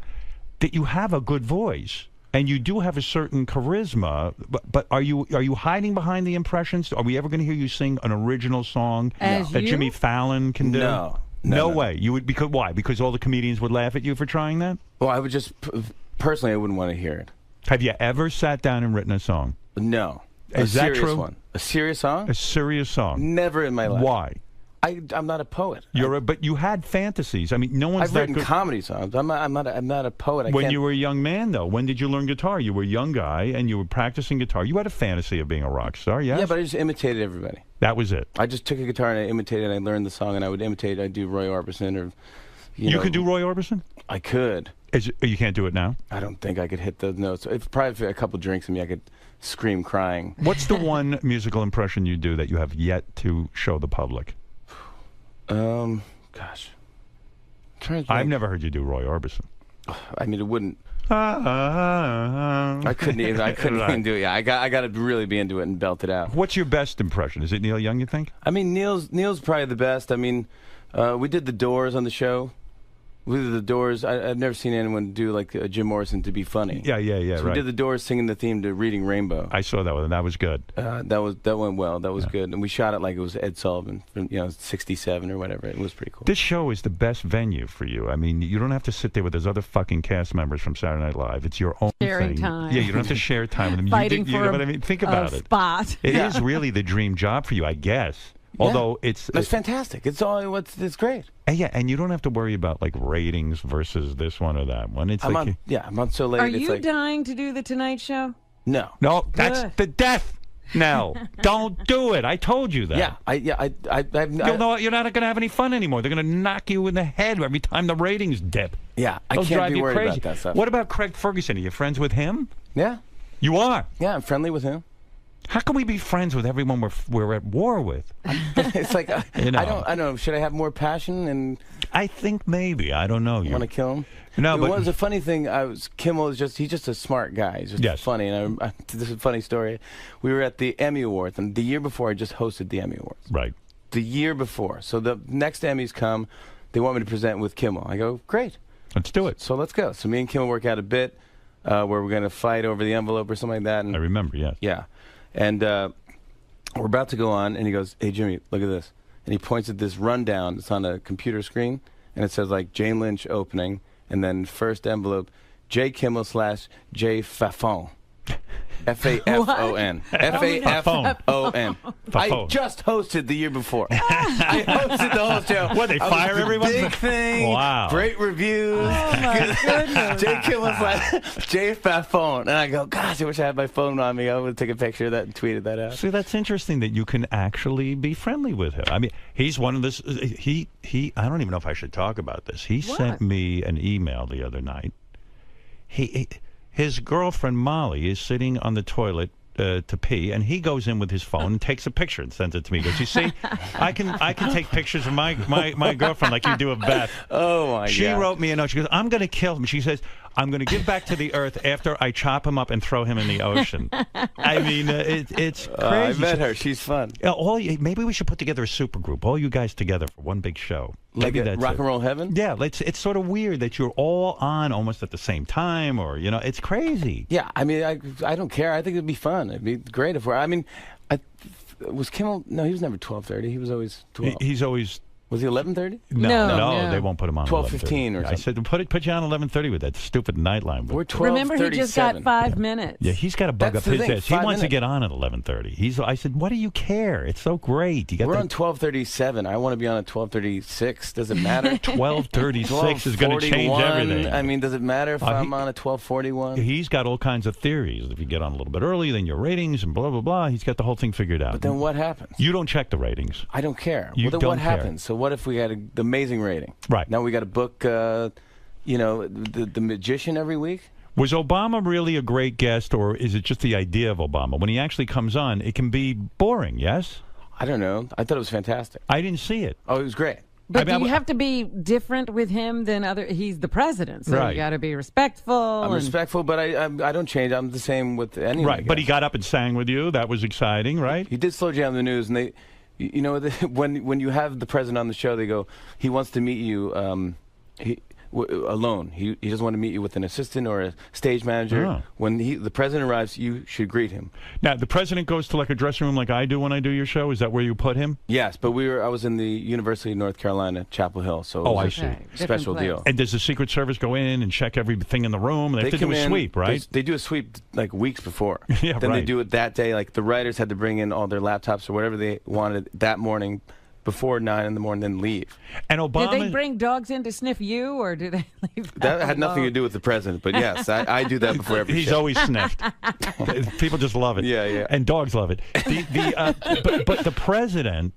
that you have a good voice and you do have a certain charisma, but are you hiding behind the impressions? Are we ever going to hear you sing an original song that Jimmy Fallon can do? No way. You would, because why? Because all the comedians would laugh at you for trying that? Well, I would just personally, I wouldn't want to hear it. Have you ever sat down and written a song? No. Is that true? One. A serious song? A serious song. Never in my life. Why? I'm not a poet. But you had fantasies. I mean, no one's I've written comedy songs. I'm not a poet. When you were a young man, though, when did you learn guitar? You were a young guy and you were practicing guitar. You had a fantasy of being a rock star, yes? Yeah, but I just imitated everybody. That was it. I just took a guitar and I imitated. And I learned the song, and I would imitate. I'd do Roy Orbison or. You could do Roy Orbison? I could. You can't do it now? I don't think I could hit those notes. If probably a couple drinks in me, I could scream crying. What's the one musical impression you do that you have yet to show the public? Gosh. I've never heard you do Roy Orbison. I mean, it wouldn't. I couldn't even do it. Yeah, I got to really be into it and belt it out. What's your best impression? Is it Neil Young, you think? I mean, Neil's probably the best. I mean, we did the Doors on the show. We did the Doors. I've never seen anyone do like Jim Morrison to be funny. Yeah, so right. We did the Doors singing the theme to Reading Rainbow. I saw that one. That was good. That went well. That was good. And we shot it like it was Ed Sullivan from 67 or whatever. It was pretty cool. This show is the best venue for you. I mean, you don't have to sit there with those other fucking cast members from Saturday Night Live. It's your own sharing thing. time. Yeah, you don't have to share time with them. Fighting you know what I mean? Think about it. Spot. It is really the dream job for you, I guess. Although it's fantastic. It's great. Yeah, and you don't have to worry about like ratings versus this one or that one. It's I'm on so late. Are you dying to do the Tonight Show? No, that's the death. No, don't do it. I told you that. You'll know you're not going to have any fun anymore. They're going to knock you in the head every time the ratings dip. Yeah, They'll I can't drive be you worried crazy. about that stuff. What about Craig Ferguson? Are you friends with him? Yeah. You are? Yeah, I'm friendly with him. How can we be friends with everyone we're at war with? It's like I don't know. Should I have more passion? And I think maybe. I don't know. You want to kill him? No, but it was a funny thing. Kimmel is he's just a smart guy. He's just funny. And this is a funny story. We were at the Emmy Awards, and the year before I just hosted the Emmy Awards. Right. The year before. So the next Emmys come. They want me to present with Kimmel. I go, great. Let's do it. So let's go. So me and Kimmel work out a bit where we're going to fight over the envelope or something like that. And I remember, yes. Yeah. And we're about to go on, and he goes, "Hey, Jimmy, look at this." And he points at this rundown. It's on a computer screen, and it says, like, Jane Lynch opening, and then first envelope, J. Kimmel / J. Fafon. F-A-F-O-N. F-A-F-O-N. I just hosted the year before. I hosted the whole show. What, they fire everyone? Big thing. Wow. Great reviews. Oh, my goodness. J. Kimmel / J. Fafon. And I go, gosh, I wish I had my phone on me. I would take a picture of that and tweeted that out. See, that's interesting that you can actually be friendly with him. I mean, he's one of this. I don't even know if I should talk about this. He sent me an email the other night. His girlfriend, Molly, is sitting on the toilet to pee, and he goes in with his phone and takes a picture and sends it to me. He goes, you see, I can take pictures of my girlfriend like you do of Beth. Oh, my God. She wrote me a note. She goes, I'm going to kill him. She says, I'm going to give back to the earth after I chop him up and throw him in the ocean. I mean, it's crazy. I met her. She's fun. Maybe we should put together a super group, all you guys togetger for one big show. Like Rock and Roll Heaven? Yeah, it's sort of weird that you're all on almost at the same time, or, it's crazy. Yeah, I mean, I don't care. I think it'd be fun. It'd be great if was Kimmel? No, he was never 12:30. He was always 12. He's always Was he 11:30? No, they won't put him on 12:15 or something. I said, put you on 11:30 with that stupid Nightline. We're 12:37. Remember, he just got 5 minutes. Yeah, he's got to bug That's up the his thing, ass. He 5 wants to minutes. get on at 11:30. I said, what do you care? It's so great. You got We're on 12:37. I want to be on at 12:36. Does it matter? 12:36 is going to change 12:41. everything. I mean, does it matter if I'm on at 12:41? He's got all kinds of theories. If you get on a little bit early, then your ratings and blah, blah, blah. He's got the whole thing figured out. But then what happens? You don't check the ratings. I don't care. You Well, then don't what care. happens? So what if we had an amazing rating? Right. Now we got to book, the magician every week? Was Obama really a great guest, or is it just the idea of Obama? When he actually comes on, it can be boring, yes? I don't know. I thought it was fantastic. I didn't see it. Oh, it was great. But do you have to be different with him than other? He's the president, so Right. you got to be respectful. I'm and- respectful, but I don't change. I'm the same with anyone. Right, but he got up and sang with you. That was exciting, right? He did slow jam the news, and when you have the president on the show, they go, he wants to meet you alone. He doesn't want to meet you with an assistant or a stage manager. Oh. When the president arrives, you should greet him. Now, the president goes to like a dressing room like I do when I do your show. Is that where you put him? Yes, but I was in the University of North Carolina, Chapel Hill, so it Oh, was I a see. special deal. And does the Secret Service go in and check everything in the room? They have to do come a in, sweep, right? They do a sweep like weeks before. Yeah, then they right. do it that day. Like the writers had to bring in all their laptops or whatever they wanted that morning before 9 in the morning, then leave. And Obama. Did they bring dogs in to sniff you, or did they leave That had nothing to do with the president, but yes, I do that before every He's show. always sniffed. People just love it. Yeah, yeah. And dogs love it. But the president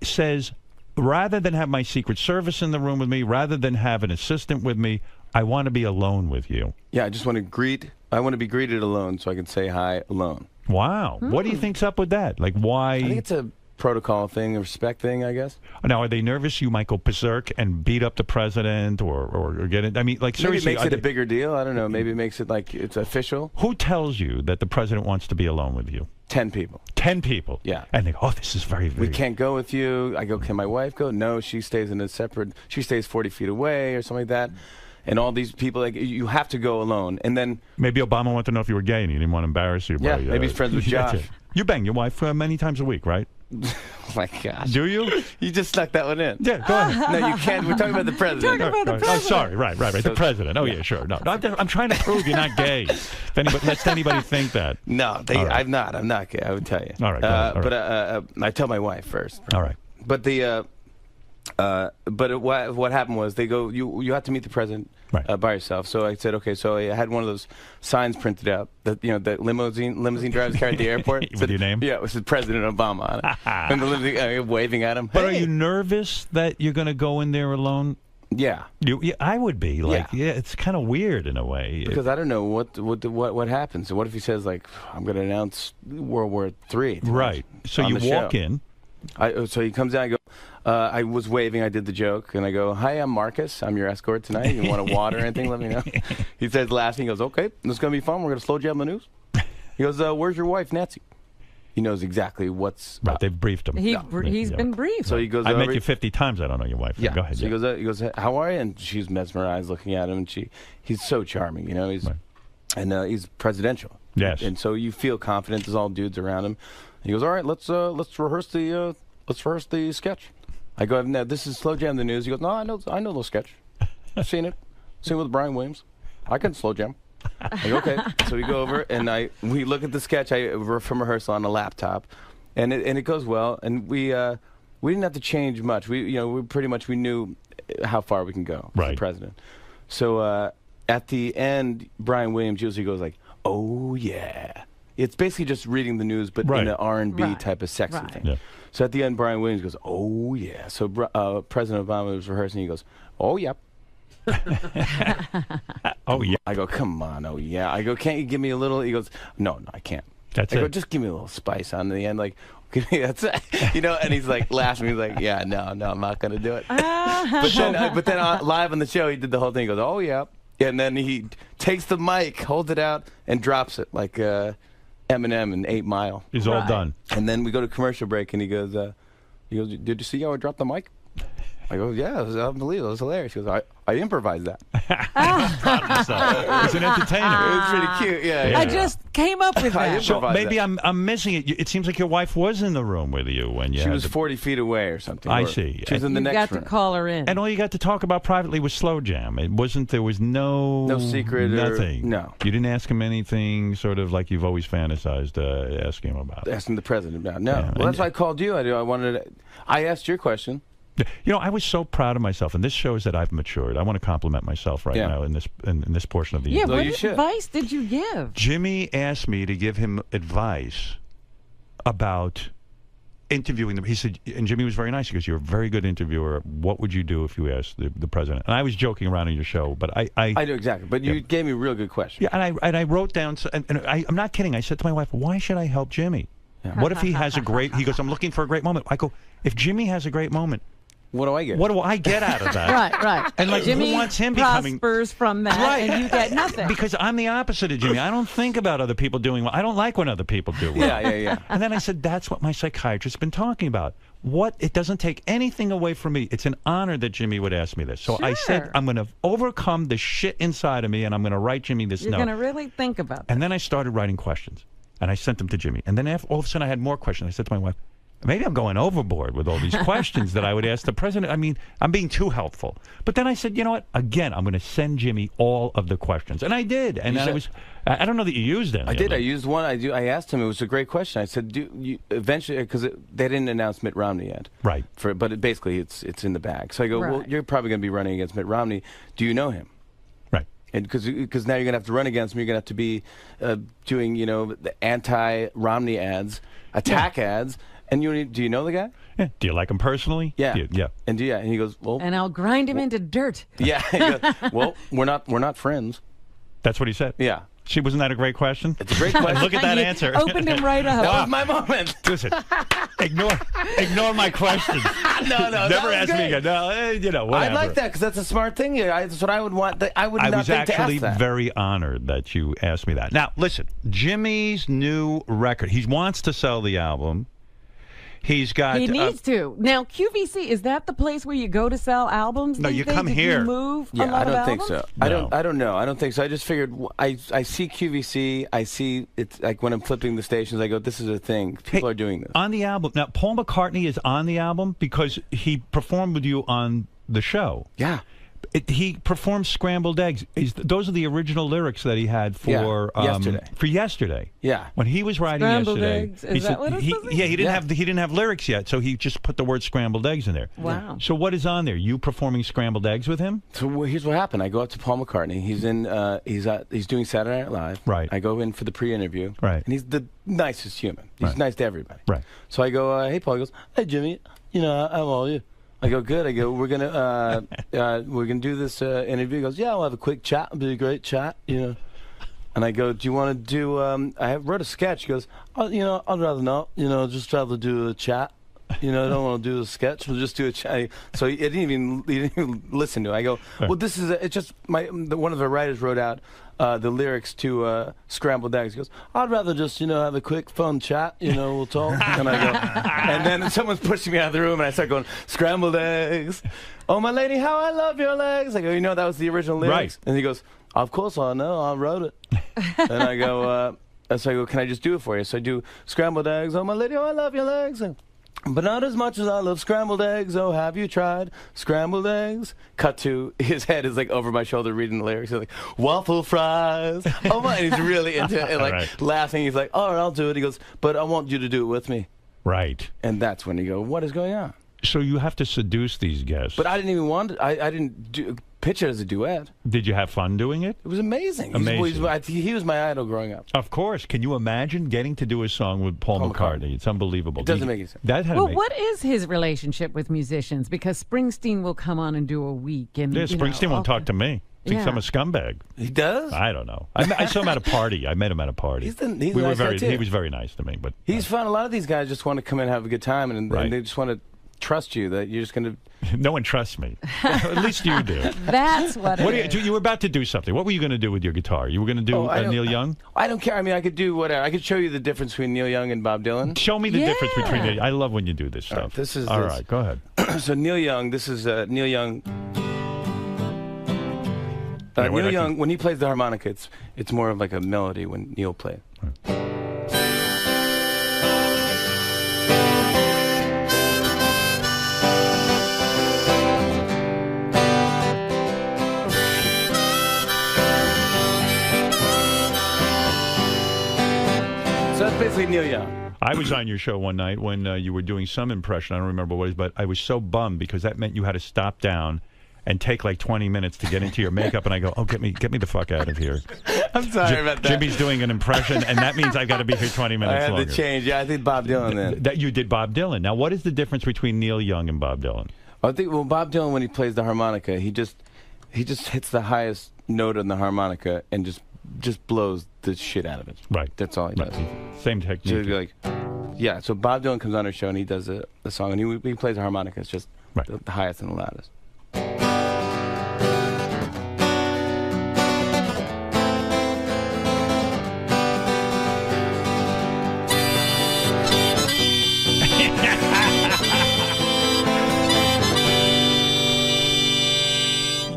says, rather than have my Secret Service in the room with me, rather than have an assistant with me, I want to be alone with you. Yeah, I just want to I want to be greeted alone so I can say hi alone. Wow. What do you think's up with that? Like, why? I think it's a protocol thing, a respect thing, I guess. Now, are they nervous you might go berserk and beat up the president or get it? I mean, like, Maybe it seriously. makes it a bigger deal. I don't know. Maybe it makes it like it's official. Who tells you that the president wants to be alone with you? 10 people. 10 people? Yeah. And they go, oh, this is very, very... We can't go with you. I go, can my wife go? No, she stays she stays 40 feet away or something like that. And all these people, like, you have to go alone. And then... Maybe Obama wanted to know if you were gay and he didn't want to embarrass you. Yeah, by, maybe he's friends with that's Josh. it. You bang your wife many times a week, right? Oh, my gosh. Do you? You just stuck that one in. Yeah, go ahead. No, you can't. We're talking about the president. Oh, sorry. Right. The president. Oh, yeah, sure. No, I'm trying to prove you're not gay. If anybody lets anybody think that. No, right. I'm not. I'm not gay, I would tell you. All right. Go ahead. All right. But I tell my wife first. All right. But what happened was they go, you have to meet the president by yourself. So I said, okay. So I had one of those signs printed out that that limousine drivers carry at the airport. With your name? Yeah, it was President Obama on it. And the limousine waving at him. But are Hey! you nervous that you're going to go in there alone? Yeah. I would be. It's kind of weird in a way. Because I don't know what happens. What if he says like, I'm going to announce World War III? Right. So you walk in. So he comes down. I go. I was waving. I did the joke, and I go, "Hi, I'm Marcus. I'm your escort tonight. You want a water or anything? Let me know." He says, laughing. He goes, "Okay, this is gonna be fun. We're gonna slow jam the news." He goes, "Where's your wife, Nancy?" He knows exactly what's. Right. They've briefed him. He's been briefed. So he goes. I met you 50 times. I don't know your wife. Yeah. Go ahead. So he goes, "How are you?" And she's mesmerized, looking at him, and he's so charming. He's presidential. Yes. And so you feel confident. There's all dudes around him. He goes, "All right, let's rehearse the sketch." I go, "No, this is slow jam the news." He goes, "No, I know the sketch. I've seen it. Seen it with Brian Williams. I can slow jam." I go, "Okay." So we go over and we look at the sketch from rehearsal on a laptop, and it goes well. And we didn't have to change much. We knew how far we can go as the president. So at the end, Brian Williams usually goes like, "Oh yeah." It's basically just reading the news, but in an R&B type of sexy thing. Yeah. So at the end, Brian Williams goes, "Oh yeah." So President Obama was rehearsing. He goes, "Oh yeah." Oh yeah. I go, "Come on, oh yeah." I go, "Can't you give me a little?" He goes, No, I can't. That's I go, it. "Just give me a little spice on the end, like." That's and he's like laughing. He's like, "Yeah, no, I'm not gonna do it." But then live on the show, he did the whole thing. He goes, "Oh yeah," and then he takes the mic, holds it out, and drops it like Eminem in 8 Mile. He's all done. And then we go to commercial break, and he goes, "Did you see how I dropped the mic?" I go, yeah, it was unbelievable. It was hilarious. He goes, I improvised that. He's an entertainer. It was pretty cute. Yeah. I just came up with that. So maybe I'm missing it. It seems like your wife was in the room with you when you. She was 40 feet away or something. I see. She was in the next got room. to call her in, and all you got to talk about privately was Slow Jam. It wasn't. There was no secret. Nothing. No. You didn't ask him anything. Sort of like you've always fantasized asking him about. Asking the president about. No. Yeah, Well, that's why I called you. I asked your question. You know, I was so proud of myself, and this shows that I've matured. I want to compliment myself right now in this portion of the Yeah, interview. what advice did you give? Jimmy asked me to give him advice about interviewing them. He said, and Jimmy was very nice. He goes, "You're a very good interviewer. What would you do if you asked the president?" And I was joking around on your show, but I do exactly. But you gave me a real good question. Yeah, and I wrote down, and I'm not kidding. I said to my wife, "Why should I help Jimmy? What if he has a great?" He goes, "I'm looking for a great moment." I go, "If Jimmy has a great moment." What do I get? What do I get out of that? Right. And like, Jimmy who wants him prospers from that, and you get nothing. Because I'm the opposite of Jimmy. I don't think about other people doing well. I don't like when other people do well. Yeah. And then I said, that's what my psychiatrist's been talking about. It doesn't take anything away from me. It's an honor that Jimmy would ask me this. So I said, I'm going to overcome the shit inside of me, and I'm going to write Jimmy this note. You're going to really think about that. And then I started writing questions, and I sent them to Jimmy. And then all of a sudden I had more questions. I said to my wife, maybe I'm going overboard with all these questions that I would ask the president. I mean, I'm being too helpful. But then I said, you know what? Again, I'm going to send Jimmy all of the questions. And I did. And then I don't know that you used any. I did. I used one. I asked him. It was a great question. I said, eventually, because they didn't announce Mitt Romney yet. Right. But basically, it's in the bag. So I go, well, you're probably going to be running against Mitt Romney. Do you know him? Right. And because now you're going to have to run against him. You're going to have to be doing, the anti-Romney ads, attack ads. And do you know the guy? Yeah. Do you like him personally? Yeah. Yeah. And he goes, well. And I'll grind him into dirt. Yeah. He goes, well, we're not friends. That's what he said. Yeah. Wasn't that a great question? It's a great question. Look at that answer. Opened him right up. That was my moment. Listen, ignore my questions. No. Never ask me again. No, whatever. I like that because that's a smart thing. That's what I would want. I would not think to ask that. I was actually very honored that you asked me that. Now, listen, Jimmy's new record. He wants to sell the album. He's got. He needs to. Now, QVC, is that the place where you go to sell albums? No, you come Did here. You move yeah, I don't think so. No. I don't know. I don't think so. I just figured I see QVC. I see it's like when I'm flipping the stations. I go, this is a thing. People are doing this on the album. Now, Paul McCartney is on the album because he performed with you on the show. Yeah. He performed Scrambled Eggs. Those are the original lyrics that he had for yesterday. For yesterday. Yeah. When he was writing Scrambled yesterday, eggs. Is that what it's supposed to be? Yeah, he didn't have lyrics yet, so he just put the word scrambled eggs in there. Wow. So what is on there? You performing Scrambled Eggs with him? So here's what happened. I go up to Paul McCartney. He's in. He's doing Saturday Night Live. Right. I go in for the pre-interview. Right. And he's the nicest human. He's nice to everybody. Right. So I go, hey Paul. He goes, hey Jimmy. I'm all you. I go, good. I go, we're gonna do this interview. He goes, yeah, we'll have a quick chat. It'll be a great chat, And I go, do you want to do? I wrote a sketch. He goes, oh, I'd rather not. Just rather do a chat. I don't want to do a sketch. We'll just do a chat. So he didn't even listen to it. I go, well, this is it's just one of the writers wrote out the lyrics to Scrambled Eggs. He goes, I'd rather just have a quick fun chat. We'll talk. And I go, and then someone's pushing me out of the room, and I start going, Scrambled Eggs. Oh my lady, how I love your legs. I go, that was the original lyrics. Right. And he goes, of course I know. I wrote it. And I go, can I just do it for you? So I do Scrambled Eggs. Oh my lady, how I love your legs. But not as much as I love scrambled eggs. Oh, have you tried scrambled eggs? Cut to his head is like over my shoulder reading the lyrics. He's like, waffle fries. Oh my, and he's really into it and laughing. He's like, all right, I'll do it. He goes, but I want you to do it with me. Right. And that's when you go, what is going on? So you have to seduce these guests. But I didn't even want it. I didn't pitch it as a duet. Did you have fun doing it? It was amazing. Amazing. He was my idol growing up. Of course. Can you imagine getting to do a song with Paul McCartney? It's unbelievable. It doesn't make any sense. What is his relationship with musicians? Because Springsteen will come on and do a week. And, Springsteen won't talk to me. Thinks I'm a scumbag. He does? I don't know. I saw him at a party. I met him at a party. He was very nice to me, but he's fun. A lot of these guys just want to come in and have a good time, and they just want to trust you that you're just going to. No one trusts me. At least you do. That's what it is. You were about to do something. What were you going to do with your guitar? You were going to do Neil Young? I don't care. I mean, I could do whatever. I could show you the difference between Neil Young and Bob Dylan. Show me the difference between Neil. I love when you do this stuff. All right, go ahead. So Neil Young, this is Neil Young. Neil Young, when he plays the harmonica, it's more of like a melody when Neil plays. So that's basically Neil Young. I was on your show one night when you were doing some impression. I don't remember what it was, but I was so bummed because that meant you had to stop down and take like 20 minutes to get into your makeup. And I go, oh, get me the fuck out of here. I'm sorry about that. Jimmy's doing an impression, and that means I've got to be here 20 minutes longer. I had to change. Yeah, I think Bob Dylan then. That you did Bob Dylan. Now, what is the difference between Neil Young and Bob Dylan? I think Bob Dylan, when he plays the harmonica, he just hits the highest note on the harmonica and just blows the shit out of it. Right. That's all he does. Same technique. So yeah. So Bob Dylan comes on our show and he does the song and he plays the harmonica. It's just the highest and the loudest.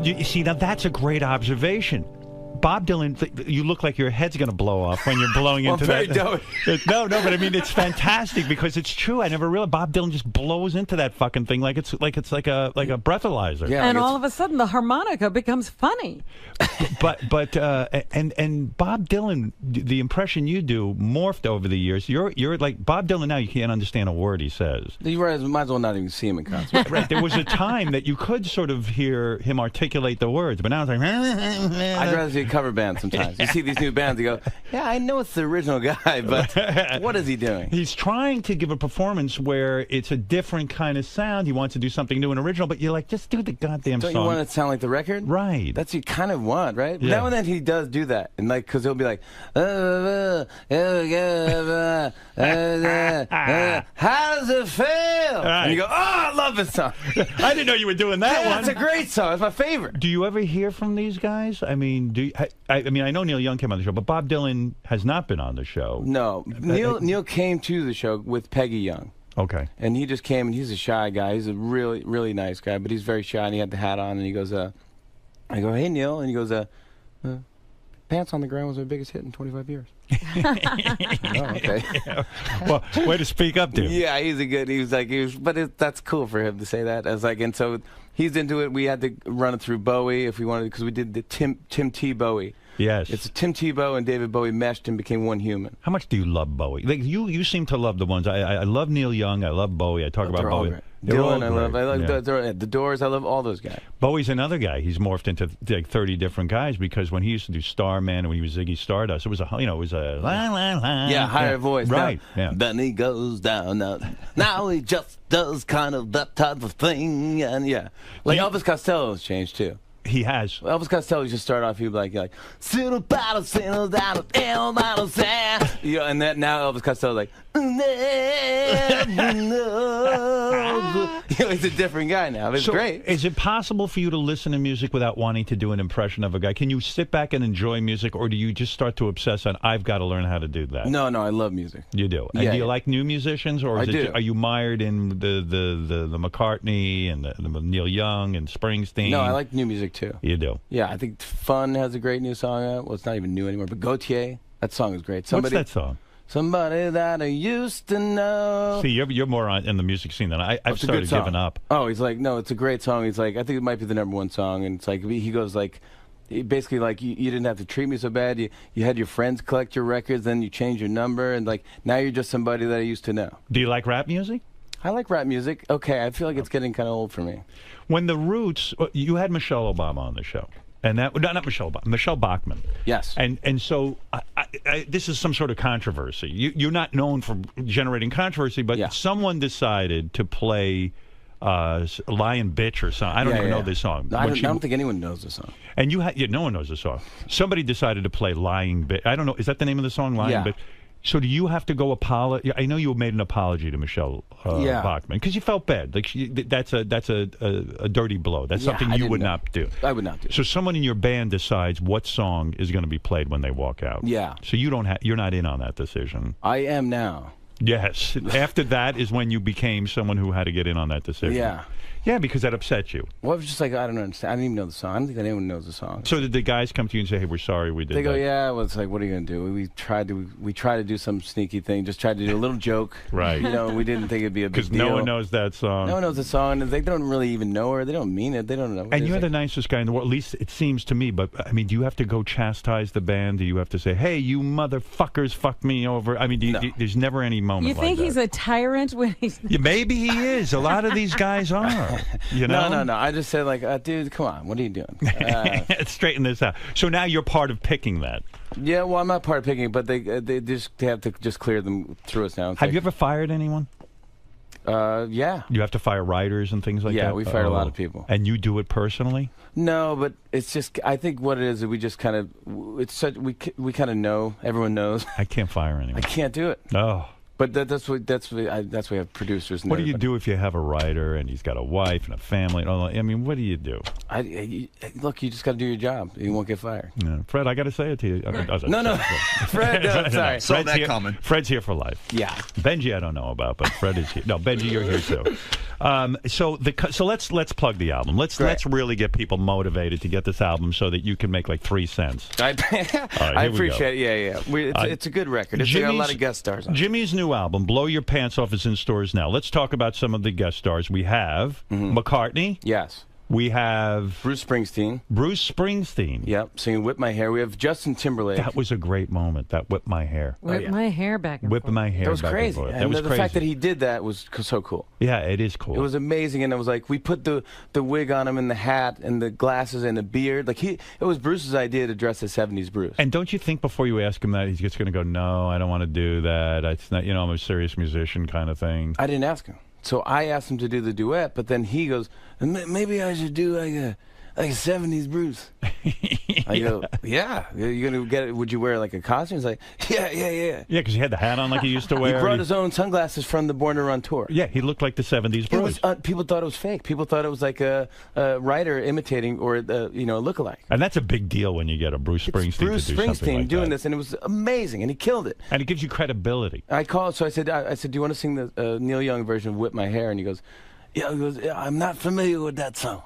You see, now that's a great observation. Bob Dylan, you look like your head's going to blow off when you're blowing into that. No, but I mean, it's fantastic because it's true. I never realized Bob Dylan just blows into that fucking thing like it's like a breathalyzer. Yeah, and all of a sudden the harmonica becomes funny. But and Bob Dylan, the impression you do morphed over the years. You're like Bob Dylan now. You can't understand a word he says. You might as well not even see him in concert. Right. There was a time that you could sort of hear him articulate the words, but now it's like. I'd rather see a cover band sometimes. You see these new bands, you go, yeah, I know it's the original guy, but what is he doing? He's trying to give a performance where it's a different kind of sound. He wants to do something new and original, but you're like, just do the goddamn song. Don't you want it to sound like the record? Right. That's what you kind of want, right? Yeah. Now and then he does do that, and like, because he'll be like, how does it feel? Right. And you go, oh, I love this song. I didn't know you were doing that one. It's a great song. It's my favorite. Do you ever hear from these guys? I mean, I know Neil Young came on the show, but Bob Dylan has not been on the show. No, Neil came to the show with Peggy Young. Okay. And he just came, and he's a shy guy. He's a really, really nice guy, but he's very shy, and he had the hat on, and he goes, I go, hey, Neil, and he goes, Pants on the Ground was my biggest hit in 25 years. Oh, okay. Well, way to speak up, dude. Yeah, that's cool for him to say that. I was like, and so he's into it. We had to run it through Bowie if we wanted, because we did the Tim T. Bowie. Yes. It's Tim Tebow and David Bowie meshed and became one human. How much do you love Bowie? Like you seem to love the ones. I love Neil Young. I love Bowie. I talk about Bowie. Dylan, I love the Doors. I love all those guys. Bowie's another guy. He's morphed into like 30 different guys because when he used to do Starman and when he was Ziggy Stardust, it was a higher voice. Right. Then he goes down. Now he just does kind of that type of thing, and like Elvis Costello has changed too. He has. Well, Elvis Costello used to start off, he'd be like, and then now Elvis Costello's like, he's a different guy now. It's great. Is it possible for you to listen to music without wanting to do an impression of a guy? Can you sit back and enjoy music, or do you just start to obsess on, I've got to learn how to do that? No, I love music. You do? And do you like new musicians, or are you mired in the McCartney and the Neil Young and Springsteen? No, I like new music too. You do? Yeah, I think Fun has a great new song out. Well, it's not even new anymore, but Gautier, that song is great. What's that song? Somebody that I used to know. See, you're more in the music scene than I've started giving up. Oh, he's like, no, it's a great song. He's like, I think it might be the #1 song, and it's like, he goes like, basically like, you didn't have to treat me so bad. You had your friends collect your records, then you change your number, and like, now you're just somebody that I used to know. Do you like rap music? I like rap music. Okay, I feel like it's getting kind of old for me. When the Roots, you had Michelle Obama on the show. And that not Michelle Obama, Michelle Bachmann. Yes. And so this is some sort of controversy. You're not known for generating controversy, but someone decided to play Lion Bitch or something. I don't even know this song. No, I don't think anyone knows the song. And no one knows the song. Somebody decided to play Lying Bitch. I don't know. Is that the name of the song, Lying Bitch? So do you have to go apologize? I know you made an apology to Michelle Bachmann because you felt bad. Like that's a dirty blow. That's something you would not do. I would not do. So someone in your band decides what song is going to be played when they walk out. Yeah. So you're not in on that decision. I am now. Yes. After that is when you became someone who had to get in on that decision. Yeah. Yeah, because that upset you. Well, I was just like, I don't understand. I didn't even know the song. I don't think anyone knows the song. So did the guys come to you and say, "Hey, we're sorry, we did"? They go, that? "Yeah." Well, it's like, what are you gonna do? We tried to do some sneaky thing. Just tried to do a little joke. Right. You know, we didn't think it'd be a big deal. Because no one knows that song. No one knows the song, and they don't really even know her. They don't mean it. They don't know. And you're the nicest guy in the world. At least it seems to me. But I mean, do you have to go chastise the band? Do you have to say, "Hey, you motherfuckers, fuck me over"? I mean, there's never any moment. You think he's a tyrant when he's? Yeah, maybe he is. A lot of these guys are. You know. No. I just said like, dude, come on, what are you doing? Straighten this out. So now you're part of picking that. Yeah, well, I'm not part of picking it, but they have to just clear them through us now. Have you ever fired anyone? Yeah. You have to fire writers and things like that? Yeah, we fired a lot of people. And you do it personally? No, but it's just, I think what it is we just kind of, it's such, we kind of know, everyone knows. I can't fire anyone. I can't do it. Oh. But that's why we have producers. And what do you do if you have a writer and he's got a wife and a family? And all that? I mean, what do you do? Look, you just got to do your job. You won't get fired. Yeah. Fred, I got to say it to you. No, Fred. No, I'm sorry. Saw that coming. Fred's here for life. Yeah. Benji, I don't know about, but Fred is here. No, Benji, you're here too. So let's plug the album. Let's really get people motivated to get this album so that you can make like 3 cents. I appreciate it. Yeah. It's a good record. It's got a lot of guest stars on it. Jimmy's new album, Blow Your Pants Off, is in stores now. Let's talk about some of the guest stars. We have McCartney. Yes. We have Bruce Springsteen. Yep, singing "Whip My Hair." We have Justin Timberlake. That was a great moment. That "Whip My Hair." Whip my hair back and Whip my hair. That was back crazy. And forth. And That was the crazy. fact that he did that was so cool. Yeah, it is cool. It was amazing, and it was like we put the wig on him, and the hat, and the glasses, and the beard. Like it was Bruce's idea to dress as '70s Bruce. And don't you think before you ask him that he's just going to go, "No, I don't want to do that. It's not. I'm a serious musician," kind of thing. I didn't ask him. So I asked him to do the duet, but then he goes, "Maybe I should do like a '70s Bruce." I go, "Yeah, you're gonna get it. Would you wear like a costume?" He's like, "Yeah." Yeah, because he had the hat on like he used to wear. He brought his own sunglasses from the Born to Run tour. Yeah, he looked like the '70s Bruce. People thought it was fake. People thought it was like a writer imitating or a lookalike. And that's a big deal when you get a Bruce Springsteen to do something like doing that. this, and it was amazing, and he killed it. And it gives you credibility. I called, so I said, "Do you want to sing the Neil Young version of Whip My Hair?" And he goes, "Yeah." He goes, "Yeah, I'm not familiar with that song."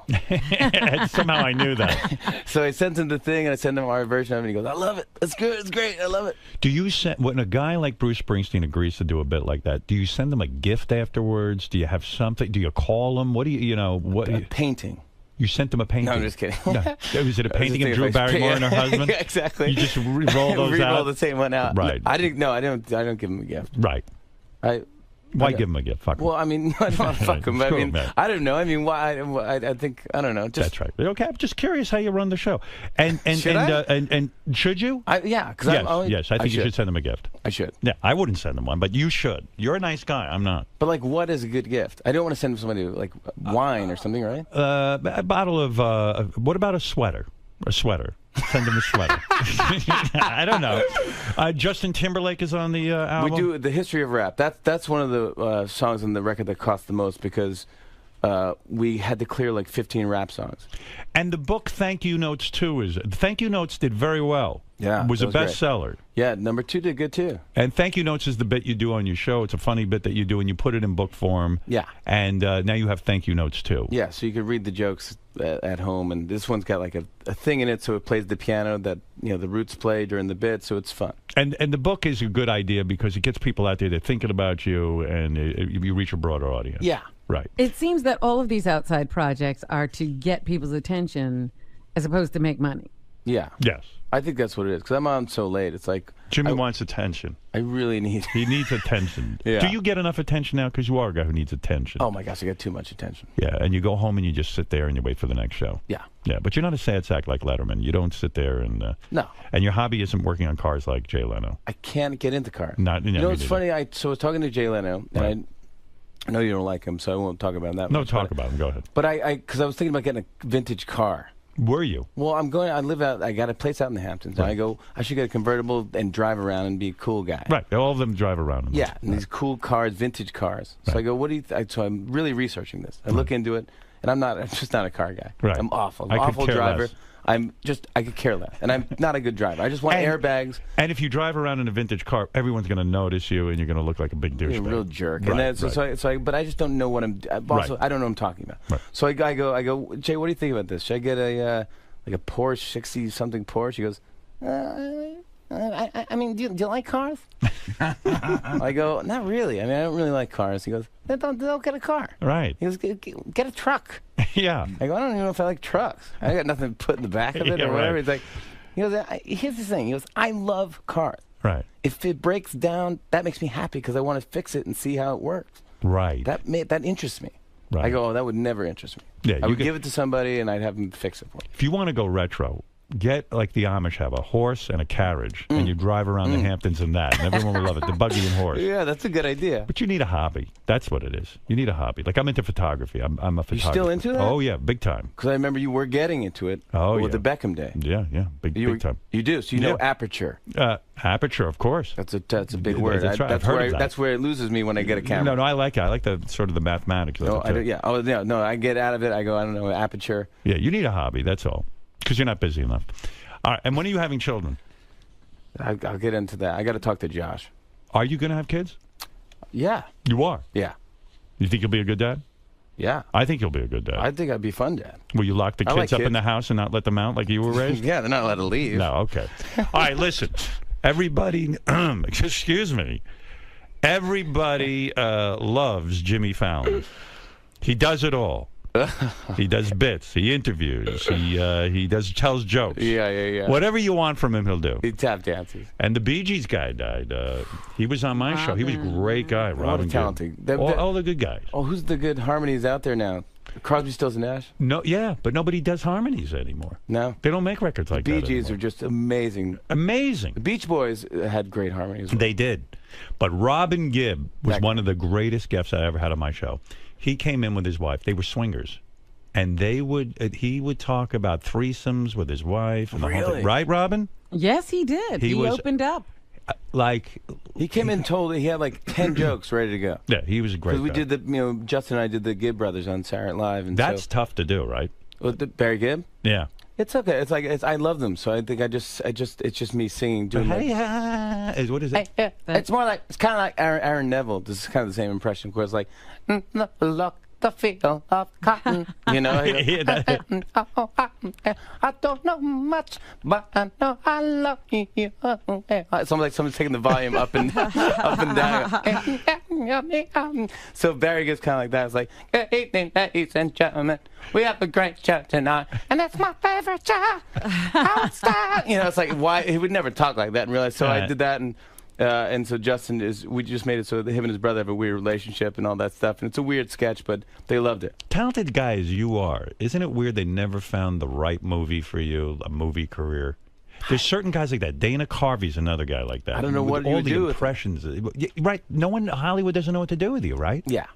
Somehow I knew that. So I sent him the thing, and I sent him our version of it, and he goes, "I love it. It's good. It's great. I love it." Do you send, when a guy like Bruce Springsteen agrees to do a bit like that, do you send him a gift afterwards? Do you have something? Do you call him? What do you, what? A painting. You sent him a painting? No, I'm just kidding. No. Was it a painting of Drew Barrymore and her husband? Yeah, exactly. You just re-roll those out? Re-roll the same one out. Right. I don't give him a gift. Right. Why give him a gift? Fuck him. Well, I mean, I don't want to fuck him. I mean, I don't know. I mean, why? I think I don't know. That's right. Okay, I'm just curious how you run the show. And should you? Yeah. Yes. I think you should send him a gift. I should. Yeah, I wouldn't send him one, but you should. You're a nice guy. I'm not. But like, what is a good gift? I don't want to send somebody like wine or something, right? A bottle of. What about a sweater? A sweater. Send him a sweater. I don't know. Justin Timberlake is on the album. We do the history of rap. That's one of the songs on the record that cost the most because we had to clear like 15 rap songs. And the book Thank You Notes 2 is Thank You Notes did very well. Yeah, was a bestseller. Yeah, number 2 did good too. And Thank You Notes is the bit you do on your show. It's a funny bit that you do, and you put it in book form. Yeah. And now you have Thank You Notes too. Yeah, so you can read the jokes at home, and this one's got like a thing in it, so it plays the piano that the Roots play during the bit, so it's fun. And the book is a good idea because it gets people out there. They're thinking about you, and you reach a broader audience. Yeah. Right. It seems that all of these outside projects are to get people's attention as opposed to make money. Yeah. Yes. I think that's what it is, because I'm on so late. It's like... Jimmy wants attention. I really need... He needs attention. Yeah. Do you get enough attention now? Because you are a guy who needs attention. Oh, my gosh, I get too much attention. Yeah, and you go home and you just sit there and you wait for the next show. Yeah. Yeah, but you're not a sad sack like Letterman. You don't sit there and... No. And your hobby isn't working on cars like Jay Leno. I can't get into cars. Not, it's funny. I was talking to Jay Leno, and I know you don't like him, so I won't talk about him that much. No, talk about him. Go ahead. But because I was thinking about getting a vintage car. Were you? Well, I live out. I got a place out in the Hamptons. Right. And I go. I should get a convertible and drive around and be a cool guy. Right. All of them drive around. Yeah, and these cool cars, vintage cars. So I go, what do you? So I'm really researching this. I look into it, and I'm just not a car guy. Right. I'm awful. I could Awful care driver. less. I could care less, and I'm not a good driver. I just want airbags. And if you drive around in a vintage car, everyone's going to notice you, and you're going to look like a big douchebag. You're a real jerk. Right, And then, but I just don't know what I'm. Also, I don't know what I'm talking about. Right. So I go, Jay, what do you think about this? Should I get a Porsche 60 something Porsche? He goes, I mean, do you like cars? I go, not really. I mean, I don't really like cars. He goes, then don't get a car. Right. He goes, get a truck. Yeah. I go, I don't even know if I like trucks. I got nothing to put in the back of it Yeah, or whatever. right. He's like, he goes, here's the thing. He goes, I love cars. Right. If it breaks down, that makes me happy because I want to fix it and see how it works. Right. That interests me. Right. I go, that would never interest me. Yeah, I would give it to somebody and I'd have them fix it for me. If you want to go retro, get like the Amish have a horse and a carriage, and you drive around the Hamptons in that, and everyone will love it. The buggy and horse. Yeah, that's a good idea. But you need a hobby. That's what it is. You need a hobby. Like I'm into photography. I'm a photographer. You still into that? Oh yeah, big time. Because I remember you were getting into it. Oh with yeah. the Beckham day. Yeah, big time. You do. So you know aperture. Aperture, of course. That's a big word. That's right. That's where it loses me when I get a camera. No, I like it. I like the sort of the mathematics. No, I do, yeah. Oh yeah. No, I get out of it. I go, I don't know, aperture. Yeah, you need a hobby. That's all. Because you're not busy enough. All right. And when are you having children? I'll get into that. I got to talk to Josh. Are you going to have kids? Yeah. You are? Yeah. You think you'll be a good dad? Yeah. I think you'll be a good dad. I think I'd be fun dad. Will you lock the kids up in the house and not let them out like you were raised? Yeah, they're not allowed to leave. No, okay. All right, listen. Everybody, excuse me. Everybody loves Jimmy Fallon. He does it all. He does bits. He interviews. He tells jokes. Yeah. Whatever you want from him, he'll do. He tap dances. And the Bee Gees guy died. He was on my show. He was a great guy. Robin talented. All the good guys. Oh, who's the good harmonies out there now? Crosby, Stills, and Nash? No, yeah, but nobody does harmonies anymore. No. They don't make records like that The Bee Gees anymore. are just amazing. Amazing. The Beach Boys had great harmonies. They did. But Robin Gibb was one of the greatest guests I ever had on my show. He came in with his wife. They were swingers. And he would talk about threesomes with his wife. And the whole thing. Right, Robin? Yes, he did. He opened up. He came in he had like 10 jokes ready to go. Yeah, he was a great guy. Because we did Justin and I did the Gibb brothers on Saturday Night Live. And that's tough to do, right? With Barry Gibb? Yeah. It's okay. I love them, so I think it's just me singing. Doing what is it? It's more like, it's kind of like Aaron Neville. This is kind of the same impression, where it's like, look. The feel of cotton, you know. I don't know much, but I know I love you. Someone's taking the volume up and down. So Barry gets kind of like that. It's like, good evening, ladies and gentlemen. We have a great show tonight, and that's my favorite show. You know, it's like, why he would never talk like that in real life. So I did that, and so Justin we just made it so that him and his brother have a weird relationship and all that stuff. And it's a weird sketch, but they loved it. Talented guy as you are, isn't it weird they never found the right movie for you, a movie career? There's certain guys like that. Dana Carvey's another guy like that. I don't know what you all the do impressions. Right. No one in Hollywood doesn't know what to do with you, right? Yeah.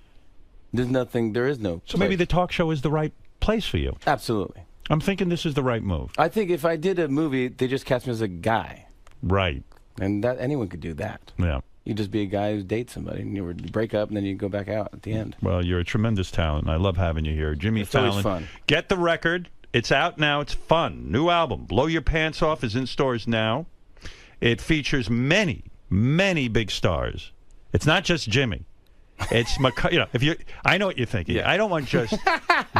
There is no So maybe the talk show is the right place for you. Absolutely. I'm thinking this is the right move. I think if I did a movie, they just cast me as a guy. Right. And that anyone could do that. Yeah. You just be a guy who dates somebody, and you break up, and then you go back out at the end. Well, you're a tremendous talent, and I love having you here. Jimmy Fallon. Always fun. Get the record. It's out now. It's fun. New album, Blow Your Pants Off, is in stores now. It features many, many big stars. It's not just Jimmy. It's I know what you're thinking. Yeah. I don't want just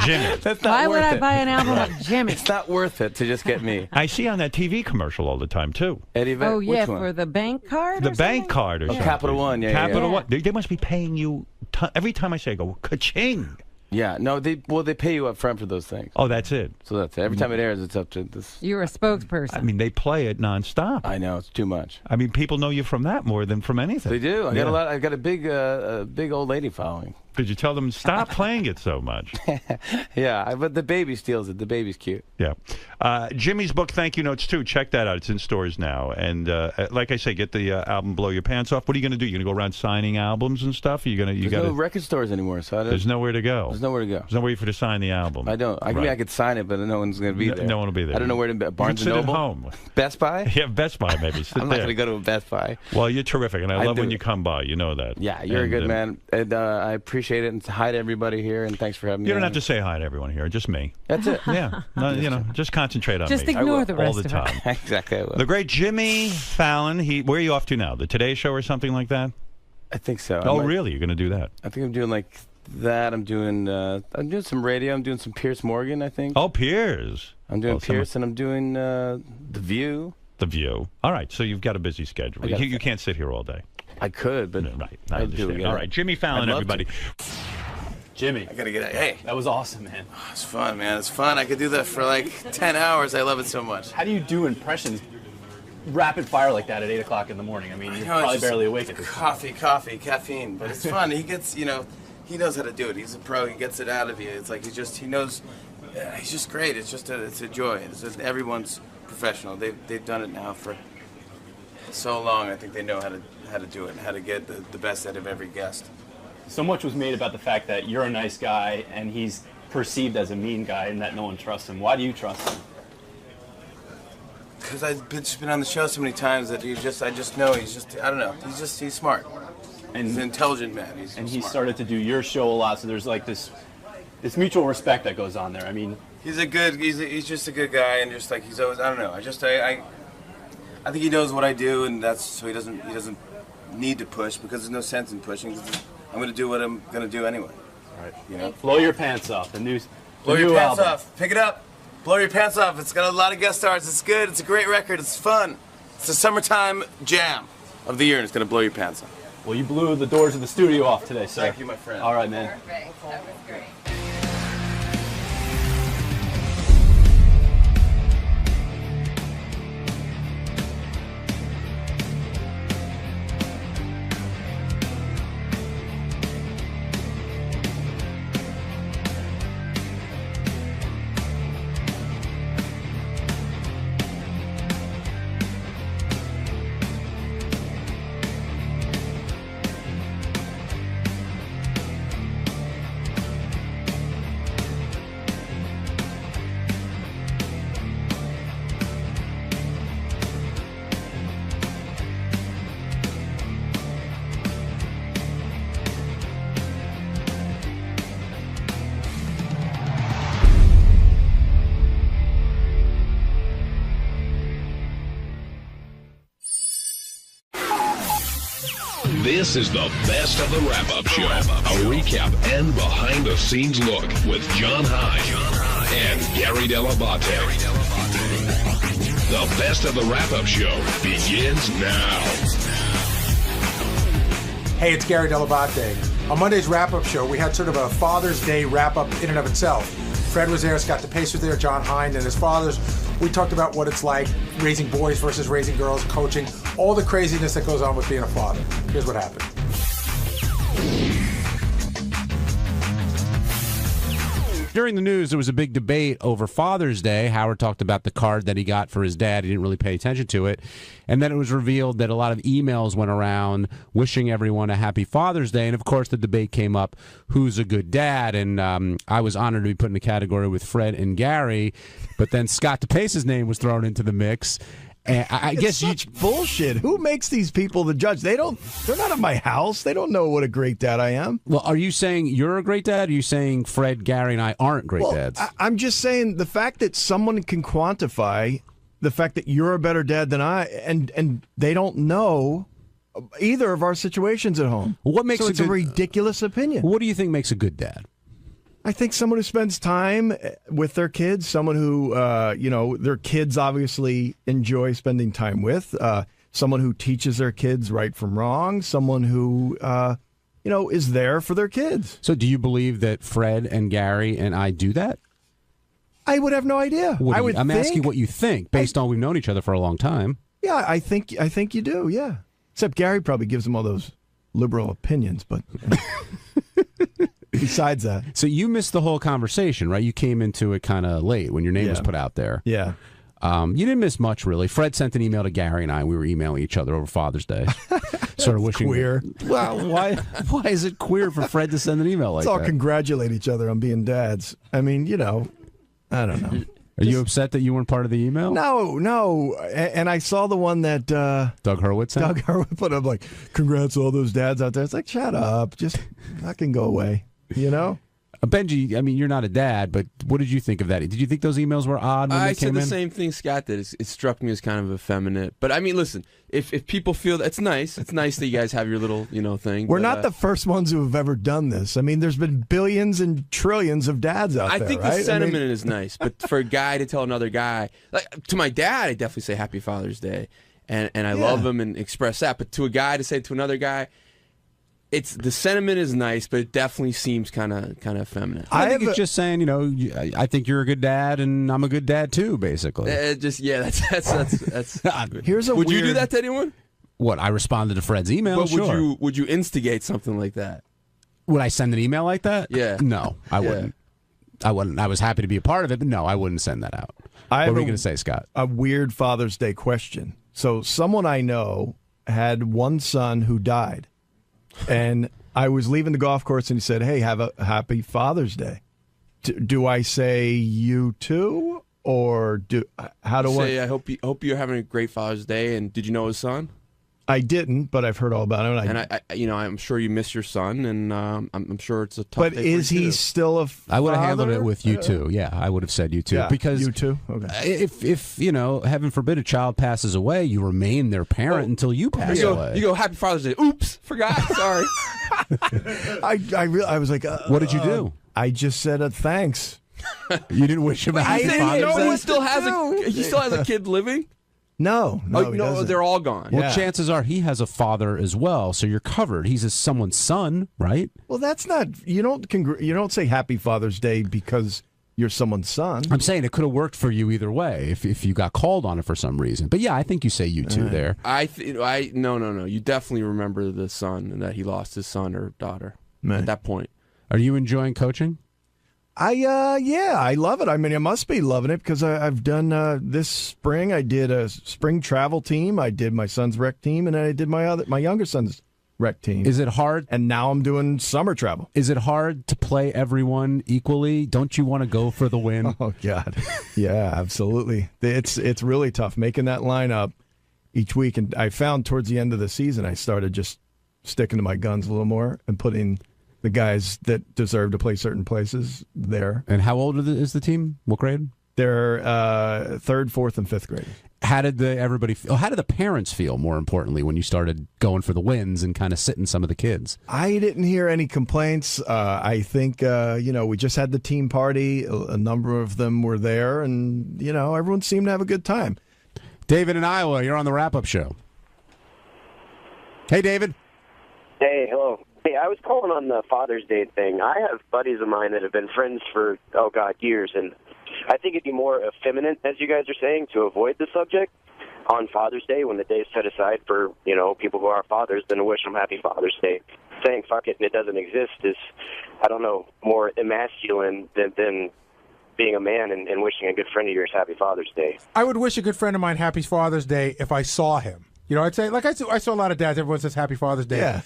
Jimmy. Why would I buy an album of Jimmy? It's not worth it to just get me. I see on that TV commercial all the time too. Eddie Oh yeah, for the bank card. The bank card or something. Capital One. Yeah. Capital One. They must be paying you every time I say, I go ka-ching. Yeah, no, they pay you up front for those things. Oh, that's it. So that's it. Every time it airs, it's up to this. You're a spokesperson. I mean, they play it nonstop. I know, it's too much. I mean, people know you from that more than from anything. They do. I got a big old lady following. Did you tell them stop playing it so much? Yeah, but the baby steals it. The baby's cute. Yeah. Jimmy's book, Thank You Notes, too. Check that out. It's in stores now. And like I say, get the album Blow Your Pants Off. What are you going to do? You're going to go around signing albums and stuff? There's no record stores anymore. So there's nowhere to go. There's nowhere to go. There's nowhere for you to sign the album. I don't. I mean, I could sign it, but no one's going to be there. No one will be there. I don't know where to Barnes & Noble? Sit at home. Best Buy? Yeah, Best Buy maybe. I'm not going to go to a Best Buy. Well, you're terrific, and I love when you come by. You know that. Yeah, you're a good man. And I appreciate it. And hi to everybody here, and thanks for having me. You don't have to say hi to everyone here. Just me. That's it. Yeah. No, just concentrate on me. Just ignore the rest all the time. Exactly. I will. The great Jimmy Fallon. Where are you off to now? The Today Show or something like that? I think so. Oh, really? You're going to do that? I think I'm doing like that. I'm doing some radio. I'm doing some Piers Morgan, I think. Oh, Piers. I'm doing Piers, and I'm doing The View. The View. All right, so you've got a busy schedule. You can't sit here all day. I could, but right. I understand. All right, Jimmy Fallon, everybody. Jimmy. I got to get out. Hey. That was awesome, man. Oh, it's fun, man. It's fun. I could do that for like 10 hours. I love it so much. How do you do impressions rapid fire like that at 8 o'clock in the morning? I mean, you're probably barely awake at this point. Coffee, caffeine. But it's fun. He gets, he knows how to do it. He's a pro. He gets it out of you. It's like he knows. He's just great. It's just it's a joy. Everyone's professional. They've done it now for so long. I think they know how to do it and how to get the best out of every guest. So much was made about the fact that you're a nice guy and he's perceived as a mean guy and that no one trusts him. Why do you trust him? Because I've just been on the show so many times that I just know I don't know. He's smart. And he's an intelligent man. He started to do your show a lot, so there's like this mutual respect that goes on there. I mean, he's just a good guy, and just like he's always, I don't know. I think he knows what I do, and so he doesn't need to push because there's no sense in pushing. I'm going to do what I'm going to do anyway. All right. Blow Your Pants Off. Blow Your Pants Off. Pick it up. Blow Your Pants Off. It's got a lot of guest stars. It's good. It's a great record. It's fun. It's the summertime jam of the year, and it's going to blow your pants off. Well, you blew the doors of the studio off today, sir. Thank you, my friend. All right, man. Perfect. That was great. This is the best of the wrap-up show. A recap and behind-the-scenes look with John High and Gary Dell'Abate. The best of the wrap-up show begins now. Hey, it's Gary Dell'Abate. On Monday's wrap-up show, we had sort of a Father's Day wrap-up in and of itself. Fred was there, Scott DePace was there, John Hind and his fathers. We talked about what it's like raising boys versus raising girls, coaching, all the craziness that goes on with being a father. Here's what happened. During the news, there was a big debate over Father's Day. Howard talked about the card that he got for his dad. He didn't really pay attention to it. And then it was revealed that a lot of emails went around wishing everyone a happy Father's Day. And, of course, the debate came up, who's a good dad? And I was honored to be put in a category with Fred and Gary. But then Scott DePace's name was thrown into the mix. And I guess such bullshit. Who makes these people the judge? They're not at my house. They don't know what a great dad I am. Well, are you saying you're a great dad? Or are you saying Fred, Gary, and I aren't great dads? I'm just saying the fact that someone can quantify the fact that you're a better dad than I, and they don't know either of our situations at home. What makes a ridiculous opinion? What do you think makes a good dad? I think someone who spends time with their kids, someone who, their kids obviously enjoy spending time with, someone who teaches their kids right from wrong, someone who, is there for their kids. So do you believe that Fred and Gary and I do that? I would have no idea. I'm asking what you think, based on we've known each other for a long time. Yeah, I think you do, yeah. Except Gary probably gives them all those liberal opinions, but... besides that. So you missed the whole conversation, right? You came into it kind of late when your name was put out there. Yeah. You didn't miss much, really. Fred sent an email to Gary and I. We were emailing each other over Father's Day. Sort of wishing. Queer. Well, why is it queer for Fred to send an email like Let's all that? congratulate each other on being dads. I mean, I don't know. Are you upset that you weren't part of the email? No. And I saw the one that Doug Hurwitz sent? Doug Hurwitz put up, like, congrats to all those dads out there. It's like, shut up. Just fucking go away, Benji, I mean, you're not a dad, but what did you think of that? Did you think those emails were odd when they came in? I said the same thing Scott did. It struck me as kind of effeminate. But, I mean, listen, if people feel that, it's nice. It's nice that you guys have your little, thing. We're not the first ones who have ever done this. I mean, there's been billions and trillions of dads out there, I think right? the sentiment is nice, but for a guy to tell another guy, like to my dad, I definitely say Happy Father's Day, and I love him and express that. But to a guy to say to another guy, the sentiment is nice, but it definitely seems kind of feminine. I think it's just saying, I think you're a good dad, and I'm a good dad too, basically. That's. Here's a Would you do weird- that to anyone? What, I responded to Fred's email? But Sure. would you instigate something like that? Would I send an email like that? Yeah. No, I wouldn't. I wouldn't. I was happy to be a part of it, but no, I wouldn't send that out. What were you going to say, Scott? A weird Father's Day question. So someone I know had one son who died, and I was leaving the golf course, and he said, "Hey, have a happy Father's Day." Do I say you too, or how do I hope you're having a great Father's Day? And did you know his son? I didn't, but I've heard all about him. And I'm sure you miss your son, and I'm sure it's a tough. But day for is you he too. still a father? I would have handled it with you too. Yeah, I would have said you too. Yeah, because you too. Okay. If heaven forbid, a child passes away, you remain their parent until you pass away. You go Happy Father's Day. Oops, forgot. Sorry. I was like, what did you do? I just said thanks. You didn't wish him a happy Father's Day? He still has a kid living. No, they're all gone. Well, chances are he has a father as well, so you're covered. He's someone's son, right? Well, that's not. You don't say Happy Father's Day because you're someone's son. I'm saying it could have worked for you either way if you got called on it for some reason. But yeah, I think you say you too there. No. You definitely remember the son and that he lost his son or daughter at that point. Are you enjoying coaching? I love it. I mean, I must be loving it because I've done this spring. I did a spring travel team. I did my son's rec team, and then I did my younger son's rec team. Is it hard? And now I'm doing summer travel. Is it hard to play everyone equally? Don't you want to go for the win? Oh God, yeah, absolutely. It's really tough making that lineup each week. And I found towards the end of the season, I started just sticking to my guns a little more and putting the guys that deserve to play certain places there. And how old is the team? What grade? They're third, fourth, and fifth grade. How did everybody feel? How did the parents feel, more importantly, when you started going for the wins and kind of sitting some of the kids? I didn't hear any complaints. I think, we just had the team party. A number of them were there, and, everyone seemed to have a good time. David in Iowa, you're on the wrap-up show. Hey, David. Hey, hello. Hey, I was calling on the Father's Day thing. I have buddies of mine that have been friends for, years, and I think it'd be more effeminate, as you guys are saying, to avoid the subject on Father's Day when the day is set aside for, people who are fathers than to wish them Happy Father's Day. Saying fuck it and it doesn't exist is, more emasculine than being a man and wishing a good friend of yours Happy Father's Day. I would wish a good friend of mine Happy Father's Day if I saw him. I'd say, I saw a lot of dads, everyone says Happy Father's Day. Yeah.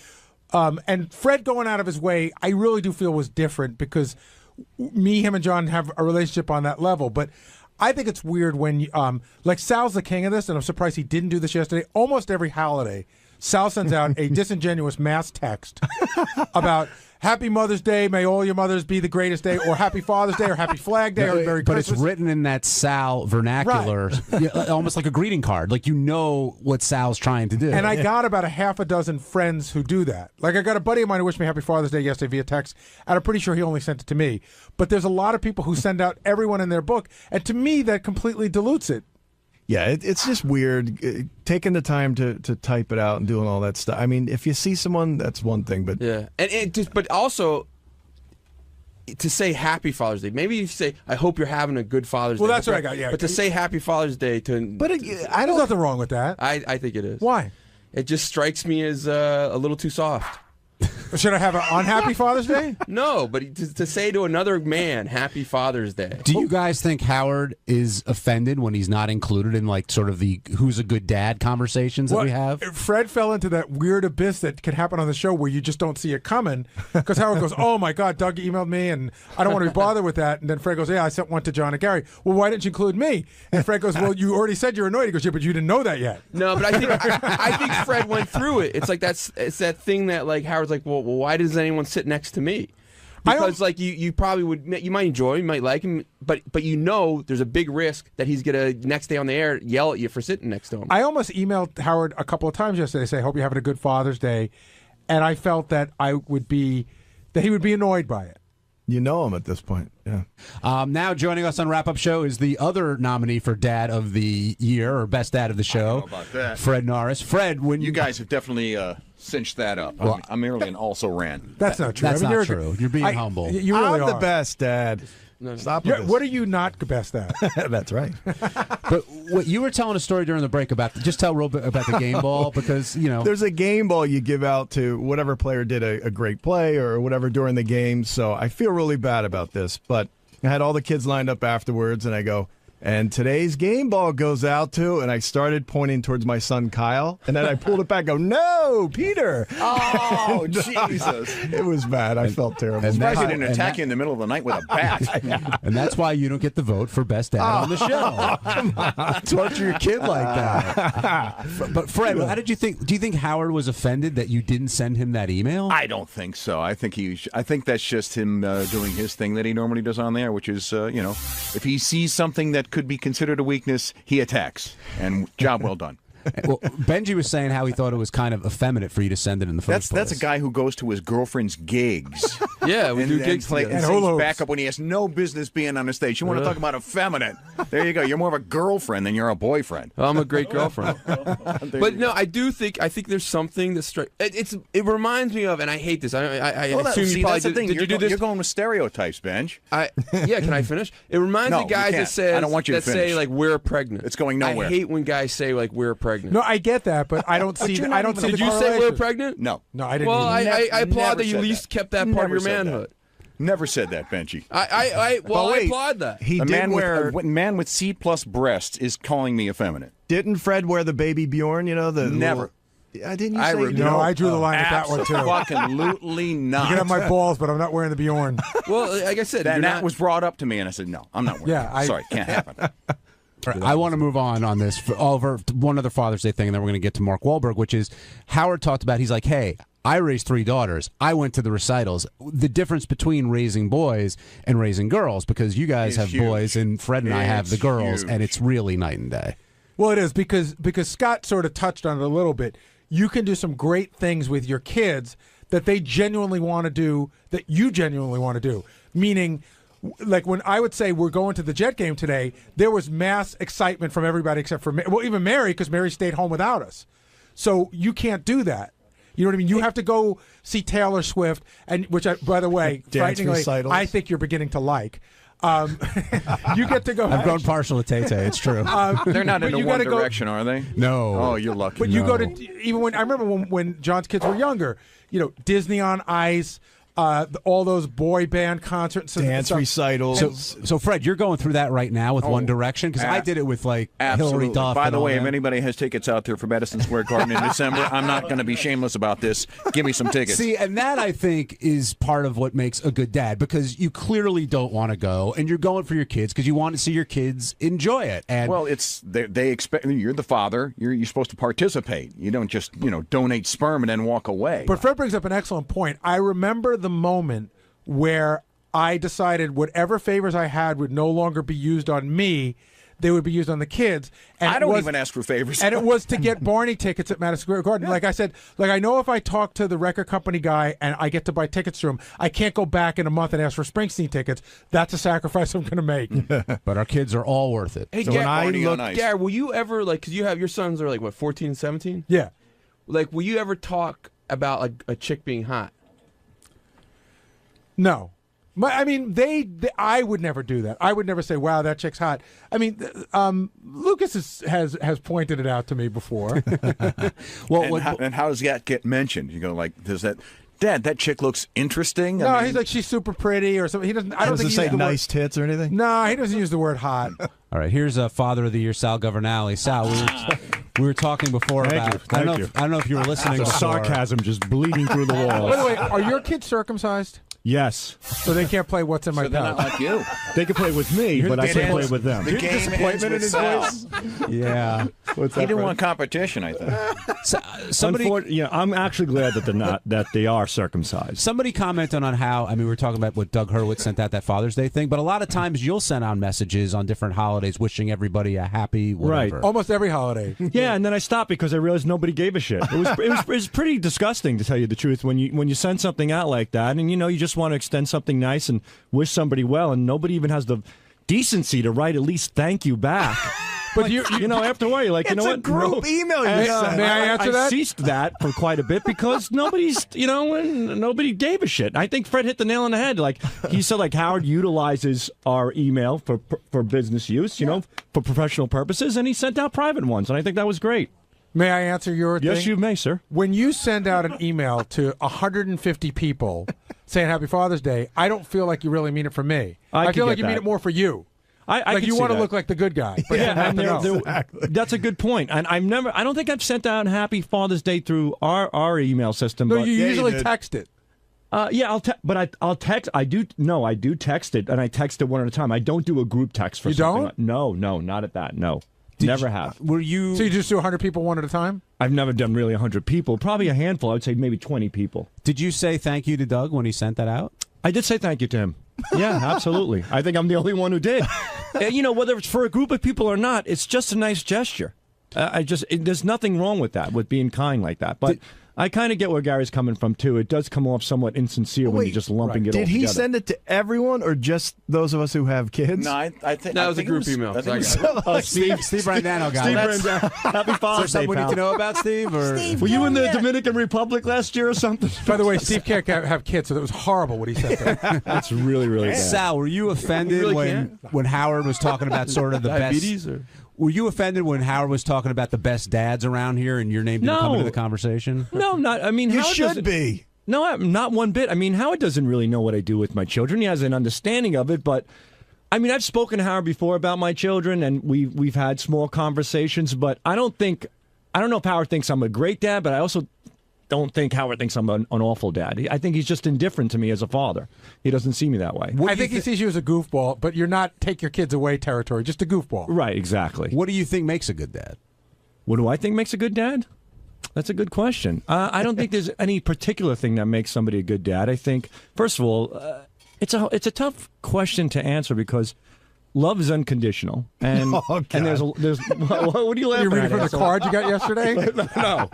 And Fred going out of his way, I really do feel was different because him and John have a relationship on that level. But I think it's weird when, Sal's the king of this, and I'm surprised he didn't do this yesterday. Almost every holiday, Sal sends out a disingenuous mass text about Happy Mother's Day, may all your mothers be the greatest day, or Happy Father's Day, or Happy Flag Day, or Merry Christmas. But it's written in that Sal vernacular, almost like a greeting card. Like what Sal's trying to do. And I got about a half a dozen friends who do that. I got a buddy of mine who wished me Happy Father's Day yesterday via text, and I'm pretty sure he only sent it to me. But there's a lot of people who send out everyone in their book, and to me, that completely dilutes it. Yeah, it's just weird taking the time to type it out and doing all that stuff. I mean, if you see someone, that's one thing, but yeah, but also to say Happy Father's Day. Maybe you say, I hope you're having a good Father's Day. Well, that's what I got. Yeah, but to say Happy Father's Day there's nothing wrong with that. I think it is. Why? It just strikes me as a little too soft. Should I have an unhappy Father's Day? No, but to say to another man, Happy Father's Day. Do you guys think Howard is offended when he's not included in like sort of the who's a good dad conversations that we have? Fred fell into that weird abyss that can happen on the show where you just don't see it coming because Howard goes, "Oh my God, Doug emailed me and I don't want to be bothered with that." And then Fred goes, "Yeah, I sent one to John and Gary." Well, why didn't you include me? And Fred goes, "Well, you already said you're annoyed." He goes, "Yeah, but you didn't know that yet." No, but I think Fred went through it. It's like it's that thing that like Howard's like, well, why does anyone sit next to me? Because like you probably you might enjoy him, you might like him, but you know there's a big risk that he's gonna next day on the air yell at you for sitting next to him. I almost emailed Howard a couple of times yesterday, say, "Hope you're having a good Father's Day," and I felt that he would be annoyed by it. You know him at this point, yeah. Now joining us on Wrap Up Show is the other nominee for Dad of the Year or Best Dad of the Show. I don't know about that. Fred Norris. Fred, when you guys have definitely cinched that up. Well, I'm merely an also ran. That's not true. That's not true. You're being humble. You really I'm are the best dad. Stop with this. What are you not best at? That's right. But what you were telling a story during the break about, just tell real bit about the game ball because, you know. There's a game ball you give out to whatever player did a great play or whatever during the game. So I feel really bad about this, but I had all the kids lined up afterwards and I go, and today's game ball goes out to, and I started pointing towards my son Kyle, and then I pulled it back and go, no, Peter. Oh, Jesus. It was bad. I felt terrible. And he didn't attack you in the middle of the night with a bat. And that's why you don't get the vote for Best Dad on the show. Come on. Torture your kid like that. But Fred, how did you think? Do you think Howard was offended that you didn't send him that email? I don't think so. I think that's just him doing his thing that he normally does on there, which is, if he sees something that could be considered a weakness, he attacks. And job well done. Well, Benji was saying how he thought it was kind of effeminate for you to send it in the first place. That's a guy who goes to his girlfriend's gigs. Yeah, we do gigs and sings backup when he has no business being on the stage. You want to talk about effeminate? There you go. You're more of a girlfriend than you're a boyfriend. I'm a great girlfriend. But no, I think there's something that it reminds me of, and I hate this. I assume you probably did you do this? You're going with stereotypes, Benj. Yeah, can I finish? It reminds me of guys that say like we're pregnant. It's going nowhere. I hate when guys say like we're pregnant. No, I get that, but I don't see. I don't see. Did you say we're pregnant? No, I didn't. Well, I applaud that you at least kept that part of your manhood. Never said that, Benji. I applaud that. A man with C+ breasts is calling me effeminate. Didn't Fred wear the baby Bjorn? Never. Didn't you say? No, I drew the line at that one too. Absolutely not. You can have my balls, but I'm not wearing the Bjorn. Well, like I said, that was brought up to me, and I said, no, I'm not wearing it. Sorry, can't happen. I want to move on this for Oliver. One other Father's Day thing, and then we're going to get to Mark Wahlberg, which is Howard talked about. He's like, hey, I raised 3 daughters. I went to the recitals. The difference between raising boys and raising girls, because you guys have boys and Fred and I have the girls, and it's really night and day. Well, it is because Scott sort of touched on it a little bit. You can do some great things with your kids that they genuinely want to do, that you genuinely want to do, meaning. Like when I would say we're going to the Jet game today, there was mass excitement from everybody except for even Mary, because Mary stayed home without us. So you can't do that. You know what I mean? You have to go see Taylor Swift, and which, by the way, frighteningly, I think you're beginning to like. You get to go. I've grown partial to Tay Tay. It's true. They're not into One Direction, are they? No. Oh, you're lucky. But you go to even when I remember when John's kids were younger. Disney on Ice. All those boy band concerts, dance recitals. So Fred, you're going through that right now with One Direction, because I did it with like Hillary Duff. By the way, if anybody has tickets out there for Madison Square Garden in December, I'm not going to be shameless about this. Give me some tickets. See, and that I think is part of what makes a good dad, because you clearly don't want to go, and you're going for your kids because you want to see your kids enjoy it. And well, they expect you're the father. You're supposed to participate. You don't just donate sperm and then walk away. But Fred brings up an excellent point. I remember the moment where I decided whatever favors I had would no longer be used on me, they would be used on the kids. And I don't even ask for favors. And it was to get Barney tickets at Madison Square Garden. Yeah. Like I said, I know if I talk to the record company guy and I get to buy tickets to him, I can't go back in a month and ask for Springsteen tickets. That's a sacrifice I'm going to make. But our kids are all worth it. Hey, so Gary, will you ever, because you have your sons are 14 and 17? Yeah. Will you ever talk about a chick being hot? No. I mean, I would never do that. I would never say, wow, that chick's hot. I mean, Lucas has pointed it out to me before. And how does that get mentioned? You go, does that Dad, that chick looks interesting. No, he's like, she's super pretty or something. He doesn't. I don't think he say uses the nice word, tits or anything. No, he doesn't use the word hot. All right, here's a Father of the Year, Sal Governale. Sal, we were talking before about. I don't know if you were listening. The before. sarcasm just bleeding through the walls. By the way, are your kids circumcised? Yes. So they can't play What's in My So they're Pouch. not like you. They can play with me, but I can't play with them. The game disappointment in his voice. Yeah. What's He that, didn't Fred? want competition, I think. Somebody, I'm actually glad that they're not, that they are circumcised. Somebody commented on how, we were talking about what Doug Hurwitz sent out that Father's Day thing, but a lot of times you'll send out messages on different holidays wishing everybody a happy whatever. Right. Almost every holiday. Yeah, and then I stopped because I realized nobody gave a shit. It was pretty disgusting, to tell you the truth, when you send something out like that, and you just want to extend something nice and wish somebody well, and nobody even has the decency to write at least thank you back. But after a while, you're like, you know what? It's a group email you And, sent. May I answer that? I ceased that for quite a bit because nobody gave a shit. I think Fred hit the nail on the head. Like he said, like Howard utilizes our email for business use, for professional purposes, and he sent out private ones, and I think that was great. May I answer your thing? Yes, you may, sir. When you send out an email to 150 people saying Happy Father's Day, I don't feel like you really mean it for me. I feel like you mean it more for you. I you want to look like the good guy. But that's a good point. And I don't think I've sent out Happy Father's Day through our email system. No, but you usually text it. Yeah, I'll text. I do text it, and I text it one at a time. I don't do a group text for something. No, not at that. No. Never have. So you just do 100 people one at a time? I've never done really 100 people. Probably a handful. I would say maybe 20 people. Did you say thank you to Doug when he sent that out? I did say thank you to him. Yeah, absolutely. I think I'm the only one who did. Whether it's for a group of people or not, it's just a nice gesture. There's nothing wrong with that, with being kind like that. But I kind of get where Gary's coming from, too. It does come off somewhat insincere when you're just lumping it all together. Did he send it to everyone or just those of us who have kids? No, I think that was a group email. Steve Brandano got it. Happy Father's Day, Is there something we need to know about Steve? Or? Were you in the Dominican Republic last year or something? By the way, Steve can't have kids, so that was horrible what he said there. That's really, really bad. Sal, were you offended when Howard was talking about sort of the Diabetes best? Were you offended when Howard was talking about the best dads around here and your name didn't come into the conversation? No, not. I mean, You Howard should be. No, not one bit. I mean, Howard doesn't really know what I do with my children. He has an understanding of it, but I mean, I've spoken to Howard before about my children, and we've had small conversations. But I don't know if Howard thinks I'm a great dad, but I also don't think Howard thinks I'm an awful dad. I think he's just indifferent to me as a father. He doesn't see me that way. I think he sees you as a goofball, but you're not take your kids away territory, just a goofball. Right, exactly. What do you think makes a good dad? What do I think makes a good dad? That's a good question. I don't think there's any particular thing that makes somebody a good dad. I think, first of all, it's a tough question to answer because love is unconditional, and and there's what are you laughing at? You reading from the card you got yesterday? No.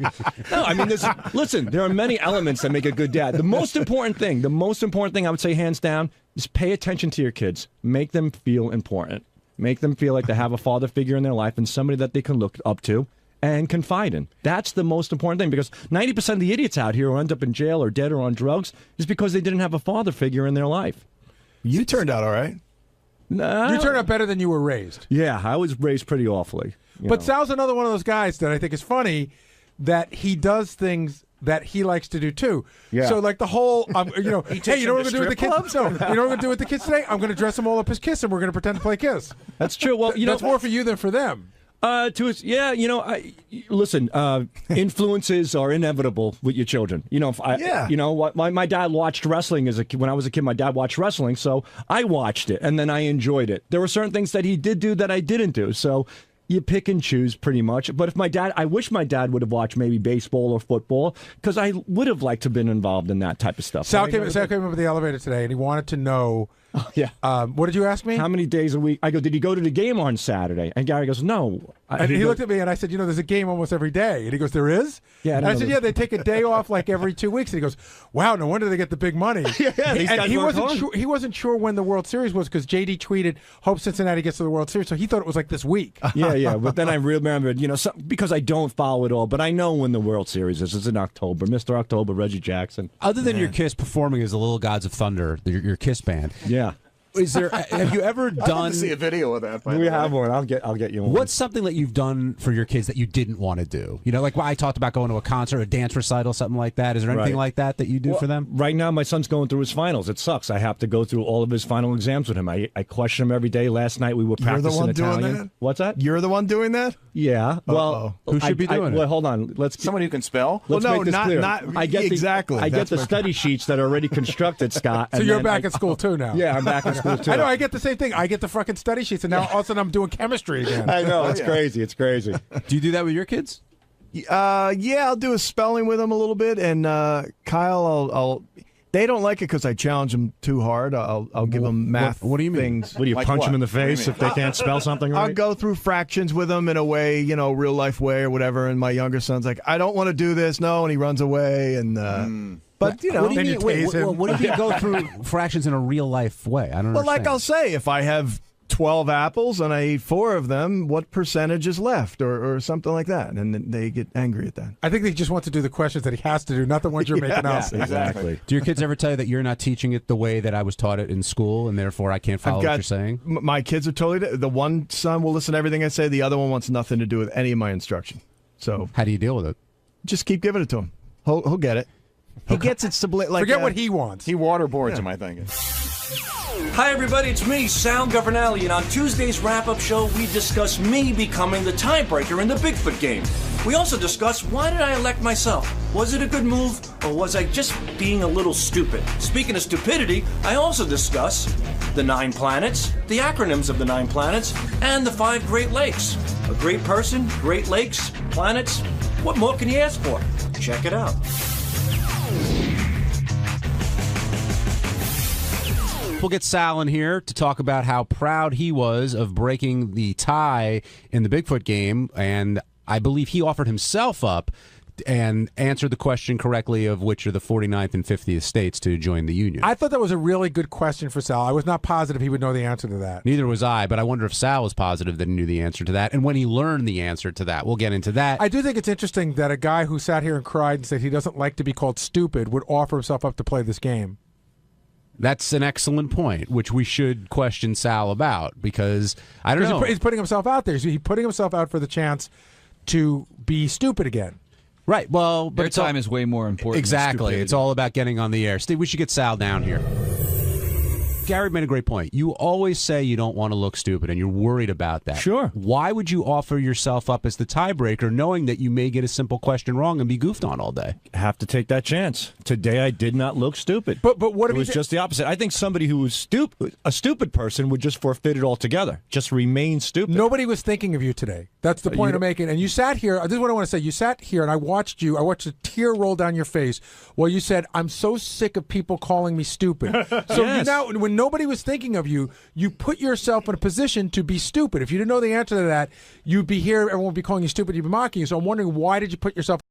I mean, listen, there are many elements that make a good dad. The most important thing I would say, hands down, is pay attention to your kids. Make them feel important. Make them feel like they have a father figure in their life and somebody that they can look up to and confide in. That's the most important thing, because 90% of the idiots out here who end up in jail or dead or on drugs is because they didn't have a father figure in their life. You turned out all right. No. You turned out better than you were raised. Yeah, I was raised pretty awfully. But Sal's another one of those guys that I think is funny that he does things that he likes to do too. Yeah. So like the whole, hey, you know what we're going to do with the kids? clubs? No, you know what we're going to do with the kids today? I'm going to dress them all up as Kiss, and we're going to pretend to play Kiss. That's true. Well, that's more for you than for them. Listen, influences are inevitable with your children. My dad watched wrestling when I was a kid. My dad watched wrestling, so I watched it, and then I enjoyed it. There were certain things that he did do that I didn't do, so you pick and choose pretty much. But I wish my dad would have watched maybe baseball or football, because I would have liked to have been involved in that type of stuff. Sal came up the elevator today, and he wanted to know. What did you ask me? How many days a week? I go, did he go to the game on Saturday? And Gary goes, no. And he looked at me and I said, there's a game almost every day. And he goes, there is? Yeah. And I said, they take a day off like every 2 weeks. And he goes, wow, no wonder they get the big money. He wasn't sure when the World Series was, because JD tweeted, hope Cincinnati gets to the World Series. So he thought it was like this week. Yeah. But then I remembered, because I don't follow it all, but I know when the World Series is. It's in October. Mr. October, Reggie Jackson. Other than your Kiss performing as the Little Gods of Thunder, your Kiss band. Yeah. Is there? Have you ever I'd love done? to see a video of that. By We the have way. one. I'll get you one. What's something that you've done for your kids that you didn't want to do? You know, like I talked about going to a concert, a dance recital, something like that. Is there anything Right. like that you do for them? Right now, my son's going through his finals. It sucks. I have to go through all of his final exams with him. I question him every day. Last night we were You're practicing the one Italian. doing that? What's that? You're the one doing that? Yeah. Well, Who should be doing it? Well, hold on. Someone who can spell. Let's Well, no, make this not- clear. not- I get exactly. I get That's the my- study sheets that are already constructed, Scott. So and you're then back at school too now. Yeah, I'm back at school too. I know. I get the same thing. I get the fucking study sheets, and now all of a sudden I'm doing chemistry again. I know. It's crazy. It's crazy. Do you do that with your kids? Yeah, I'll do a spelling with them a little bit, and Kyle, I'll. They don't like it because I challenge them too hard. I'll give them math. What do you mean? things. What do you Like punch what? them in the What do you face mean? if they can't spell something right? I'll go through fractions with them in a way, real life way or whatever. And my younger son's like, I don't want to do this, no, and he runs away. And but what do you then mean? you Wait, tase him. what do you go through fractions in a real life way? I don't. Well, like understand. I'll say, if I have 12 apples and I eat 4 of them, what percentage is left, or something like that, and then they get angry at that. I think they just want to do the questions that he has to do, not the ones you're making up. Exactly. Do your kids ever tell you that you're not teaching it the way that I was taught it in school, and therefore I can't follow what you're saying? My kids are totally. The one son will listen to everything I say. The other one wants nothing to do with any of my instruction. So how do you deal with it? Just keep giving it to him. He'll get it. He gets it. Like Forget what he wants. He waterboards him, I think. Hi, everybody, it's me, Sal Governale, and on Tuesday's wrap-up show, we discuss me becoming the tiebreaker in the Bigfoot game. We also discuss why did I elect myself? Was it a good move, or was I just being a little stupid? Speaking of stupidity, I also discuss the 9 planets, the acronyms of the 9 planets, and the 5 Great Lakes. A great person, Great Lakes, planets, what more can you ask for? Check it out. We'll get Sal in here to talk about how proud he was of breaking the tie in the Bigfoot game, and I believe he offered himself up and answered the question correctly of which are the 49th and 50th states to join the union. I thought that was a really good question for Sal. I was not positive he would know the answer to that. Neither was I, but I wonder if Sal was positive that he knew the answer to that, and when he learned the answer to that. We'll get into that. I do think it's interesting that a guy who sat here and cried and said he doesn't like to be called stupid would offer himself up to play this game. That's an excellent point, which we should question Sal about, because I don't know. He's putting himself out there. He's putting himself out for the chance to be stupid again. Right. Well, but time is way more important. Exactly. It's all about getting on the air. Steve, we should get Sal down here. Gary made a great point. You always say you don't want to look stupid, and you're worried about that. Sure. Why would you offer yourself up as the tiebreaker, knowing that you may get a simple question wrong and be goofed on all day? Have to take that chance. Today I did not look stupid. But what it was just the opposite. I think somebody who was a stupid person would just forfeit it altogether. Just remain stupid. Nobody was thinking of you today. That's the point I'm making. And you sat here. This is what I want to say. You sat here, and I watched you. I watched a tear roll down your face while you said, "I'm so sick of people calling me stupid." So Yes. you now, when nobody was thinking of you, you put yourself in a position to be stupid. If you didn't know the answer to that, you'd be here. Everyone would be calling you stupid. You'd be mocking you. So I'm wondering, why did you put yourself